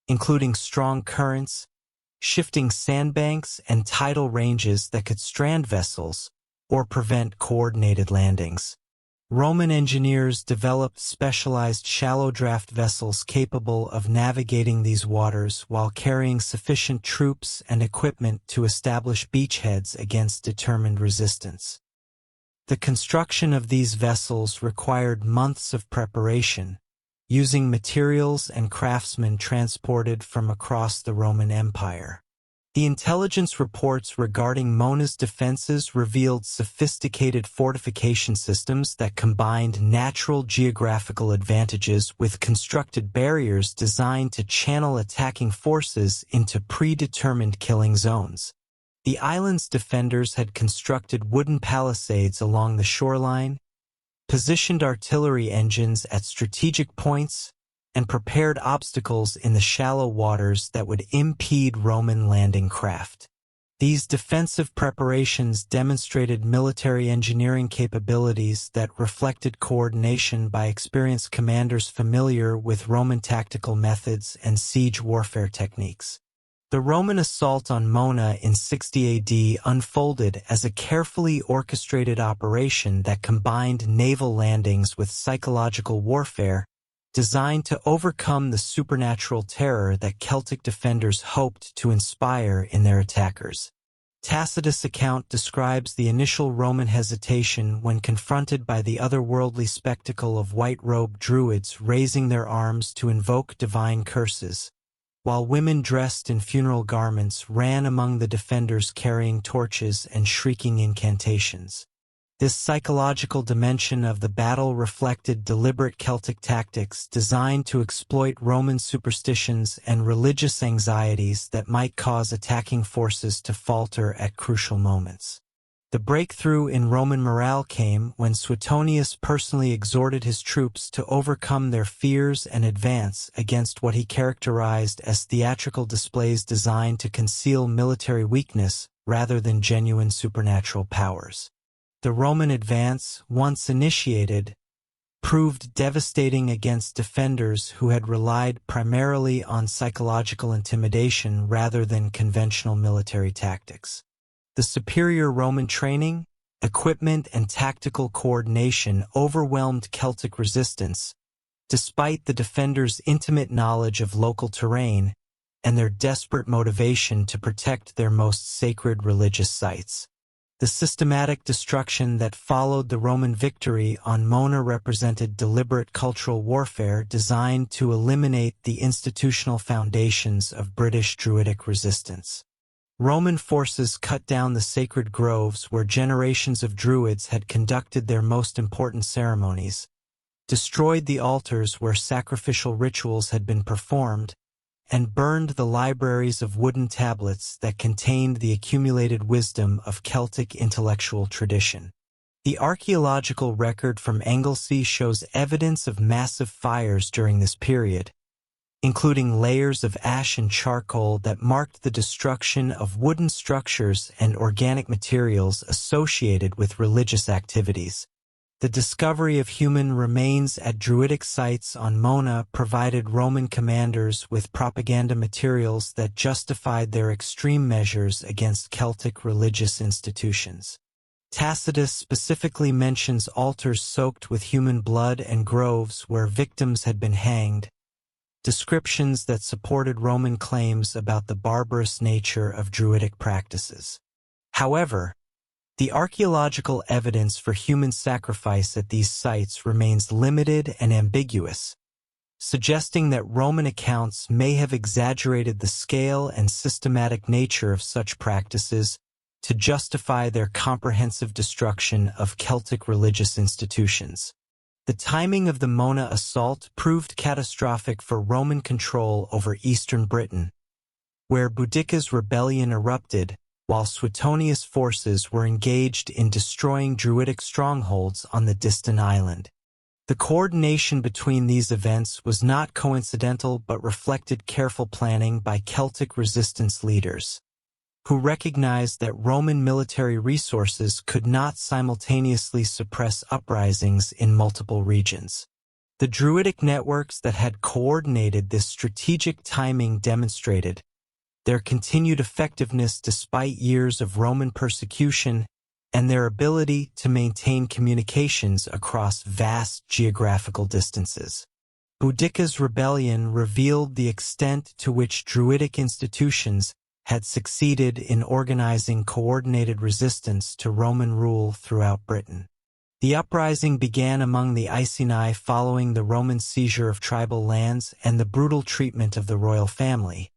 including strong currents, shifting sandbanks, and tidal ranges that could strand vessels or prevent coordinated landings. Roman engineers developed specialized shallow-draft vessels capable of navigating these waters while carrying sufficient troops and equipment to establish beachheads against determined resistance. The construction of these vessels required months of preparation, using materials and craftsmen transported from across the Roman Empire. The intelligence reports regarding Mona's defenses revealed sophisticated fortification systems that combined natural geographical advantages with constructed barriers designed to channel attacking forces into predetermined killing zones. The island's defenders had constructed wooden palisades along the shoreline, positioned artillery engines at strategic points, and prepared obstacles in the shallow waters that would impede Roman landing craft. These defensive preparations demonstrated military engineering capabilities that reflected coordination by experienced commanders familiar with Roman tactical methods and siege warfare techniques. The Roman assault on Mona in 60 AD unfolded as a carefully orchestrated operation that combined naval landings with psychological warfare, designed to overcome the supernatural terror that Celtic defenders hoped to inspire in their attackers. Tacitus' account describes the initial Roman hesitation when confronted by the otherworldly spectacle of white-robed Druids raising their arms to invoke divine curses, while women dressed in funeral garments ran among the defenders carrying torches and shrieking incantations. This psychological dimension of the battle reflected deliberate Celtic tactics designed to exploit Roman superstitions and religious anxieties that might cause attacking forces to falter at crucial moments. The breakthrough in Roman morale came when Suetonius personally exhorted his troops to overcome their fears and advance against what he characterized as theatrical displays designed to conceal military weakness rather than genuine supernatural powers. The Roman advance, once initiated, proved devastating against defenders who had relied primarily on psychological intimidation rather than conventional military tactics. The superior Roman training, equipment, and tactical coordination overwhelmed Celtic resistance, despite the defenders' intimate knowledge of local terrain and their desperate motivation to protect their most sacred religious sites. The systematic destruction that followed the Roman victory on Mona represented deliberate cultural warfare designed to eliminate the institutional foundations of British Druidic resistance. Roman forces cut down the sacred groves where generations of Druids had conducted their most important ceremonies, destroyed the altars where sacrificial rituals had been performed, and burned the libraries of wooden tablets that contained the accumulated wisdom of Celtic intellectual tradition. The archaeological record from Anglesey shows evidence of massive fires during this period, including layers of ash and charcoal that marked the destruction of wooden structures and organic materials associated with religious activities. The discovery of human remains at Druidic sites on Mona provided Roman commanders with propaganda materials that justified their extreme measures against Celtic religious institutions. Tacitus specifically mentions altars soaked with human blood and groves where victims had been hanged, descriptions that supported Roman claims about the barbarous nature of Druidic practices. However, the archaeological evidence for human sacrifice at these sites remains limited and ambiguous, suggesting that Roman accounts may have exaggerated the scale and systematic nature of such practices to justify their comprehensive destruction of Celtic religious institutions. The timing of the Mona assault proved catastrophic for Roman control over eastern Britain, where Boudicca's rebellion erupted, while Suetonius' forces were engaged in destroying Druidic strongholds on the distant island. The coordination between these events was not coincidental but reflected careful planning by Celtic resistance leaders, who recognized that Roman military resources could not simultaneously suppress uprisings in multiple regions. The Druidic networks that had coordinated this strategic timing demonstrated their continued effectiveness despite years of Roman persecution and their ability to maintain communications across vast geographical distances. Boudicca's rebellion revealed the extent to which Druidic institutions had succeeded in organizing coordinated resistance to Roman rule throughout Britain. The uprising began among the Iceni following the Roman seizure of tribal lands and the brutal treatment of the royal family,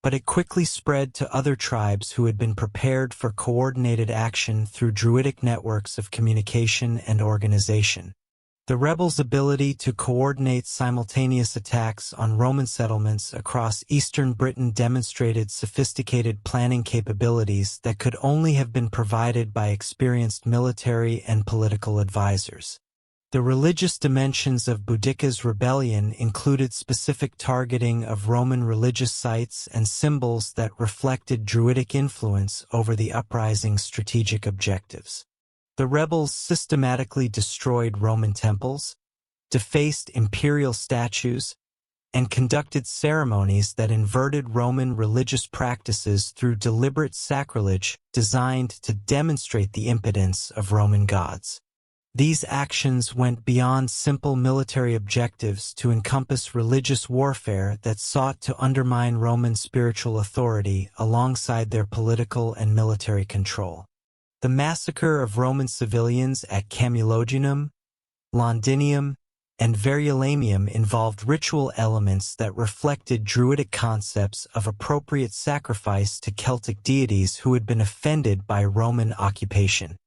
but it quickly spread to other tribes who had been prepared for coordinated action through Druidic networks of communication and organization. The rebels' ability to coordinate simultaneous attacks on Roman settlements across eastern Britain demonstrated sophisticated planning capabilities that could only have been provided by experienced military and political advisors. The religious dimensions of Boudica's rebellion included specific targeting of Roman religious sites and symbols that reflected Druidic influence over the uprising's strategic objectives. The rebels systematically destroyed Roman temples, defaced imperial statues, and conducted ceremonies that inverted Roman religious practices through deliberate sacrilege designed to demonstrate the impotence of Roman gods. These actions went beyond simple military objectives to encompass religious warfare that sought to undermine Roman spiritual authority alongside their political and military control. The massacre of Roman civilians at Camuloginum, Londinium, and Verulamium involved ritual elements that reflected Druidic concepts of appropriate sacrifice to Celtic deities who had been offended by Roman occupation.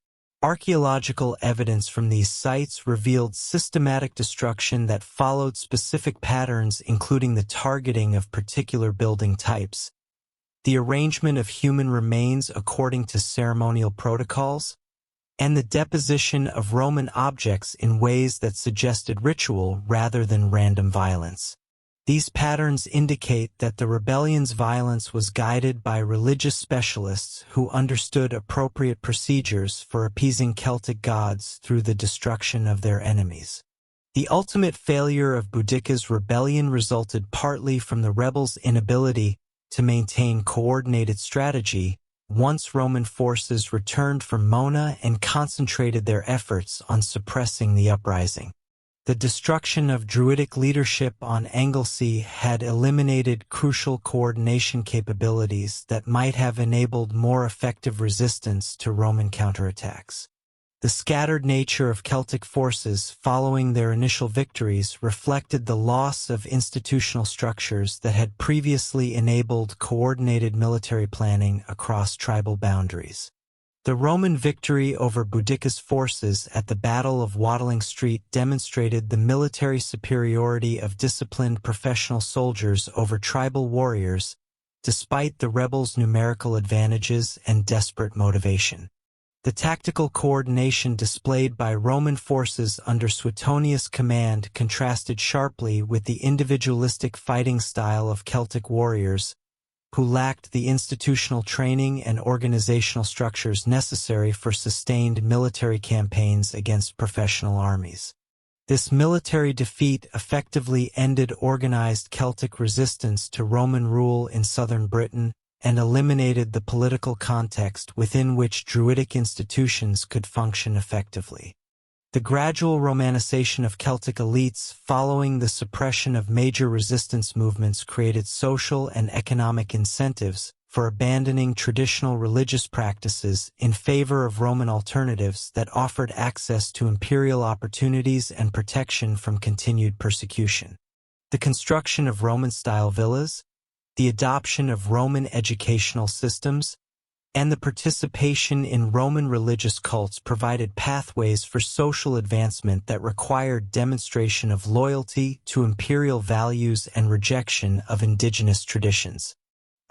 Archaeological evidence from these sites revealed systematic destruction that followed specific patterns, including the targeting of particular building types, the arrangement of human remains according to ceremonial protocols, and the deposition of Roman objects in ways that suggested ritual rather than random violence. These patterns indicate that the rebellion's violence was guided by religious specialists who understood appropriate procedures for appeasing Celtic gods through the destruction of their enemies. The ultimate failure of Boudica's rebellion resulted partly from the rebels' inability to maintain coordinated strategy once Roman forces returned from Mona and concentrated their efforts on suppressing the uprising. The destruction of Druidic leadership on Anglesey had eliminated crucial coordination capabilities that might have enabled more effective resistance to Roman counterattacks. The scattered nature of Celtic forces following their initial victories reflected the loss of institutional structures that had previously enabled coordinated military planning across tribal boundaries. The Roman victory over Boudica's forces at the Battle of Watling Street demonstrated the military superiority of disciplined professional soldiers over tribal warriors, despite the rebels' numerical advantages and desperate motivation. The tactical coordination displayed by Roman forces under Suetonius' command contrasted sharply with the individualistic fighting style of Celtic warriors, who lacked the institutional training and organizational structures necessary for sustained military campaigns against professional armies. This military defeat effectively ended organized Celtic resistance to Roman rule in southern Britain and eliminated the political context within which Druidic institutions could function effectively. The gradual Romanization of Celtic elites following the suppression of major resistance movements created social and economic incentives for abandoning traditional religious practices in favor of Roman alternatives that offered access to imperial opportunities and protection from continued persecution. The construction of Roman-style villas, the adoption of Roman educational systems, and the participation in Roman religious cults provided pathways for social advancement that required demonstration of loyalty to imperial values and rejection of indigenous traditions.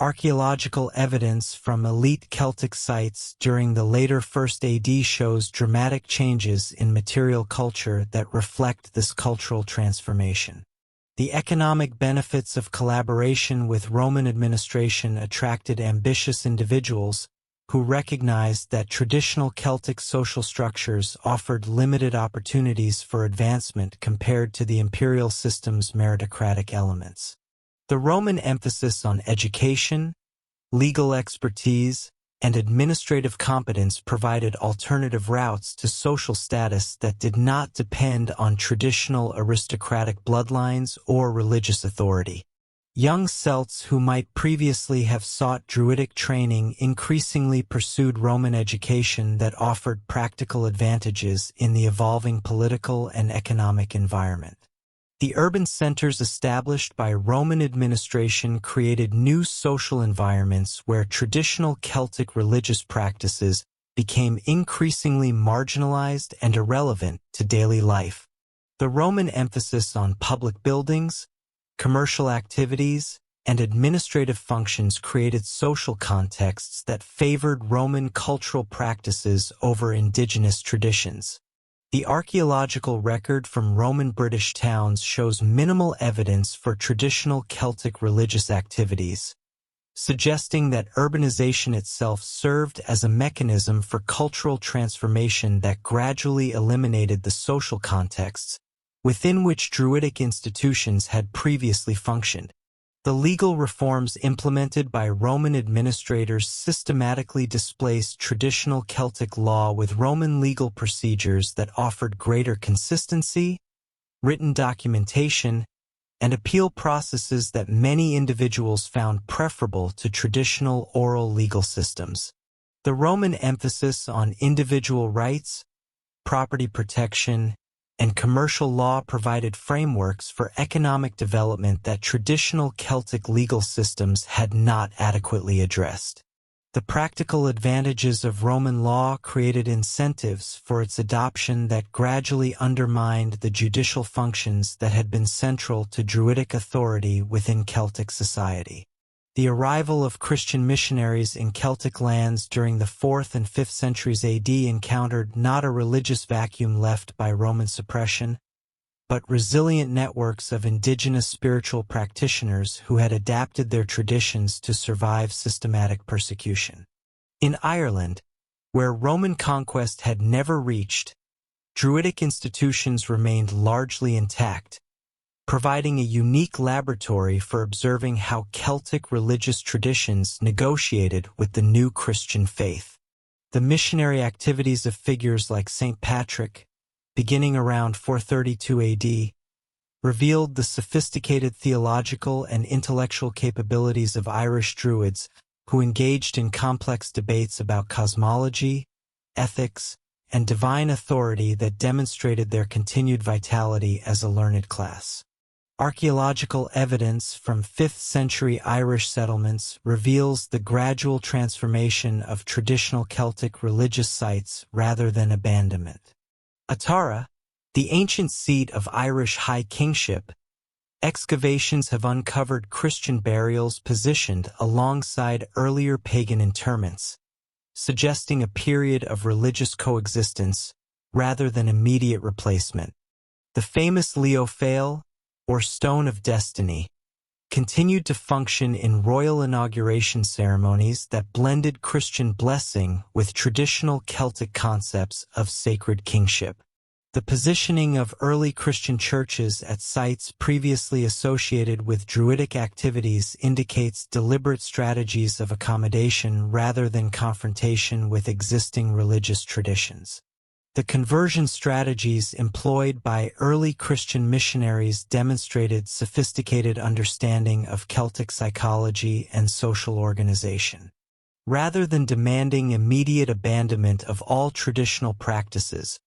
Archaeological evidence from elite Celtic sites during the later 1st AD shows dramatic changes in material culture that reflect this cultural transformation. The economic benefits of collaboration with Roman administration attracted ambitious individuals who recognized that traditional Celtic social structures offered limited opportunities for advancement compared to the imperial system's meritocratic elements. The Roman emphasis on education, legal expertise, and administrative competence provided alternative routes to social status that did not depend on traditional aristocratic bloodlines or religious authority. Young Celts who might previously have sought Druidic training increasingly pursued Roman education that offered practical advantages in the evolving political and economic environment. The urban centers established by Roman administration created new social environments where traditional Celtic religious practices became increasingly marginalized and irrelevant to daily life. The Roman emphasis on public buildings, commercial activities, and administrative functions created social contexts that favored Roman cultural practices over indigenous traditions. The archaeological record from Roman British towns shows minimal evidence for traditional Celtic religious activities, suggesting that urbanization itself served as a mechanism for cultural transformation that gradually eliminated the social contexts within which Druidic institutions had previously functioned. The legal reforms implemented by Roman administrators systematically displaced traditional Celtic law with Roman legal procedures that offered greater consistency, written documentation, and appeal processes that many individuals found preferable to traditional oral legal systems. The Roman emphasis on individual rights, property protection, and commercial law provided frameworks for economic development that traditional Celtic legal systems had not adequately addressed. The practical advantages of Roman law created incentives for its adoption that gradually undermined the judicial functions that had been central to Druidic authority within Celtic society. The arrival of Christian missionaries in Celtic lands during the 4th and 5th centuries AD encountered not a religious vacuum left by Roman suppression, but resilient networks of indigenous spiritual practitioners who had adapted their traditions to survive systematic persecution. In Ireland, where Roman conquest had never reached, Druidic institutions remained largely intact, providing a unique laboratory for observing how Celtic religious traditions negotiated with the new Christian faith. The missionary activities of figures like St. Patrick, beginning around 432 AD, revealed the sophisticated theological and intellectual capabilities of Irish Druids who engaged in complex debates about cosmology, ethics, and divine authority that demonstrated their continued vitality as a learned class. Archaeological evidence from 5th century Irish settlements reveals the gradual transformation of traditional Celtic religious sites rather than abandonment. At Tara, the ancient seat of Irish high kingship, excavations have uncovered Christian burials positioned alongside earlier pagan interments, suggesting a period of religious coexistence rather than immediate replacement. The famous Leophale, or Stone of Destiny, continued to function in royal inauguration ceremonies that blended Christian blessing with traditional Celtic concepts of sacred kingship. The positioning of early Christian churches at sites previously associated with Druidic activities indicates deliberate strategies of accommodation rather than confrontation with existing religious traditions. The conversion strategies employed by early Christian missionaries demonstrated sophisticated understanding of Celtic psychology and social organization. Rather than demanding immediate abandonment of all traditional practices,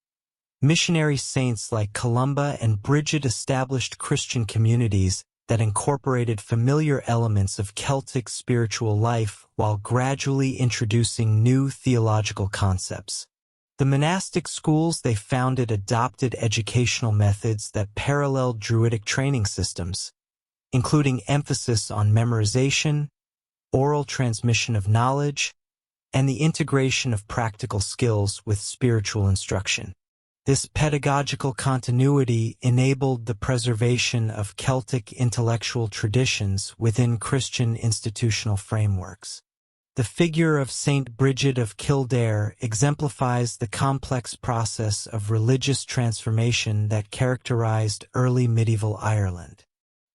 missionary saints like Columba and Bridget established Christian communities that incorporated familiar elements of Celtic spiritual life while gradually introducing new theological concepts. The monastic schools they founded adopted educational methods that paralleled Druidic training systems, including emphasis on memorization, oral transmission of knowledge, and the integration of practical skills with spiritual instruction. This pedagogical continuity enabled the preservation of Celtic intellectual traditions within Christian institutional frameworks. The figure of Saint Bridget of Kildare exemplifies the complex process of religious transformation that characterized early medieval Ireland.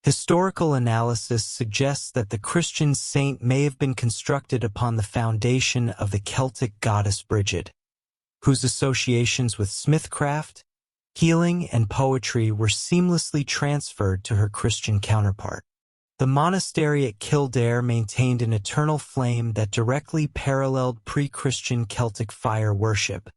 Historical analysis suggests that the Christian saint may have been constructed upon the foundation of the Celtic goddess Bridget, whose associations with smithcraft, healing, and poetry were seamlessly transferred to her Christian counterpart. The monastery at Kildare maintained an eternal flame that directly paralleled pre-Christian Celtic fire worship,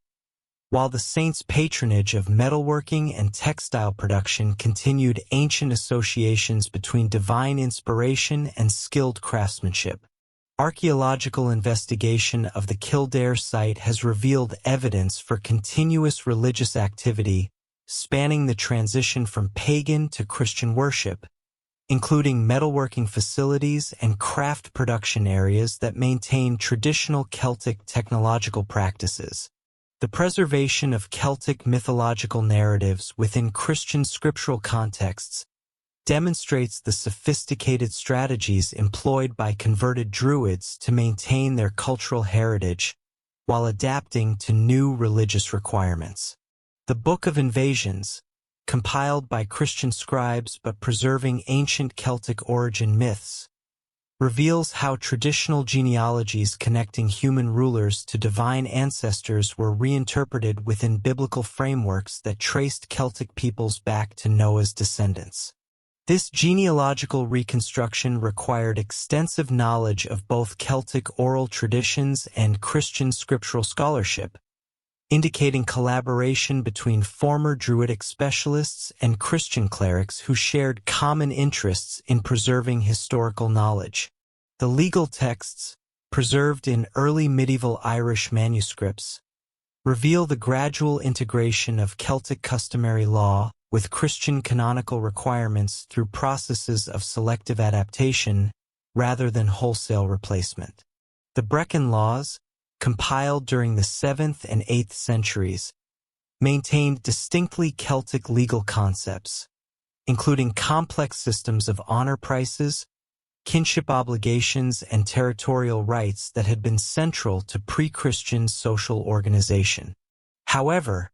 while the saint's patronage of metalworking and textile production continued ancient associations between divine inspiration and skilled craftsmanship. Archaeological investigation of the Kildare site has revealed evidence for continuous religious activity spanning the transition from pagan to Christian worship, including metalworking facilities and craft production areas that maintain traditional Celtic technological practices. The preservation of Celtic mythological narratives within Christian scriptural contexts demonstrates the sophisticated strategies employed by converted Druids to maintain their cultural heritage while adapting to new religious requirements. The Book of Invasions, compiled by Christian scribes but preserving ancient Celtic origin myths, reveals how traditional genealogies connecting human rulers to divine ancestors were reinterpreted within biblical frameworks that traced Celtic peoples back to Noah's descendants. This genealogical reconstruction required extensive knowledge of both Celtic oral traditions and Christian scriptural scholarship, indicating collaboration between former Druidic specialists and Christian clerics who shared common interests in preserving historical knowledge. The legal texts, preserved in early medieval Irish manuscripts, reveal the gradual integration of Celtic customary law with Christian canonical requirements through processes of selective adaptation rather than wholesale replacement. The Brecon Laws, compiled during the 7th and 8th centuries, maintained distinctly Celtic legal concepts, including complex systems of honor prices, kinship obligations, and territorial rights that had been central to pre-Christian social organization. However,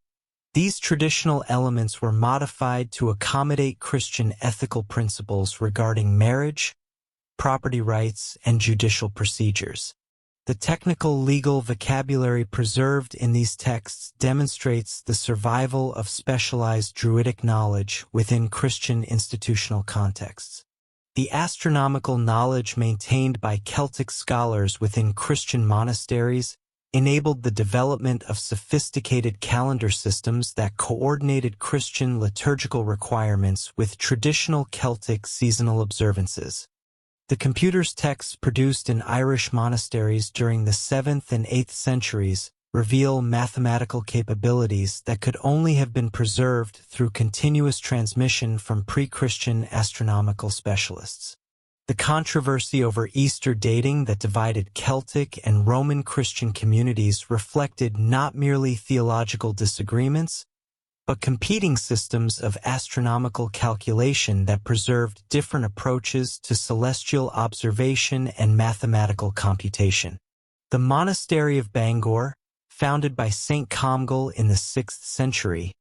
these traditional elements were modified to accommodate Christian ethical principles regarding marriage, property rights, and judicial procedures. The technical legal vocabulary preserved in these texts demonstrates the survival of specialized Druidic knowledge within Christian institutional contexts. The astronomical knowledge maintained by Celtic scholars within Christian monasteries enabled the development of sophisticated calendar systems that coordinated Christian liturgical requirements with traditional Celtic seasonal observances. The computer's texts produced in Irish monasteries during the 7th and 8th centuries reveal mathematical capabilities that could only have been preserved through continuous transmission from pre-Christian astronomical specialists. The controversy over Easter dating that divided Celtic and Roman Christian communities reflected not merely theological disagreements, but competing systems of astronomical calculation that preserved different approaches to celestial observation and mathematical computation. The monastery of Bangor, founded by St. Comgall in the 6th century,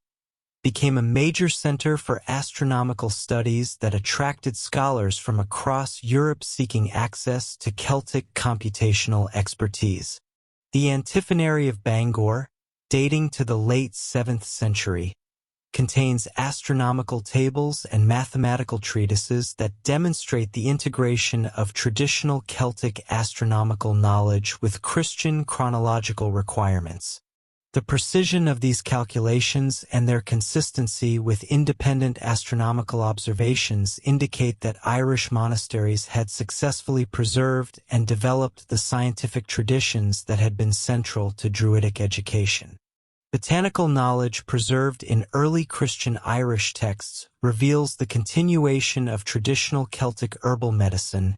became a major center for astronomical studies that attracted scholars from across Europe seeking access to Celtic computational expertise. The Antiphonary of Bangor, dating to the late 7th century, contains astronomical tables and mathematical treatises that demonstrate the integration of traditional Celtic astronomical knowledge with Christian chronological requirements. The precision of these calculations and their consistency with independent astronomical observations indicate that Irish monasteries had successfully preserved and developed the scientific traditions that had been central to Druidic education. Botanical knowledge preserved in early Christian Irish texts reveals the continuation of traditional Celtic herbal medicine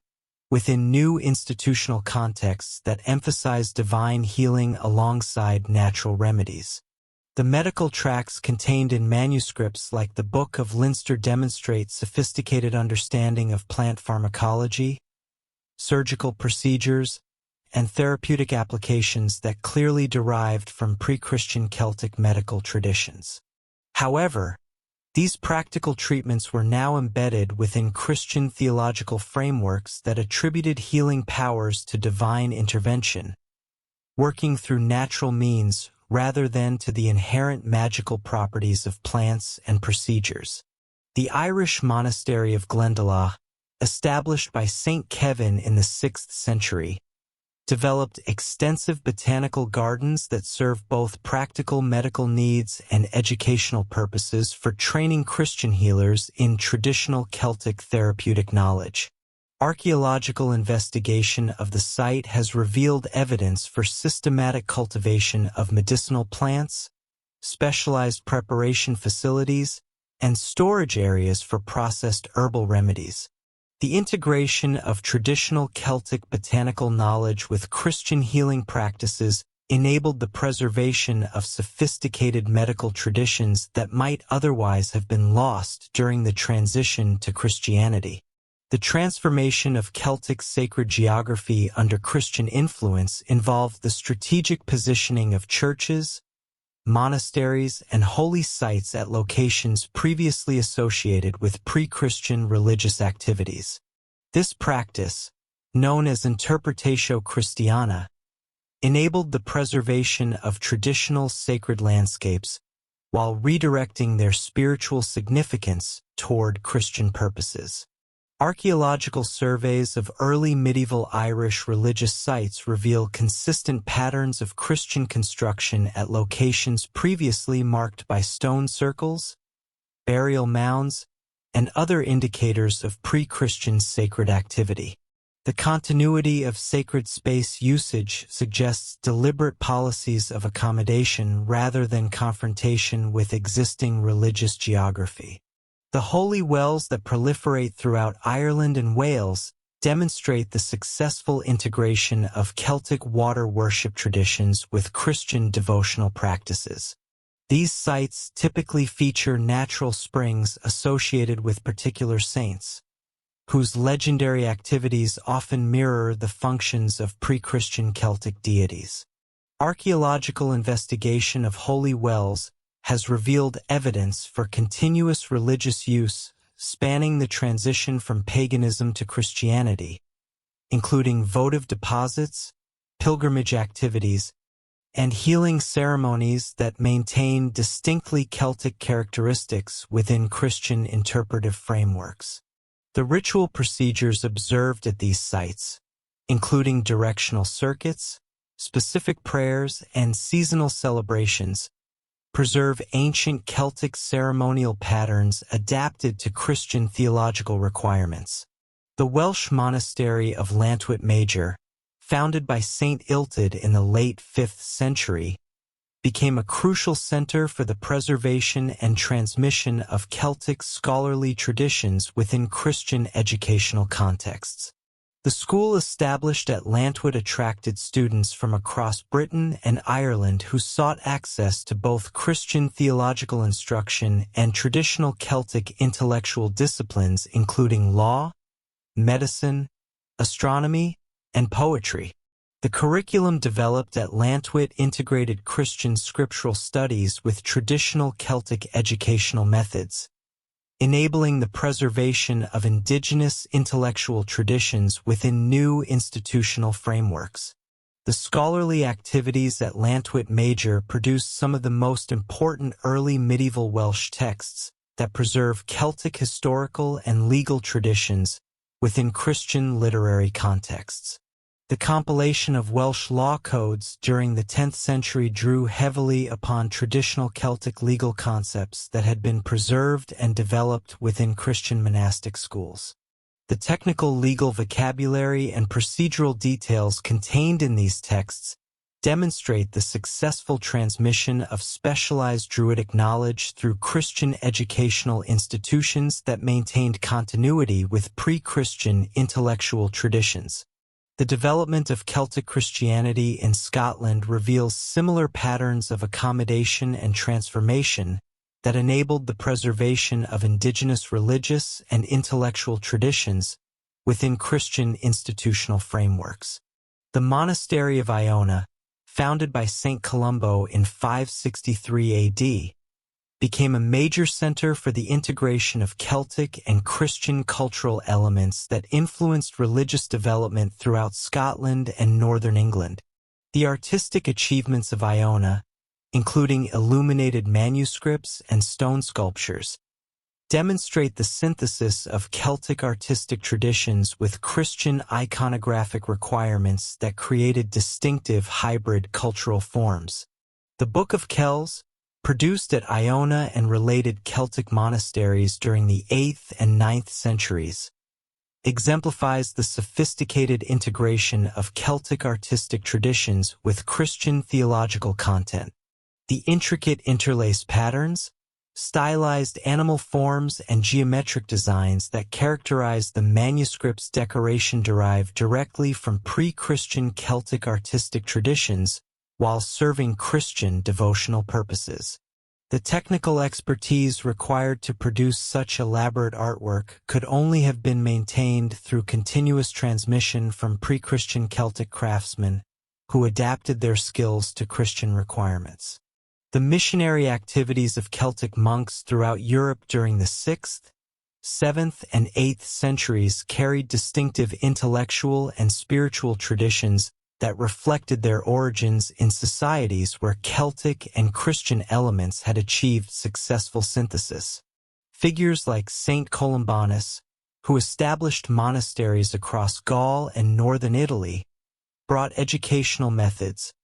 within new institutional contexts that emphasize divine healing alongside natural remedies. The medical tracts contained in manuscripts like the Book of Leinster demonstrate sophisticated understanding of plant pharmacology, surgical procedures, and therapeutic applications that clearly derived from pre-Christian Celtic medical traditions. However, these practical treatments were now embedded within Christian theological frameworks that attributed healing powers to divine intervention, working through natural means rather than to the inherent magical properties of plants and procedures. The Irish monastery of Glendalough, established by St. Kevin in the 6th century, developed extensive botanical gardens that serve both practical medical needs and educational purposes for training Christian healers in traditional Celtic therapeutic knowledge. Archaeological investigation of the site has revealed evidence for systematic cultivation of medicinal plants, specialized preparation facilities, and storage areas for processed herbal remedies. The integration of traditional Celtic botanical knowledge with Christian healing practices enabled the preservation of sophisticated medical traditions that might otherwise have been lost during the transition to Christianity. The transformation of Celtic sacred geography under Christian influence involved the strategic positioning of churches, monasteries, and holy sites at locations previously associated with pre-Christian religious activities. This practice, known as Interpretatio Christiana, enabled the preservation of traditional sacred landscapes while redirecting their spiritual significance toward Christian purposes. Archaeological surveys of early medieval Irish religious sites reveal consistent patterns of Christian construction at locations previously marked by stone circles, burial mounds, and other indicators of pre-Christian sacred activity. The continuity of sacred space usage suggests deliberate policies of accommodation rather than confrontation with existing religious geography. The holy wells that proliferate throughout Ireland and Wales demonstrate the successful integration of Celtic water worship traditions with Christian devotional practices. These sites typically feature natural springs associated with particular saints, whose legendary activities often mirror the functions of pre-Christian Celtic deities. Archaeological investigation of holy wells has revealed evidence for continuous religious use spanning the transition from paganism to Christianity, including votive deposits, pilgrimage activities, and healing ceremonies that maintain distinctly Celtic characteristics within Christian interpretive frameworks. The ritual procedures observed at these sites, including directional circuits, specific prayers, and seasonal celebrations, preserve ancient Celtic ceremonial patterns adapted to Christian theological requirements. The Welsh monastery of Llantwit Major, founded by Saint Illtyd in the late 5th century, became a crucial center for the preservation and transmission of Celtic scholarly traditions within Christian educational contexts. The school established at Llantwit attracted students from across Britain and Ireland who sought access to both Christian theological instruction and traditional Celtic intellectual disciplines including law, medicine, astronomy, and poetry. The curriculum developed at Llantwit integrated Christian scriptural studies with traditional Celtic educational methods, enabling the preservation of indigenous intellectual traditions within new institutional frameworks. The scholarly activities at Llantwit Major produced some of the most important early medieval Welsh texts that preserve Celtic historical and legal traditions within Christian literary contexts. The compilation of Welsh law codes during the 10th century drew heavily upon traditional Celtic legal concepts that had been preserved and developed within Christian monastic schools. The technical legal vocabulary and procedural details contained in these texts demonstrate the successful transmission of specialized Druidic knowledge through Christian educational institutions that maintained continuity with pre-Christian intellectual traditions. The development of Celtic Christianity in Scotland reveals similar patterns of accommodation and transformation that enabled the preservation of indigenous religious and intellectual traditions within Christian institutional frameworks. The monastery of Iona, founded by Saint Columbo in 563 AD, became a major center for the integration of Celtic and Christian cultural elements that influenced religious development throughout Scotland and northern England. The artistic achievements of Iona, including illuminated manuscripts and stone sculptures, demonstrate the synthesis of Celtic artistic traditions with Christian iconographic requirements that created distinctive hybrid cultural forms. The Book of Kells, produced at Iona and related Celtic monasteries during the 8th and 9th centuries, exemplifies the sophisticated integration of Celtic artistic traditions with Christian theological content. The intricate interlaced patterns, stylized animal forms, and geometric designs that characterize the manuscript's decoration derive directly from pre-Christian Celtic artistic traditions while serving Christian devotional purposes. The technical expertise required to produce such elaborate artwork could only have been maintained through continuous transmission from pre-Christian Celtic craftsmen who adapted their skills to Christian requirements. The missionary activities of Celtic monks throughout Europe during the 6th, 7th, and 8th centuries carried distinctive intellectual and spiritual traditions that reflected their origins in societies where Celtic and Christian elements had achieved successful synthesis. Figures like Saint Columbanus, who established monasteries across Gaul and northern Italy, brought educational methods,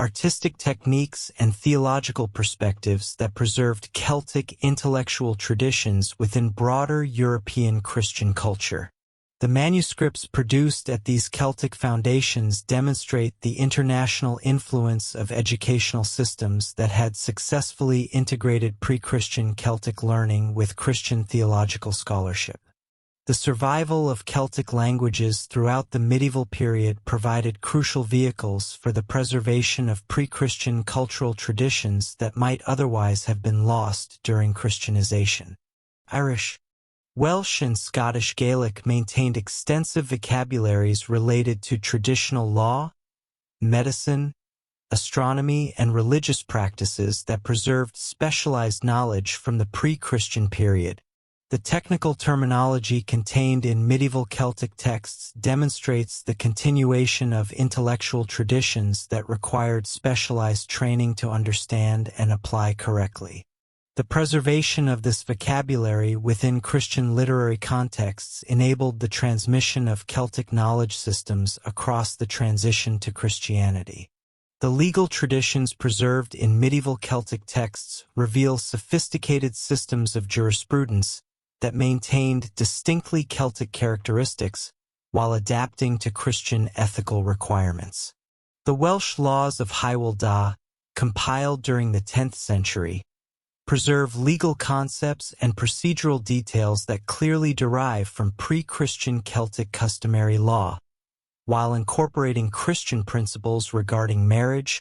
artistic techniques, and theological perspectives that preserved Celtic intellectual traditions within broader European Christian culture. The manuscripts produced at these Celtic foundations demonstrate the international influence of educational systems that had successfully integrated pre-Christian Celtic learning with Christian theological scholarship. The survival of Celtic languages throughout the medieval period provided crucial vehicles for the preservation of pre-Christian cultural traditions that might otherwise have been lost during Christianization. Irish, Welsh, and Scottish Gaelic maintained extensive vocabularies related to traditional law, medicine, astronomy, and religious practices that preserved specialized knowledge from the pre-Christian period. The technical terminology contained in medieval Celtic texts demonstrates the continuation of intellectual traditions that required specialized training to understand and apply correctly. The preservation of this vocabulary within Christian literary contexts enabled the transmission of Celtic knowledge systems across the transition to Christianity. The legal traditions preserved in medieval Celtic texts reveal sophisticated systems of jurisprudence that maintained distinctly Celtic characteristics while adapting to Christian ethical requirements. The Welsh laws of Hywel Dda, compiled during the 10th century, preserve legal concepts and procedural details that clearly derive from pre-Christian Celtic customary law, while incorporating Christian principles regarding marriage,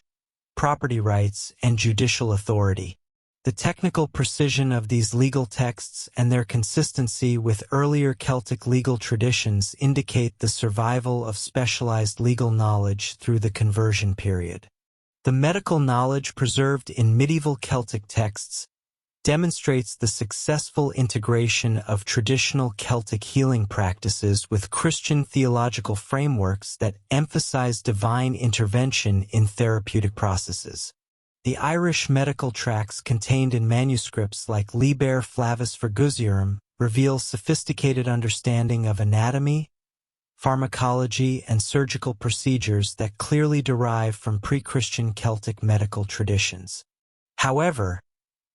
property rights, and judicial authority. The technical precision of these legal texts and their consistency with earlier Celtic legal traditions indicate the survival of specialized legal knowledge through the conversion period. The medical knowledge preserved in medieval Celtic texts demonstrates the successful integration of traditional Celtic healing practices with Christian theological frameworks that emphasize divine intervention in therapeutic processes. The Irish medical tracts contained in manuscripts like Liber Flavis Fergusiorum reveal sophisticated understanding of anatomy, pharmacology, and surgical procedures that clearly derive from pre-Christian Celtic medical traditions. However,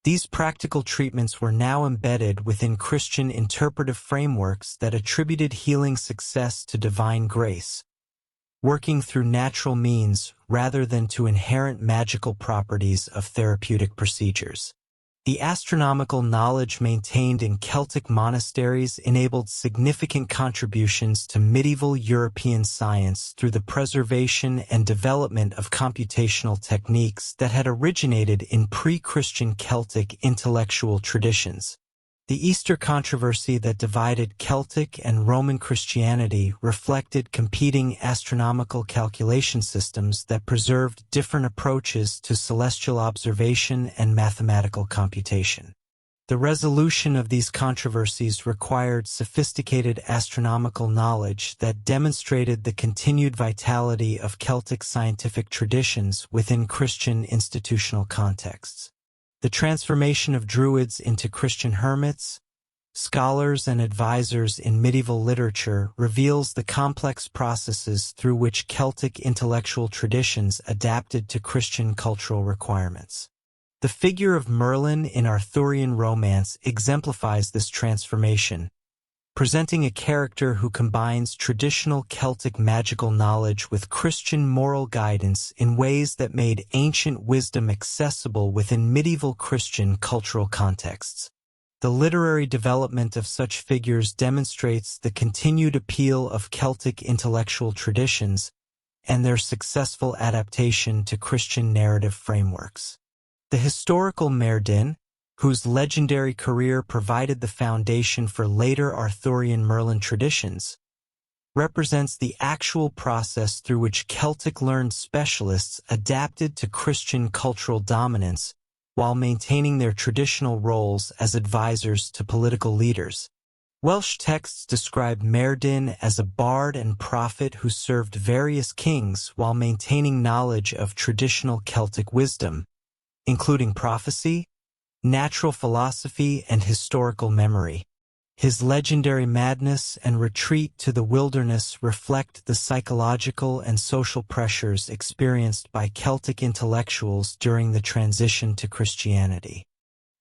these practical treatments were now embedded within Christian interpretive frameworks that attributed healing success to divine grace, working through natural means rather than to inherent magical properties of therapeutic procedures. The astronomical knowledge maintained in Celtic monasteries enabled significant contributions to medieval European science through the preservation and development of computational techniques that had originated in pre-Christian Celtic intellectual traditions. The Easter controversy that divided Celtic and Roman Christianity reflected competing astronomical calculation systems that preserved different approaches to celestial observation and mathematical computation. The resolution of these controversies required sophisticated astronomical knowledge that demonstrated the continued vitality of Celtic scientific traditions within Christian institutional contexts. The transformation of Druids into Christian hermits, scholars, and advisors in medieval literature reveals the complex processes through which Celtic intellectual traditions adapted to Christian cultural requirements. The figure of Merlin in Arthurian romance exemplifies this transformation, presenting a character who combines traditional Celtic magical knowledge with Christian moral guidance in ways that made ancient wisdom accessible within medieval Christian cultural contexts. The literary development of such figures demonstrates the continued appeal of Celtic intellectual traditions and their successful adaptation to Christian narrative frameworks. The historical Merdin, whose legendary career provided the foundation for later Arthurian Merlin traditions, represents the actual process through which Celtic learned specialists adapted to Christian cultural dominance while maintaining their traditional roles as advisors to political leaders. Welsh texts describe Merdin as a bard and prophet who served various kings while maintaining knowledge of traditional Celtic wisdom, including prophecy, natural philosophy, and historical memory. His legendary madness and retreat to the wilderness reflect the psychological and social pressures experienced by Celtic intellectuals during the transition to Christianity.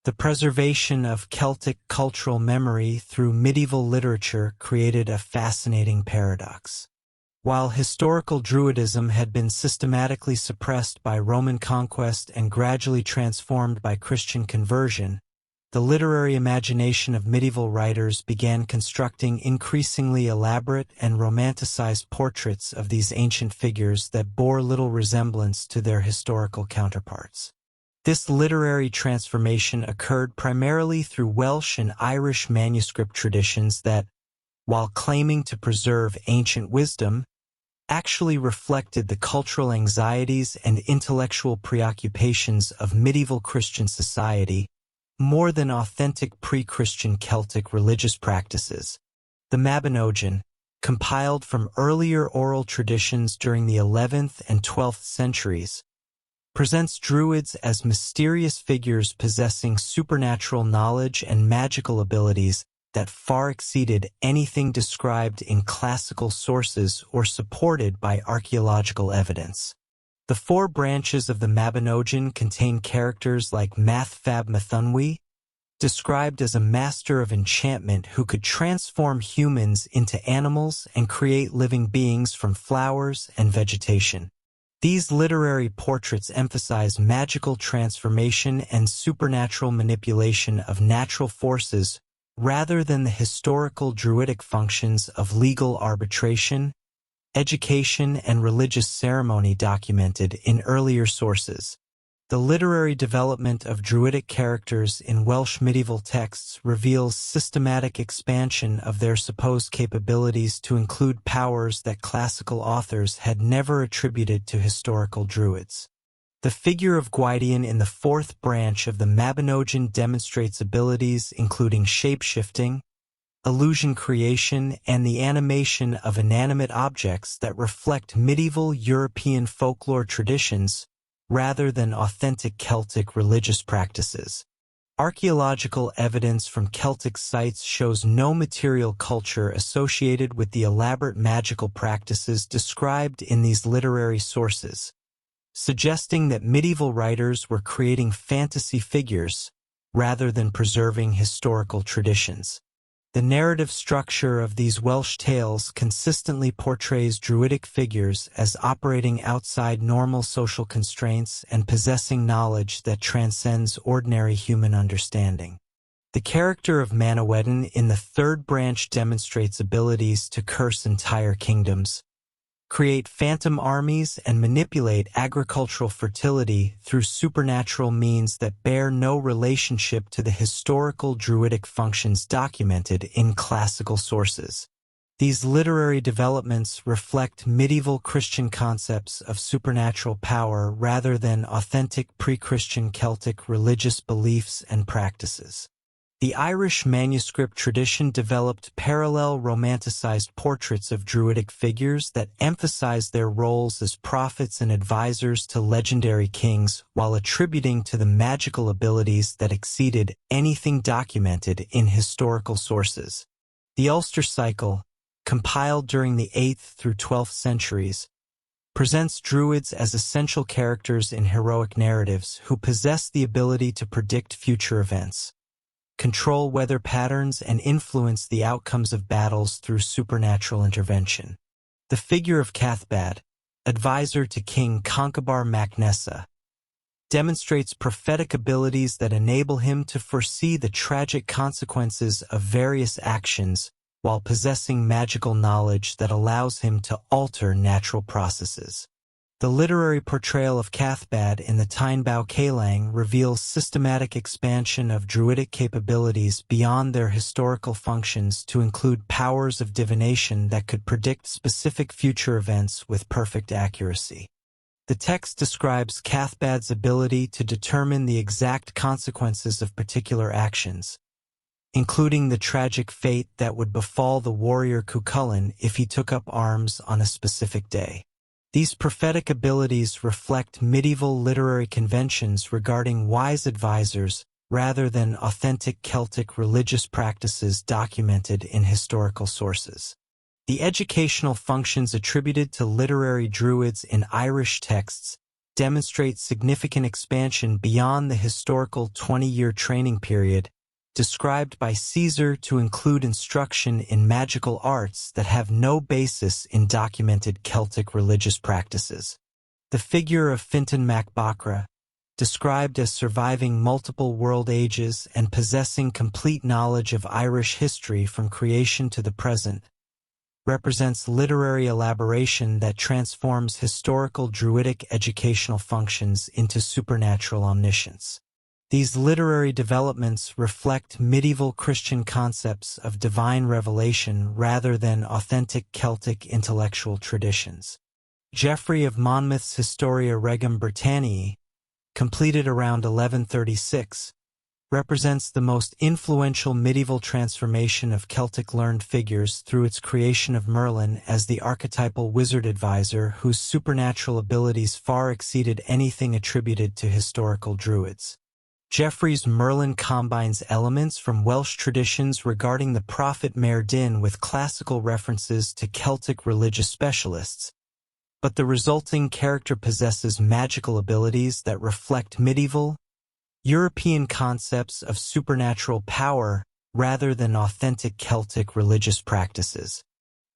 The preservation of Celtic cultural memory through medieval literature created a fascinating paradox. While historical Druidism had been systematically suppressed by Roman conquest and gradually transformed by Christian conversion, the literary imagination of medieval writers began constructing increasingly elaborate and romanticized portraits of these ancient figures that bore little resemblance to their historical counterparts. This literary transformation occurred primarily through Welsh and Irish manuscript traditions that, while claiming to preserve ancient wisdom, actually reflected the cultural anxieties and intellectual preoccupations of medieval Christian society more than authentic pre-Christian Celtic religious practices. The Mabinogion, compiled from earlier oral traditions during the 11th and 12th centuries, presents Druids as mysterious figures possessing supernatural knowledge and magical abilities that far exceeded anything described in classical sources or supported by archaeological evidence. The four branches of the Mabinogion contain characters like Mathfab Mathunwi, described as a master of enchantment who could transform humans into animals and create living beings from flowers and vegetation. These literary portraits emphasize magical transformation and supernatural manipulation of natural forces rather than the historical Druidic functions of legal arbitration, education, and religious ceremony documented in earlier sources. The literary development of Druidic characters in Welsh medieval texts reveals systematic expansion of their supposed capabilities to include powers that classical authors had never attributed to historical Druids. The figure of Gwydion in the fourth branch of the Mabinogion demonstrates abilities including shape-shifting, illusion creation, and the animation of inanimate objects that reflect medieval European folklore traditions rather than authentic Celtic religious practices. Archaeological evidence from Celtic sites shows no material culture associated with the elaborate magical practices described in these literary sources, suggesting that medieval writers were creating fantasy figures rather than preserving historical traditions. The narrative structure of these Welsh tales consistently portrays Druidic figures as operating outside normal social constraints and possessing knowledge that transcends ordinary human understanding. The character of Manawydan in the third branch demonstrates abilities to curse entire kingdoms, create phantom armies, and manipulate agricultural fertility through supernatural means that bear no relationship to the historical Druidic functions documented in classical sources. These literary developments reflect medieval Christian concepts of supernatural power rather than authentic pre-Christian Celtic religious beliefs and practices. The Irish manuscript tradition developed parallel romanticized portraits of Druidic figures that emphasized their roles as prophets and advisors to legendary kings while attributing to them magical abilities that exceeded anything documented in historical sources. The Ulster Cycle, compiled during the 8th through 12th centuries, presents Druids as essential characters in heroic narratives who possess the ability to predict future events, control weather patterns, and influence the outcomes of battles through supernatural intervention. The figure of Cathbad, advisor to King Concobar mac Nessa, demonstrates prophetic abilities that enable him to foresee the tragic consequences of various actions while possessing magical knowledge that allows him to alter natural processes. The literary portrayal of Cathbad in the Tyne Bao Calang reveals systematic expansion of Druidic capabilities beyond their historical functions to include powers of divination that could predict specific future events with perfect accuracy. The text describes Cathbad's ability to determine the exact consequences of particular actions, including the tragic fate that would befall the warrior Cuchulainn if he took up arms on a specific day. These prophetic abilities reflect medieval literary conventions regarding wise advisors rather than authentic Celtic religious practices documented in historical sources. The educational functions attributed to literary Druids in Irish texts demonstrate significant expansion beyond the historical 20-year training period described by Caesar to include instruction in magical arts that have no basis in documented Celtic religious practices. The figure of Fintan mac Bachra, described as surviving multiple world ages and possessing complete knowledge of Irish history from creation to the present, represents literary elaboration that transforms historical Druidic educational functions into supernatural omniscience. These literary developments reflect medieval Christian concepts of divine revelation rather than authentic Celtic intellectual traditions. Geoffrey of Monmouth's Historia Regum Britanniae, completed around 1136, represents the most influential medieval transformation of Celtic learned figures through its creation of Merlin as the archetypal wizard advisor whose supernatural abilities far exceeded anything attributed to historical Druids. Geoffrey's Merlin combines elements from Welsh traditions regarding the prophet Merlin with classical references to Celtic religious specialists, but the resulting character possesses magical abilities that reflect medieval, European concepts of supernatural power rather than authentic Celtic religious practices.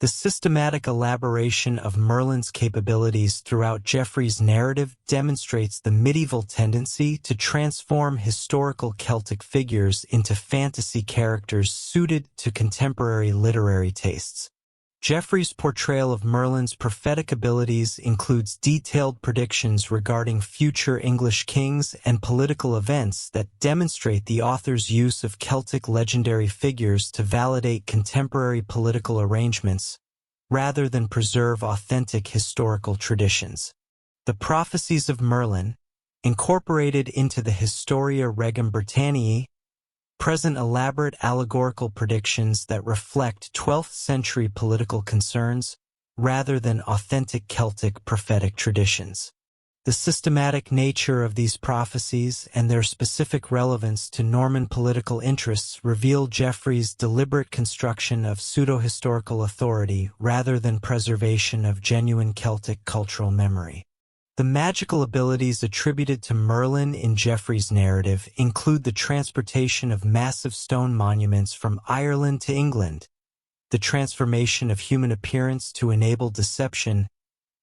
The systematic elaboration of Merlin's capabilities throughout Geoffrey's narrative demonstrates the medieval tendency to transform historical Celtic figures into fantasy characters suited to contemporary literary tastes. Geoffrey's portrayal of Merlin's prophetic abilities includes detailed predictions regarding future English kings and political events that demonstrate the author's use of Celtic legendary figures to validate contemporary political arrangements rather than preserve authentic historical traditions. The prophecies of Merlin, incorporated into the Historia Regum Britanniae, present elaborate allegorical predictions that reflect 12th century political concerns rather than authentic Celtic prophetic traditions. The systematic nature of these prophecies and their specific relevance to Norman political interests reveal Geoffrey's deliberate construction of pseudo-historical authority rather than preservation of genuine Celtic cultural memory. The magical abilities attributed to Merlin in Geoffrey's narrative include the transportation of massive stone monuments from Ireland to England, the transformation of human appearance to enable deception,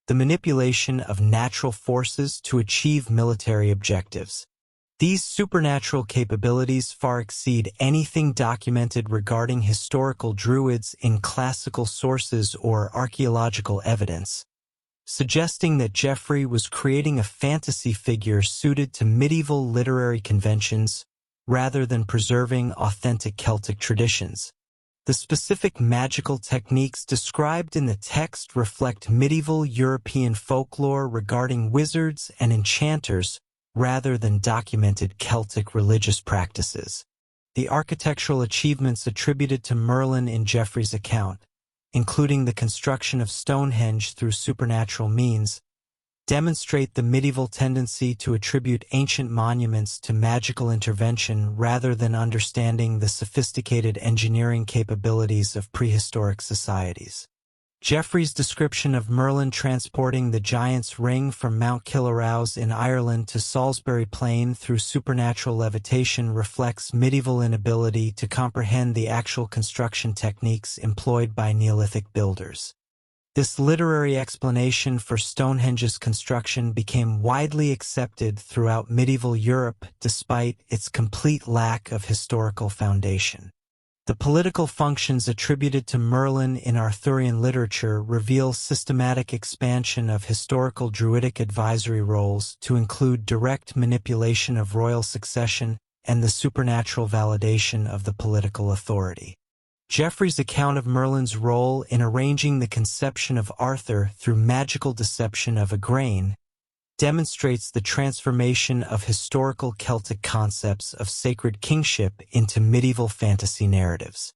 the manipulation of natural forces to achieve military objectives. These supernatural capabilities far exceed anything documented regarding historical Druids in classical sources or archaeological evidence, suggesting that Geoffrey was creating a fantasy figure suited to medieval literary conventions rather than preserving authentic Celtic traditions. The specific magical techniques described in the text reflect medieval European folklore regarding wizards and enchanters rather than documented Celtic religious practices. The architectural achievements attributed to Merlin in Geoffrey's account, including the construction of Stonehenge through supernatural means, demonstrate the medieval tendency to attribute ancient monuments to magical intervention rather than understanding the sophisticated engineering capabilities of prehistoric societies. Geoffrey's description of Merlin transporting the giant's ring from Mount Killarowes in Ireland to Salisbury Plain through supernatural levitation reflects medieval inability to comprehend the actual construction techniques employed by Neolithic builders. This literary explanation for Stonehenge's construction became widely accepted throughout medieval Europe despite its complete lack of historical foundation. The political functions attributed to Merlin in Arthurian literature reveal systematic expansion of historical Druidic advisory roles to include direct manipulation of royal succession and the supernatural validation of the political authority. Geoffrey's account of Merlin's role in arranging the conception of Arthur through magical deception of Igraine demonstrates the transformation of historical Celtic concepts of sacred kingship into medieval fantasy narratives.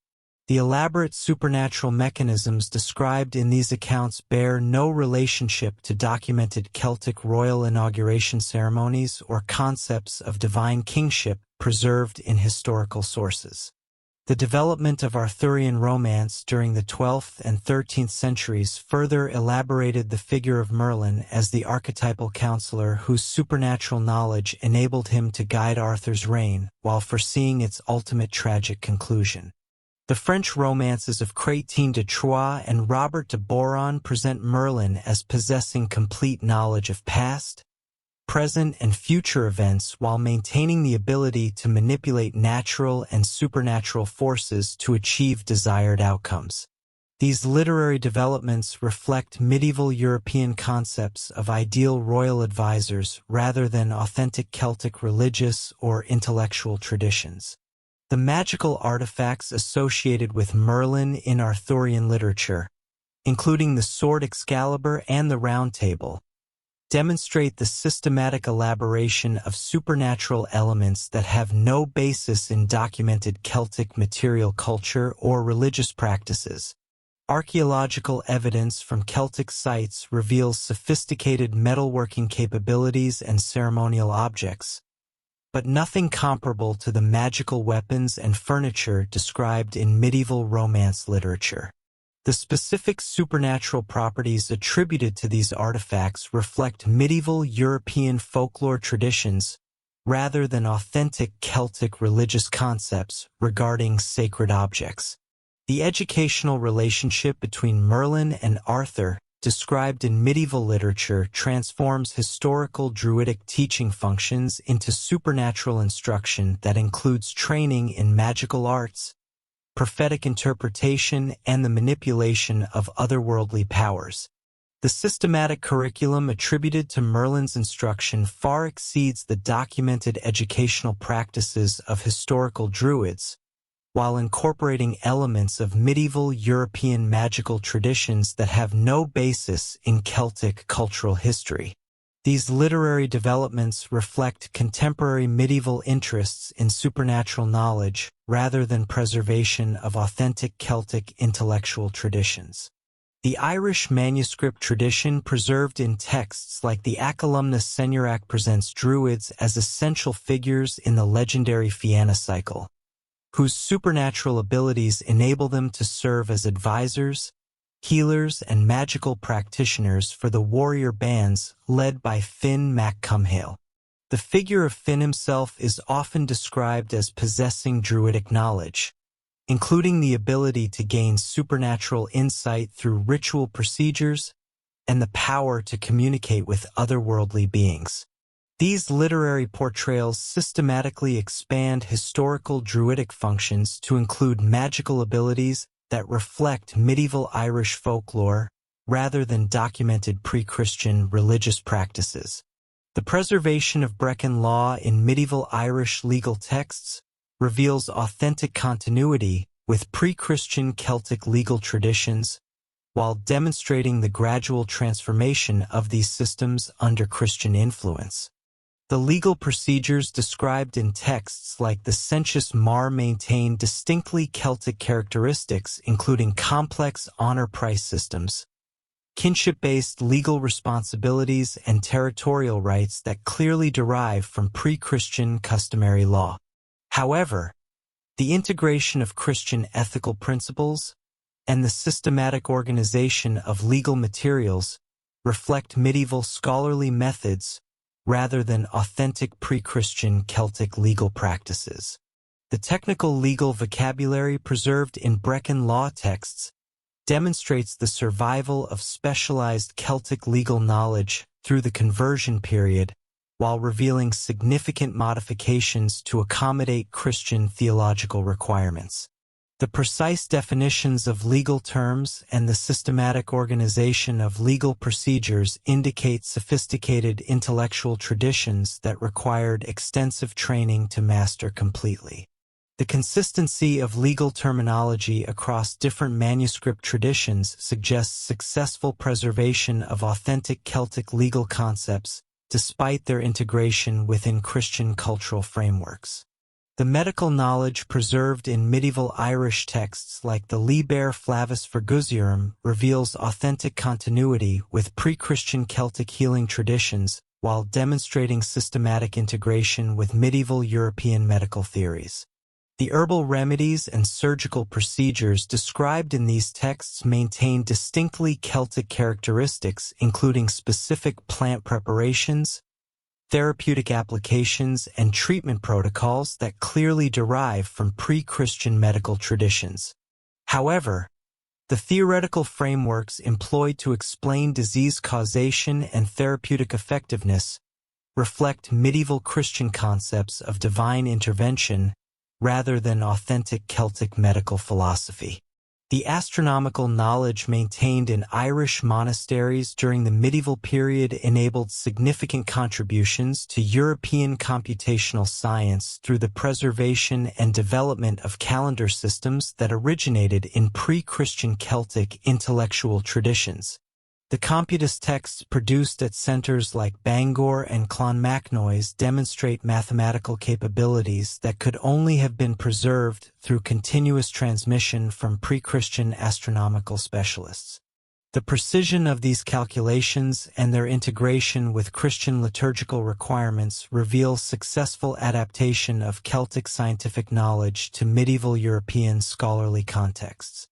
The elaborate supernatural mechanisms described in these accounts bear no relationship to documented Celtic royal inauguration ceremonies or concepts of divine kingship preserved in historical sources. The development of Arthurian romance during the 12th and 13th centuries further elaborated the figure of Merlin as the archetypal counselor whose supernatural knowledge enabled him to guide Arthur's reign while foreseeing its ultimate tragic conclusion. The French romances of Chrétien de Troyes and Robert de Boron present Merlin as possessing complete knowledge of past, present, and future events while maintaining the ability to manipulate natural and supernatural forces to achieve desired outcomes. These literary developments reflect medieval European concepts of ideal royal advisors rather than authentic Celtic religious or intellectual traditions. The magical artifacts associated with Merlin in Arthurian literature, including the sword Excalibur and the Round Table, demonstrate the systematic elaboration of supernatural elements that have no basis in documented Celtic material culture or religious practices. Archaeological evidence from Celtic sites reveals sophisticated metalworking capabilities and ceremonial objects, but nothing comparable to the magical weapons and furniture described in medieval romance literature. The specific supernatural properties attributed to these artifacts reflect medieval European folklore traditions rather than authentic Celtic religious concepts regarding sacred objects. The educational relationship between Merlin and Arthur, described in medieval literature, transforms historical Druidic teaching functions into supernatural instruction that includes training in magical arts, prophetic interpretation, and the manipulation of otherworldly powers. The systematic curriculum attributed to Merlin's instruction far exceeds the documented educational practices of historical Druids, while incorporating elements of medieval European magical traditions that have no basis in Celtic cultural history. These literary developments reflect contemporary medieval interests in supernatural knowledge rather than preservation of authentic Celtic intellectual traditions. The Irish manuscript tradition preserved in texts like the Acalumna Senurac presents Druids as essential figures in the legendary Fianna cycle, whose supernatural abilities enable them to serve as advisors, healers, and magical practitioners for the warrior bands led by Finn mac Cumhaill. The figure of Finn himself is often described as possessing Druidic knowledge, including the ability to gain supernatural insight through ritual procedures and the power to communicate with otherworldly beings. These literary portrayals systematically expand historical Druidic functions to include magical abilities that reflect medieval Irish folklore rather than documented pre-Christian religious practices. The preservation of Brecon law in medieval Irish legal texts reveals authentic continuity with pre-Christian Celtic legal traditions, while demonstrating the gradual transformation of these systems under Christian influence. The legal procedures described in texts like the Senchus Mar maintain distinctly Celtic characteristics, including complex honor-price systems, kinship-based legal responsibilities, and territorial rights that clearly derive from pre-Christian customary law. However, the integration of Christian ethical principles and the systematic organization of legal materials reflect medieval scholarly methods rather than authentic pre-Christian Celtic legal practices. The technical legal vocabulary preserved in Brecon law texts demonstrates the survival of specialized Celtic legal knowledge through the conversion period, while revealing significant modifications to accommodate Christian theological requirements. The precise definitions of legal terms and the systematic organization of legal procedures indicate sophisticated intellectual traditions that required extensive training to master completely. The consistency of legal terminology across different manuscript traditions suggests successful preservation of authentic Celtic legal concepts despite their integration within Christian cultural frameworks. The medical knowledge preserved in medieval Irish texts like the Liber Flavus Fergusiorum reveals authentic continuity with pre-Christian Celtic healing traditions while demonstrating systematic integration with medieval European medical theories. The herbal remedies and surgical procedures described in these texts maintain distinctly Celtic characteristics, including specific plant preparations, therapeutic applications, and treatment protocols that clearly derive from pre-Christian medical traditions. However, the theoretical frameworks employed to explain disease causation and therapeutic effectiveness reflect medieval Christian concepts of divine intervention rather than authentic Celtic medical philosophy. The astronomical knowledge maintained in Irish monasteries during the medieval period enabled significant contributions to European computational science through the preservation and development of calendar systems that originated in pre-Christian Celtic intellectual traditions. The Computus texts produced at centers like Bangor and Clonmacnoise demonstrate mathematical capabilities that could only have been preserved through continuous transmission from pre-Christian astronomical specialists. The precision of these calculations and their integration with Christian liturgical requirements reveal successful adaptation of Celtic scientific knowledge to medieval European scholarly contexts.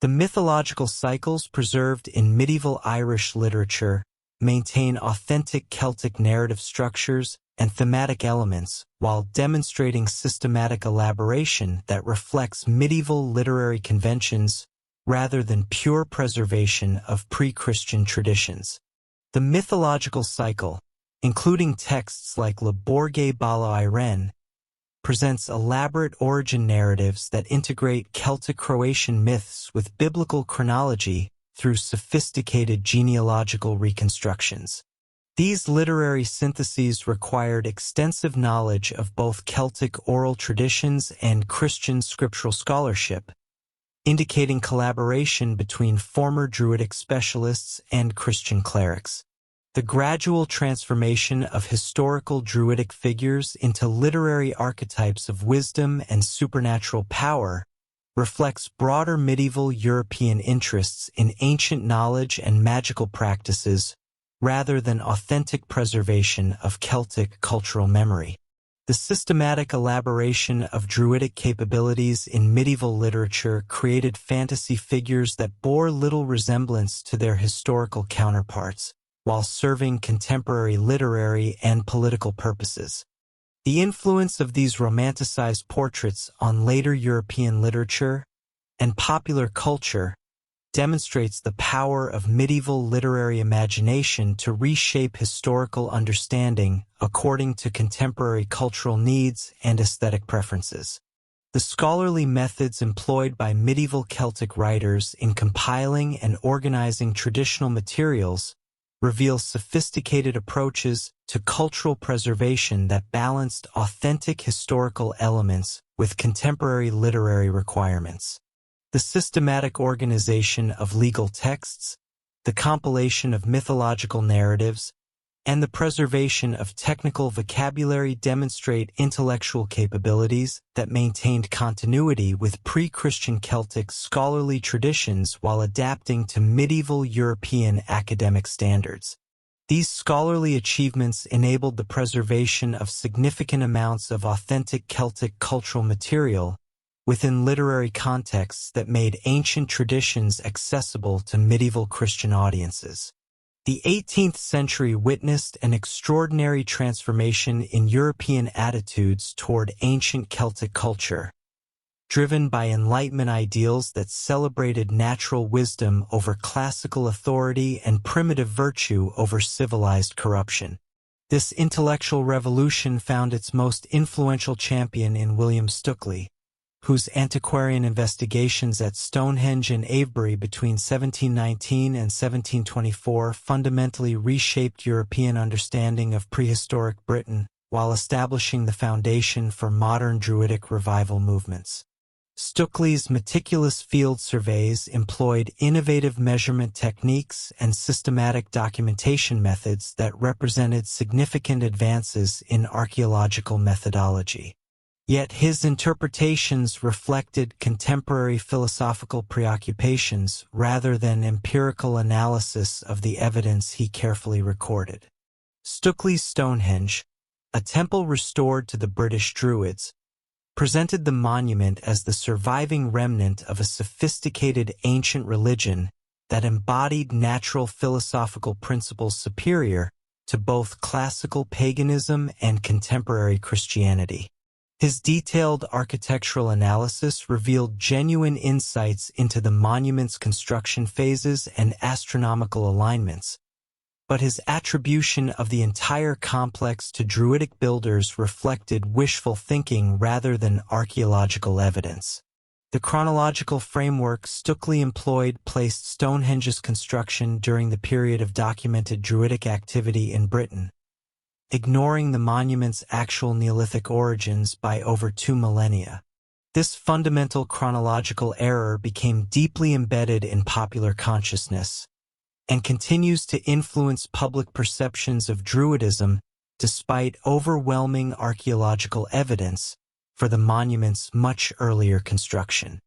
The mythological cycles preserved in medieval Irish literature maintain authentic Celtic narrative structures and thematic elements while demonstrating systematic elaboration that reflects medieval literary conventions rather than pure preservation of pre-Christian traditions. The mythological cycle, including texts like Le Borghe Bala Iren, presents elaborate origin narratives that integrate Celtic Croatian myths with biblical chronology through sophisticated genealogical reconstructions. These literary syntheses required extensive knowledge of both Celtic oral traditions and Christian scriptural scholarship, indicating collaboration between former Druidic specialists and Christian clerics. The gradual transformation of historical Druidic figures into literary archetypes of wisdom and supernatural power reflects broader medieval European interests in ancient knowledge and magical practices rather than authentic preservation of Celtic cultural memory. The systematic elaboration of Druidic capabilities in medieval literature created fantasy figures that bore little resemblance to their historical counterparts, while serving contemporary literary and political purposes. The influence of these romanticized portraits on later European literature and popular culture demonstrates the power of medieval literary imagination to reshape historical understanding according to contemporary cultural needs and aesthetic preferences. The scholarly methods employed by medieval Celtic writers in compiling and organizing traditional materials reveal sophisticated approaches to cultural preservation that balanced authentic historical elements with contemporary literary requirements. The systematic organization of legal texts, the compilation of mythological narratives, and the preservation of technical vocabulary demonstrate intellectual capabilities that maintained continuity with pre-Christian Celtic scholarly traditions while adapting to medieval European academic standards. These scholarly achievements enabled the preservation of significant amounts of authentic Celtic cultural material within literary contexts that made ancient traditions accessible to medieval Christian audiences. The 18th century witnessed an extraordinary transformation in European attitudes toward ancient Celtic culture, driven by Enlightenment ideals that celebrated natural wisdom over classical authority and primitive virtue over civilized corruption. This intellectual revolution found its most influential champion in William Stukeley, whose antiquarian investigations at Stonehenge and Avebury between 1719 and 1724 fundamentally reshaped European understanding of prehistoric Britain while establishing the foundation for modern Druidic revival movements. Stukely's meticulous field surveys employed innovative measurement techniques and systematic documentation methods that represented significant advances in archaeological methodology. Yet his interpretations reflected contemporary philosophical preoccupations rather than empirical analysis of the evidence he carefully recorded. Stukely's Stonehenge, a temple restored to the British Druids, presented the monument as the surviving remnant of a sophisticated ancient religion that embodied natural philosophical principles superior to both classical paganism and contemporary Christianity. His detailed architectural analysis revealed genuine insights into the monument's construction phases and astronomical alignments, but his attribution of the entire complex to Druidic builders reflected wishful thinking rather than archaeological evidence. The chronological framework Stukely employed placed Stonehenge's construction during the period of documented Druidic activity in Britain, ignoring the monument's actual Neolithic origins by over 2 millennia. This fundamental chronological error became deeply embedded in popular consciousness and continues to influence public perceptions of Druidism despite overwhelming archaeological evidence for the monument's much earlier construction.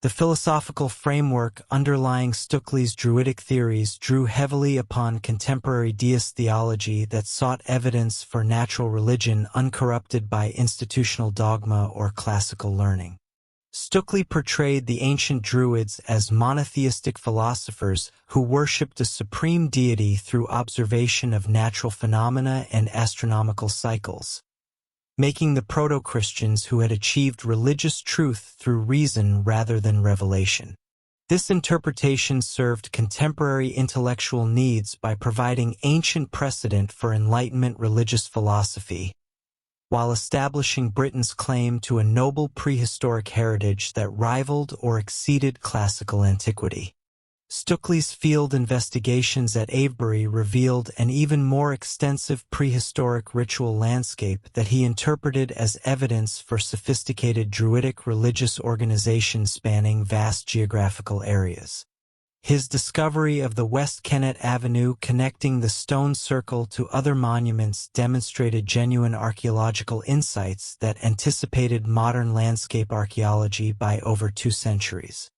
The philosophical framework underlying Stukely's Druidic theories drew heavily upon contemporary deist theology that sought evidence for natural religion uncorrupted by institutional dogma or classical learning. Stukely portrayed the ancient Druids as monotheistic philosophers who worshipped a supreme deity through observation of natural phenomena and astronomical cycles, making the proto-Christians who had achieved religious truth through reason rather than revelation. This interpretation served contemporary intellectual needs by providing ancient precedent for Enlightenment religious philosophy, while establishing Britain's claim to a noble prehistoric heritage that rivaled or exceeded classical antiquity. Stukely's field investigations at Avebury revealed an even more extensive prehistoric ritual landscape that he interpreted as evidence for sophisticated Druidic religious organization spanning vast geographical areas. His discovery of the West Kennet Avenue connecting the stone circle to other monuments demonstrated genuine archaeological insights that anticipated modern landscape archaeology by over 2 centuries.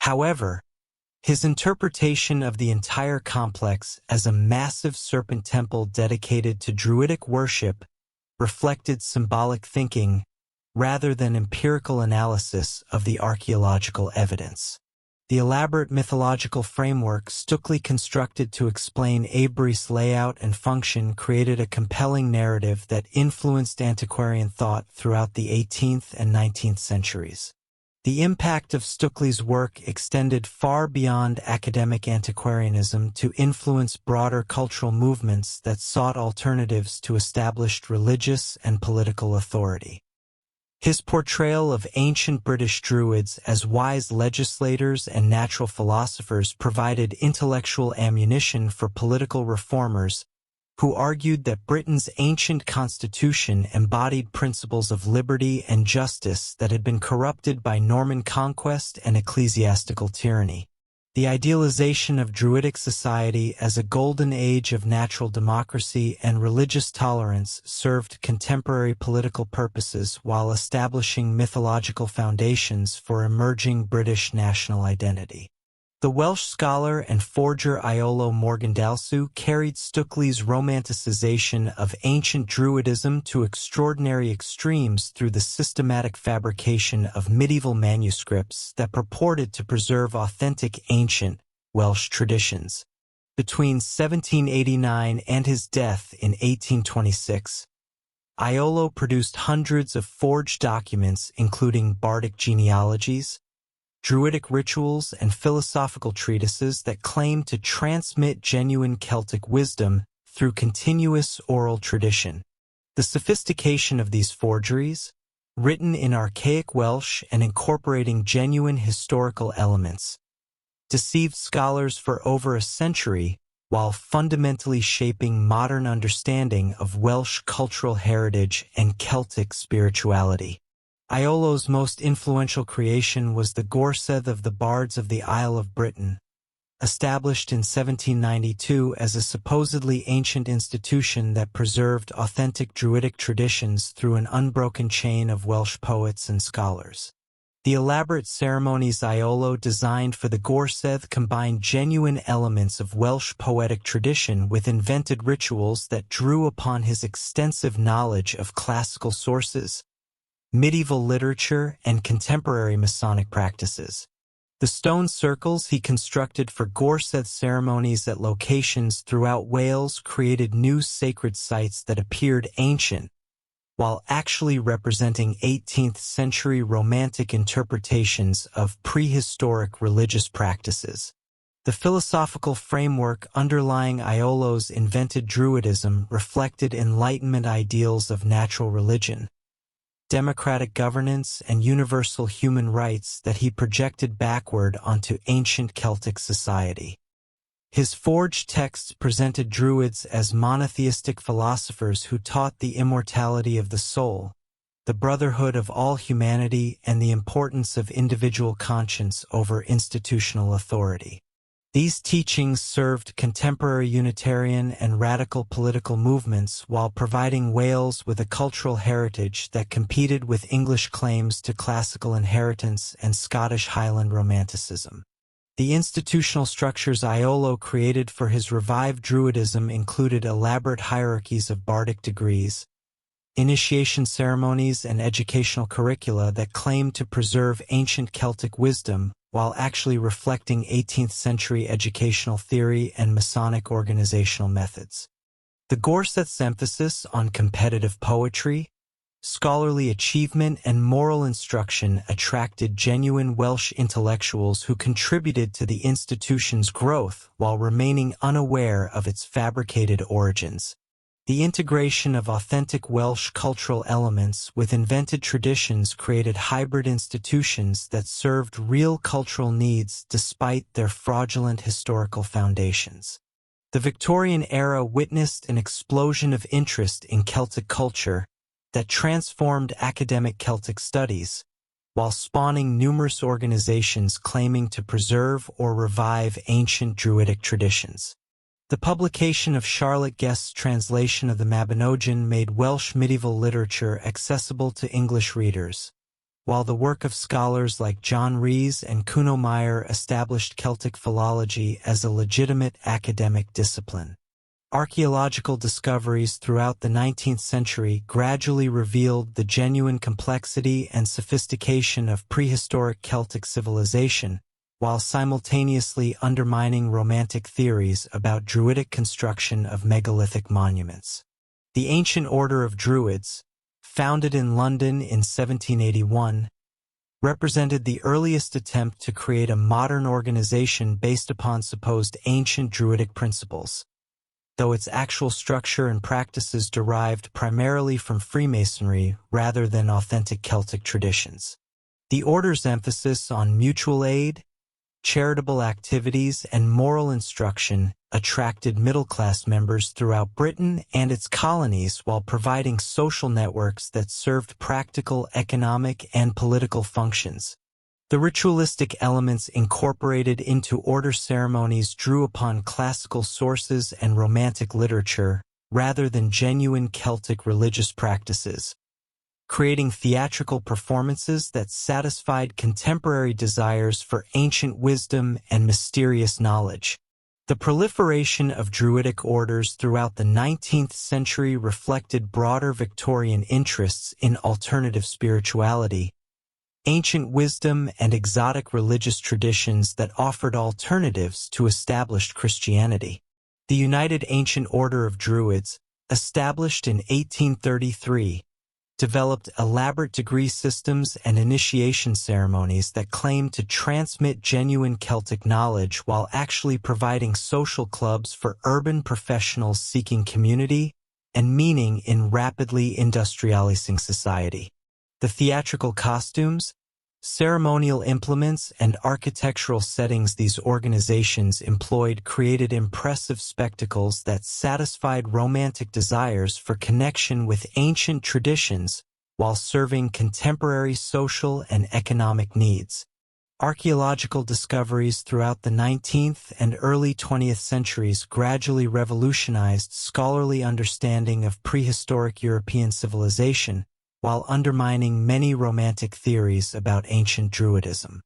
However, his interpretation of the entire complex as a massive serpent temple dedicated to Druidic worship reflected symbolic thinking rather than empirical analysis of the archaeological evidence. The elaborate mythological framework Stukely constructed to explain Avebury's layout and function created a compelling narrative that influenced antiquarian thought throughout the 18th and 19th centuries. The impact of Stukely's work extended far beyond academic antiquarianism to influence broader cultural movements that sought alternatives to established religious and political authority. His portrayal of ancient British Druids as wise legislators and natural philosophers provided intellectual ammunition for political reformers who argued that Britain's ancient constitution embodied principles of liberty and justice that had been corrupted by Norman conquest and ecclesiastical tyranny. The idealization of Druidic society as a golden age of natural democracy and religious tolerance served contemporary political purposes while establishing mythological foundations for emerging British national identity. The Welsh scholar and forger Iolo Morganthalsw carried Stukely's romanticization of ancient Druidism to extraordinary extremes through the systematic fabrication of medieval manuscripts that purported to preserve authentic ancient Welsh traditions. Between 1789 and his death in 1826, Iolo produced hundreds of forged documents including bardic genealogies, Druidic rituals, and philosophical treatises that claim to transmit genuine Celtic wisdom through continuous oral tradition. The sophistication of these forgeries, written in archaic Welsh and incorporating genuine historical elements, deceived scholars for over a century while fundamentally shaping modern understanding of Welsh cultural heritage and Celtic spirituality. Iolo's most influential creation was the Gorsedd of the Bards of the Isle of Britain, established in 1792 as a supposedly ancient institution that preserved authentic Druidic traditions through an unbroken chain of Welsh poets and scholars. The elaborate ceremonies Iolo designed for the Gorsedd combined genuine elements of Welsh poetic tradition with invented rituals that drew upon his extensive knowledge of classical sources, medieval literature, and contemporary Masonic practices. The stone circles he constructed for Gorsedd ceremonies at locations throughout Wales created new sacred sites that appeared ancient, while actually representing 18th-century Romantic interpretations of prehistoric religious practices. The philosophical framework underlying Iolo's invented Druidism reflected Enlightenment ideals of natural religion, democratic governance, and universal human rights that he projected backward onto ancient Celtic society. His forged texts presented Druids as monotheistic philosophers who taught the immortality of the soul, the brotherhood of all humanity, and the importance of individual conscience over institutional authority. These teachings served contemporary Unitarian and radical political movements while providing Wales with a cultural heritage that competed with English claims to classical inheritance and Scottish Highland Romanticism. The institutional structures Iolo created for his revived Druidism included elaborate hierarchies of bardic degrees, initiation ceremonies, and educational curricula that claimed to preserve ancient Celtic wisdom while actually reflecting 18th-century educational theory and Masonic organizational methods. The Gorsedd's emphasis on competitive poetry, scholarly achievement, and moral instruction attracted genuine Welsh intellectuals who contributed to the institution's growth while remaining unaware of its fabricated origins. The integration of authentic Welsh cultural elements with invented traditions created hybrid institutions that served real cultural needs despite their fraudulent historical foundations. The Victorian era witnessed an explosion of interest in Celtic culture that transformed academic Celtic studies, while spawning numerous organizations claiming to preserve or revive ancient Druidic traditions. The publication of Charlotte Guest's translation of the Mabinogion made Welsh medieval literature accessible to English readers, while the work of scholars like John Rhys and Kuno Meyer established Celtic philology as a legitimate academic discipline. Archaeological discoveries throughout the 19th century gradually revealed the genuine complexity and sophistication of prehistoric Celtic civilization, while simultaneously undermining Romantic theories about Druidic construction of megalithic monuments. The Ancient Order of Druids, founded in London in 1781, represented the earliest attempt to create a modern organization based upon supposed ancient Druidic principles, though its actual structure and practices derived primarily from Freemasonry rather than authentic Celtic traditions. The order's emphasis on mutual aid, charitable activities, and moral instruction attracted middle-class members throughout Britain and its colonies while providing social networks that served practical economic and political functions. The ritualistic elements incorporated into order ceremonies drew upon classical sources and Romantic literature rather than genuine Celtic religious practices, creating theatrical performances that satisfied contemporary desires for ancient wisdom and mysterious knowledge. The proliferation of Druidic orders throughout the 19th century reflected broader Victorian interests in alternative spirituality, ancient wisdom, and exotic religious traditions that offered alternatives to established Christianity. The United Ancient Order of Druids, established in 1833, developed elaborate degree systems and initiation ceremonies that claimed to transmit genuine Celtic knowledge while actually providing social clubs for urban professionals seeking community and meaning in rapidly industrializing society. The theatrical costumes, ceremonial implements, and architectural settings these organizations employed created impressive spectacles that satisfied romantic desires for connection with ancient traditions while serving contemporary social and economic needs. Archaeological discoveries throughout the 19th and early 20th centuries gradually revolutionized scholarly understanding of prehistoric European civilization, while undermining many romantic theories about ancient Druidism.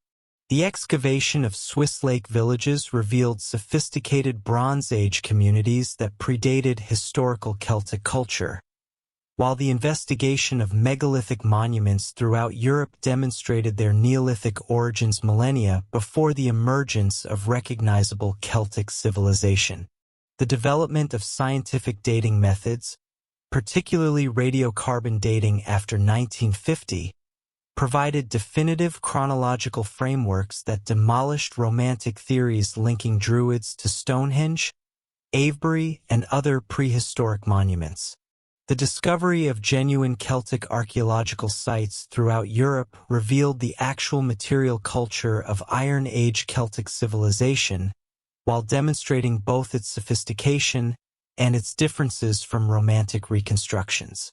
The excavation of Swiss lake villages revealed sophisticated Bronze Age communities that predated historical Celtic culture, while the investigation of megalithic monuments throughout Europe demonstrated their Neolithic origins millennia before the emergence of recognizable Celtic civilization. The development of scientific dating methods, particularly radiocarbon dating after 1950, provided definitive chronological frameworks that demolished romantic theories linking Druids to Stonehenge, Avebury, and other prehistoric monuments. The discovery of genuine Celtic archaeological sites throughout Europe revealed the actual material culture of Iron Age Celtic civilization, while demonstrating both its sophistication and its differences from Romantic reconstructions.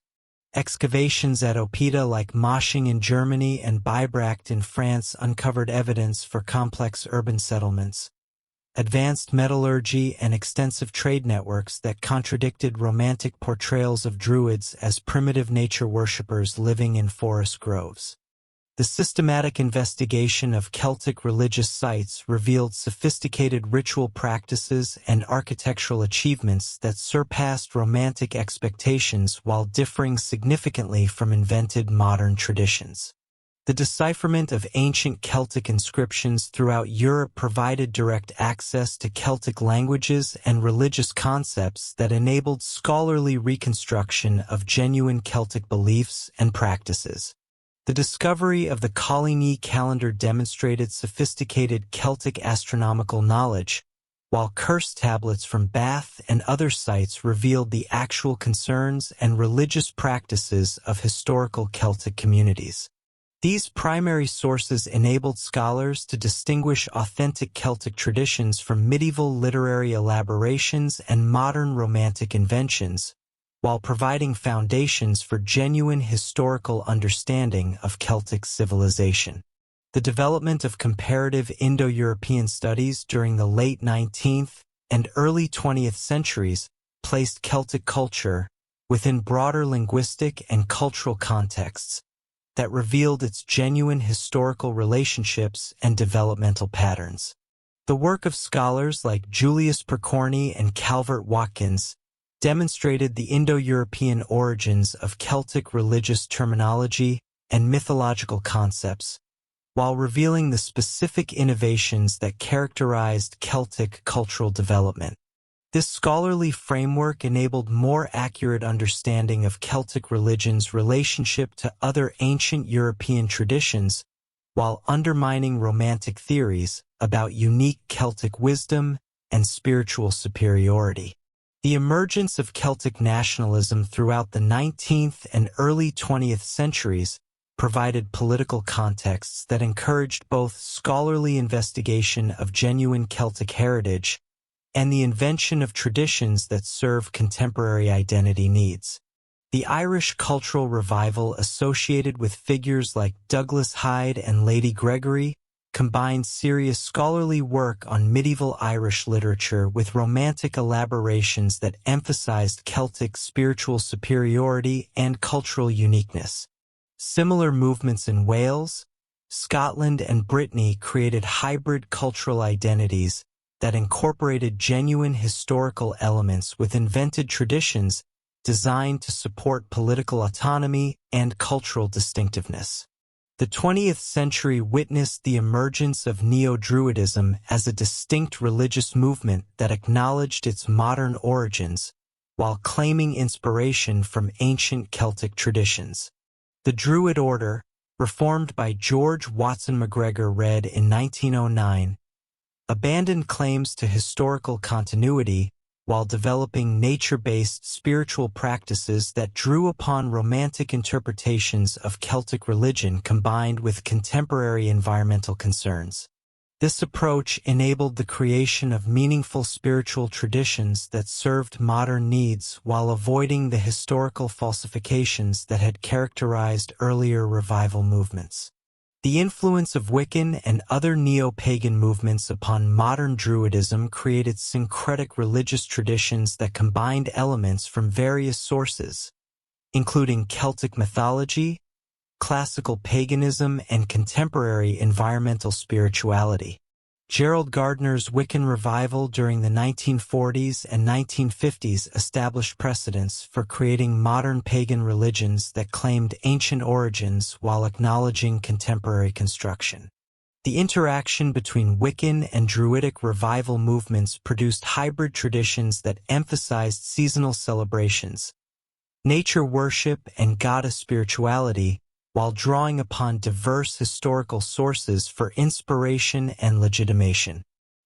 Excavations at Opita like Mosching in Germany and Bibracte in France uncovered evidence for complex urban settlements, advanced metallurgy, and extensive trade networks that contradicted Romantic portrayals of Druids as primitive nature worshippers living in forest groves. The systematic investigation of Celtic religious sites revealed sophisticated ritual practices and architectural achievements that surpassed Romantic expectations while differing significantly from invented modern traditions. The decipherment of ancient Celtic inscriptions throughout Europe provided direct access to Celtic languages and religious concepts that enabled scholarly reconstruction of genuine Celtic beliefs and practices. The discovery of the Coligny calendar demonstrated sophisticated Celtic astronomical knowledge, while curse tablets from Bath and other sites revealed the actual concerns and religious practices of historical Celtic communities. These primary sources enabled scholars to distinguish authentic Celtic traditions from medieval literary elaborations and modern Romantic inventions, while providing foundations for genuine historical understanding of Celtic civilization. The development of comparative Indo-European studies during the late 19th and early 20th centuries placed Celtic culture within broader linguistic and cultural contexts that revealed its genuine historical relationships and developmental patterns. The work of scholars like Julius Percorni and Calvert Watkins demonstrated the Indo-European origins of Celtic religious terminology and mythological concepts, while revealing the specific innovations that characterized Celtic cultural development. This scholarly framework enabled more accurate understanding of Celtic religion's relationship to other ancient European traditions, while undermining Romantic theories about unique Celtic wisdom and spiritual superiority. The emergence of Celtic nationalism throughout the 19th and early 20th centuries provided political contexts that encouraged both scholarly investigation of genuine Celtic heritage and the invention of traditions that serve contemporary identity needs. The Irish cultural revival associated with figures like Douglas Hyde and Lady Gregory combined serious scholarly work on medieval Irish literature with Romantic elaborations that emphasized Celtic spiritual superiority and cultural uniqueness. Similar movements in Wales, Scotland, and Brittany created hybrid cultural identities that incorporated genuine historical elements with invented traditions designed to support political autonomy and cultural distinctiveness. The 20th century witnessed the emergence of Neo-Druidism as a distinct religious movement that acknowledged its modern origins while claiming inspiration from ancient Celtic traditions. The Druid order, reformed by George Watson MacGregor Read in 1909, abandoned claims to historical continuity while developing nature-based spiritual practices that drew upon romantic interpretations of Celtic religion combined with contemporary environmental concerns. This approach enabled the creation of meaningful spiritual traditions that served modern needs while avoiding the historical falsifications that had characterized earlier revival movements. The influence of Wiccan and other neo-pagan movements upon modern Druidism created syncretic religious traditions that combined elements from various sources, including Celtic mythology, classical paganism, and contemporary environmental spirituality. Gerald Gardner's Wiccan revival during the 1940s and 1950s established precedents for creating modern pagan religions that claimed ancient origins while acknowledging contemporary construction. The interaction between Wiccan and Druidic revival movements produced hybrid traditions that emphasized seasonal celebrations, nature worship, and goddess spirituality, while drawing upon diverse historical sources for inspiration and legitimation.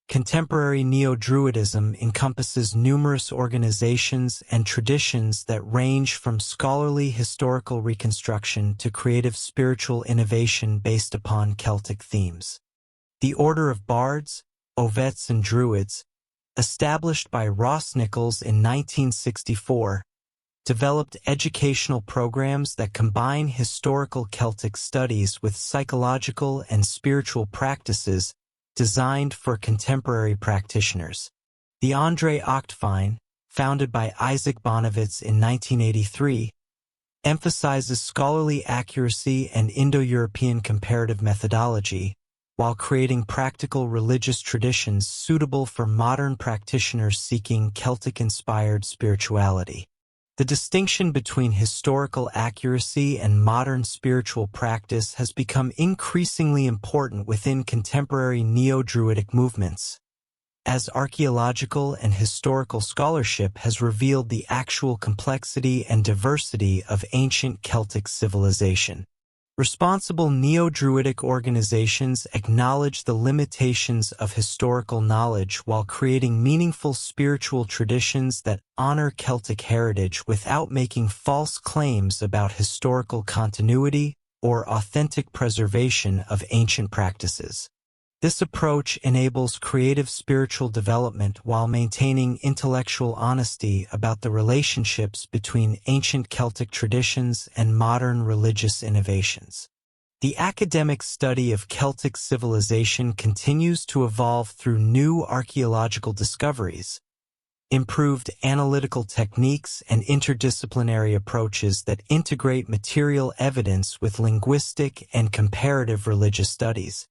Contemporary Neo-Druidism encompasses numerous organizations and traditions that range from scholarly historical reconstruction to creative spiritual innovation based upon Celtic themes. The Order of Bards, Ovets and Druids, established by Ross Nichols in 1964, developed educational programs that combine historical Celtic studies with psychological and spiritual practices designed for contemporary practitioners. The André Octevine, founded by Isaac Bonewits in 1983, emphasizes scholarly accuracy and Indo-European comparative methodology, while creating practical religious traditions suitable for modern practitioners seeking Celtic-inspired spirituality. The distinction between historical accuracy and modern spiritual practice has become increasingly important within contemporary Neo-Druidic movements, as archaeological and historical scholarship has revealed the actual complexity and diversity of ancient Celtic civilization. Responsible Neo-Druidic organizations acknowledge the limitations of historical knowledge while creating meaningful spiritual traditions that honor Celtic heritage without making false claims about historical continuity or authentic preservation of ancient practices. This approach enables creative spiritual development while maintaining intellectual honesty about the relationships between ancient Celtic traditions and modern religious innovations. The academic study of Celtic civilization continues to evolve through new archaeological discoveries, improved analytical techniques, and interdisciplinary approaches that integrate material evidence with linguistic and comparative religious studies.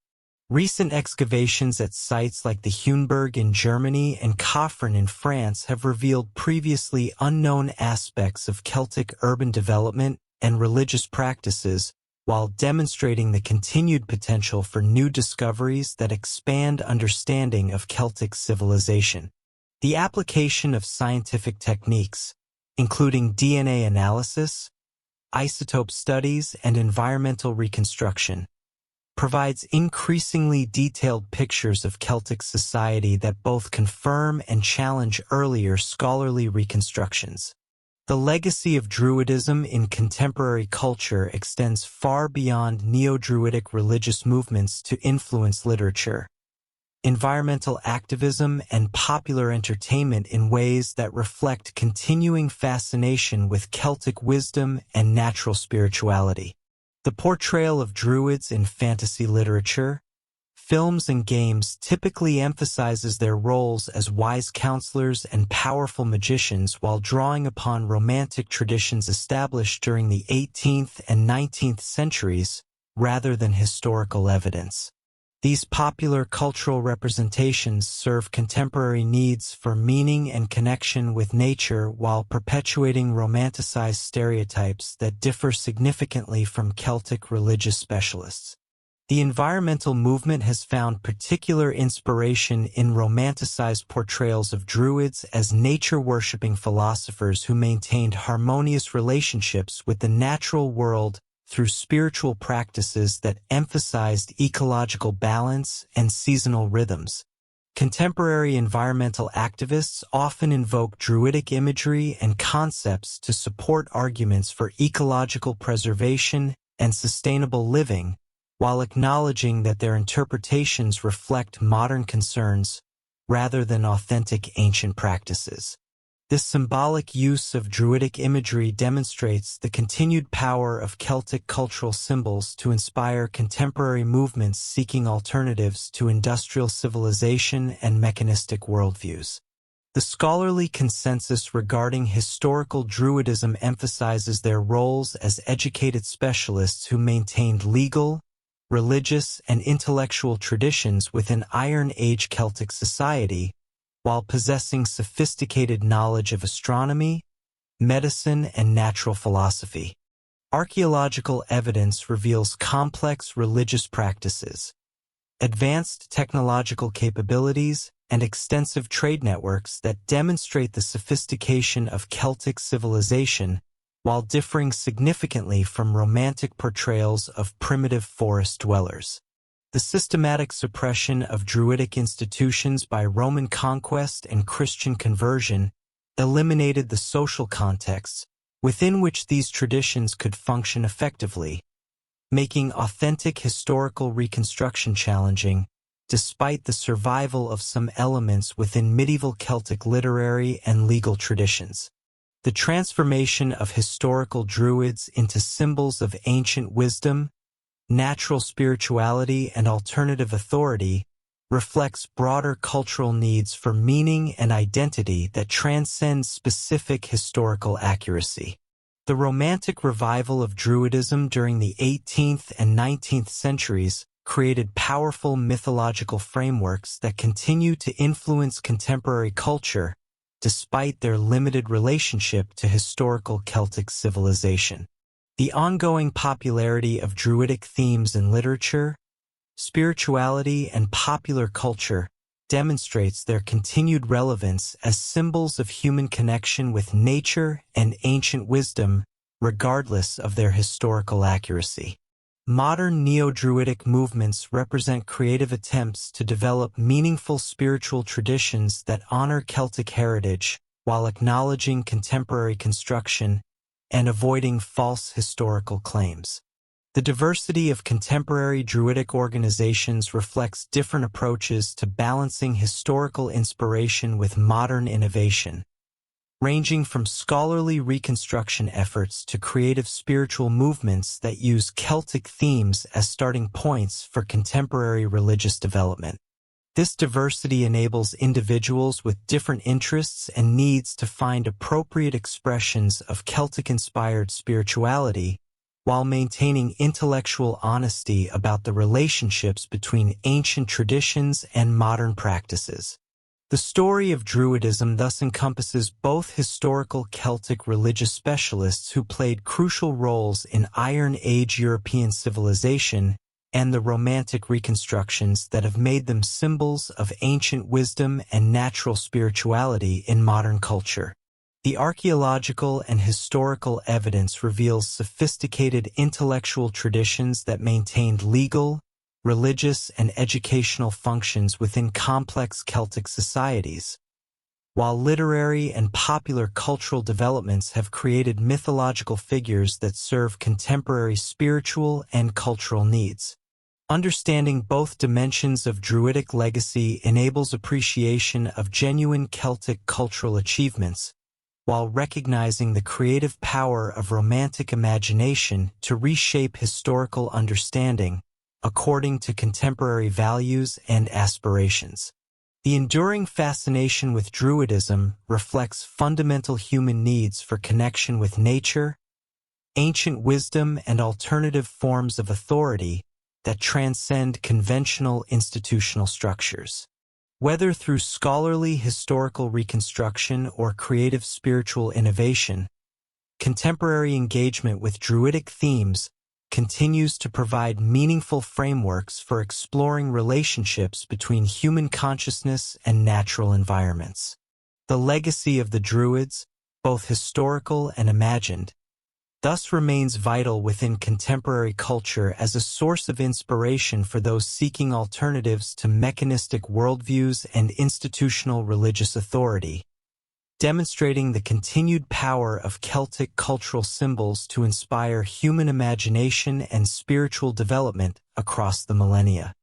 Recent excavations at sites like the Huenberg in Germany and Coffrin in France have revealed previously unknown aspects of Celtic urban development and religious practices, while demonstrating the continued potential for new discoveries that expand understanding of Celtic civilization. The application of scientific techniques, including DNA analysis, isotope studies, and environmental reconstruction, provides increasingly detailed pictures of Celtic society that both confirm and challenge earlier scholarly reconstructions. The legacy of Druidism in contemporary culture extends far beyond Neo-Druidic religious movements to influence literature, environmental activism, and popular entertainment in ways that reflect continuing fascination with Celtic wisdom and natural spirituality. The portrayal of Druids in fantasy literature, films, and games typically emphasizes their roles as wise counselors and powerful magicians while drawing upon romantic traditions established during the 18th and 19th centuries rather than historical evidence. These popular cultural representations serve contemporary needs for meaning and connection with nature while perpetuating romanticized stereotypes that differ significantly from Celtic religious specialists. The environmental movement has found particular inspiration in romanticized portrayals of Druids as nature-worshipping philosophers who maintained harmonious relationships with the natural world through spiritual practices that emphasized ecological balance and seasonal rhythms. Contemporary environmental activists often invoke Druidic imagery and concepts to support arguments for ecological preservation and sustainable living, while acknowledging that their interpretations reflect modern concerns rather than authentic ancient practices. This symbolic use of Druidic imagery demonstrates the continued power of Celtic cultural symbols to inspire contemporary movements seeking alternatives to industrial civilization and mechanistic worldviews. The scholarly consensus regarding historical Druidism emphasizes their roles as educated specialists who maintained legal, religious, and intellectual traditions within Iron Age Celtic society, while possessing sophisticated knowledge of astronomy, medicine, and natural philosophy. Archaeological evidence reveals complex religious practices, advanced technological capabilities, and extensive trade networks that demonstrate the sophistication of Celtic civilization while differing significantly from romantic portrayals of primitive forest dwellers. The systematic suppression of Druidic institutions by Roman conquest and Christian conversion eliminated the social contexts within which these traditions could function effectively, making authentic historical reconstruction challenging, despite the survival of some elements within medieval Celtic literary and legal traditions. The transformation of historical Druids into symbols of ancient wisdom, natural spirituality, and alternative authority reflects broader cultural needs for meaning and identity that transcend specific historical accuracy. The Romantic revival of Druidism during the 18th and 19th centuries created powerful mythological frameworks that continue to influence contemporary culture despite their limited relationship to historical Celtic civilization. The ongoing popularity of Druidic themes in literature, spirituality, and popular culture demonstrates their continued relevance as symbols of human connection with nature and ancient wisdom, regardless of their historical accuracy. Modern neo-Druidic movements represent creative attempts to develop meaningful spiritual traditions that honor Celtic heritage while acknowledging contemporary construction and avoiding false historical claims. The diversity of contemporary Druidic organizations reflects different approaches to balancing historical inspiration with modern innovation, ranging from scholarly reconstruction efforts to creative spiritual movements that use Celtic themes as starting points for contemporary religious development. This diversity enables individuals with different interests and needs to find appropriate expressions of Celtic-inspired spirituality while maintaining intellectual honesty about the relationships between ancient traditions and modern practices. The story of Druidism thus encompasses both historical Celtic religious specialists who played crucial roles in Iron Age European civilization and the Romantic reconstructions that have made them symbols of ancient wisdom and natural spirituality in modern culture. The archaeological and historical evidence reveals sophisticated intellectual traditions that maintained legal, religious, and educational functions within complex Celtic societies, while literary and popular cultural developments have created mythological figures that serve contemporary spiritual and cultural needs. Understanding both dimensions of Druidic legacy enables appreciation of genuine Celtic cultural achievements, while recognizing the creative power of Romantic imagination to reshape historical understanding according to contemporary values and aspirations. The enduring fascination with Druidism reflects fundamental human needs for connection with nature, ancient wisdom, and alternative forms of authority that transcend conventional institutional structures. Whether through scholarly historical reconstruction or creative spiritual innovation, contemporary engagement with Druidic themes continues to provide meaningful frameworks for exploring relationships between human consciousness and natural environments. The legacy of the Druids, both historical and imagined, thus remains vital within contemporary culture as a source of inspiration for those seeking alternatives to mechanistic worldviews and institutional religious authority, demonstrating the continued power of Celtic cultural symbols to inspire human imagination and spiritual development across the millennia.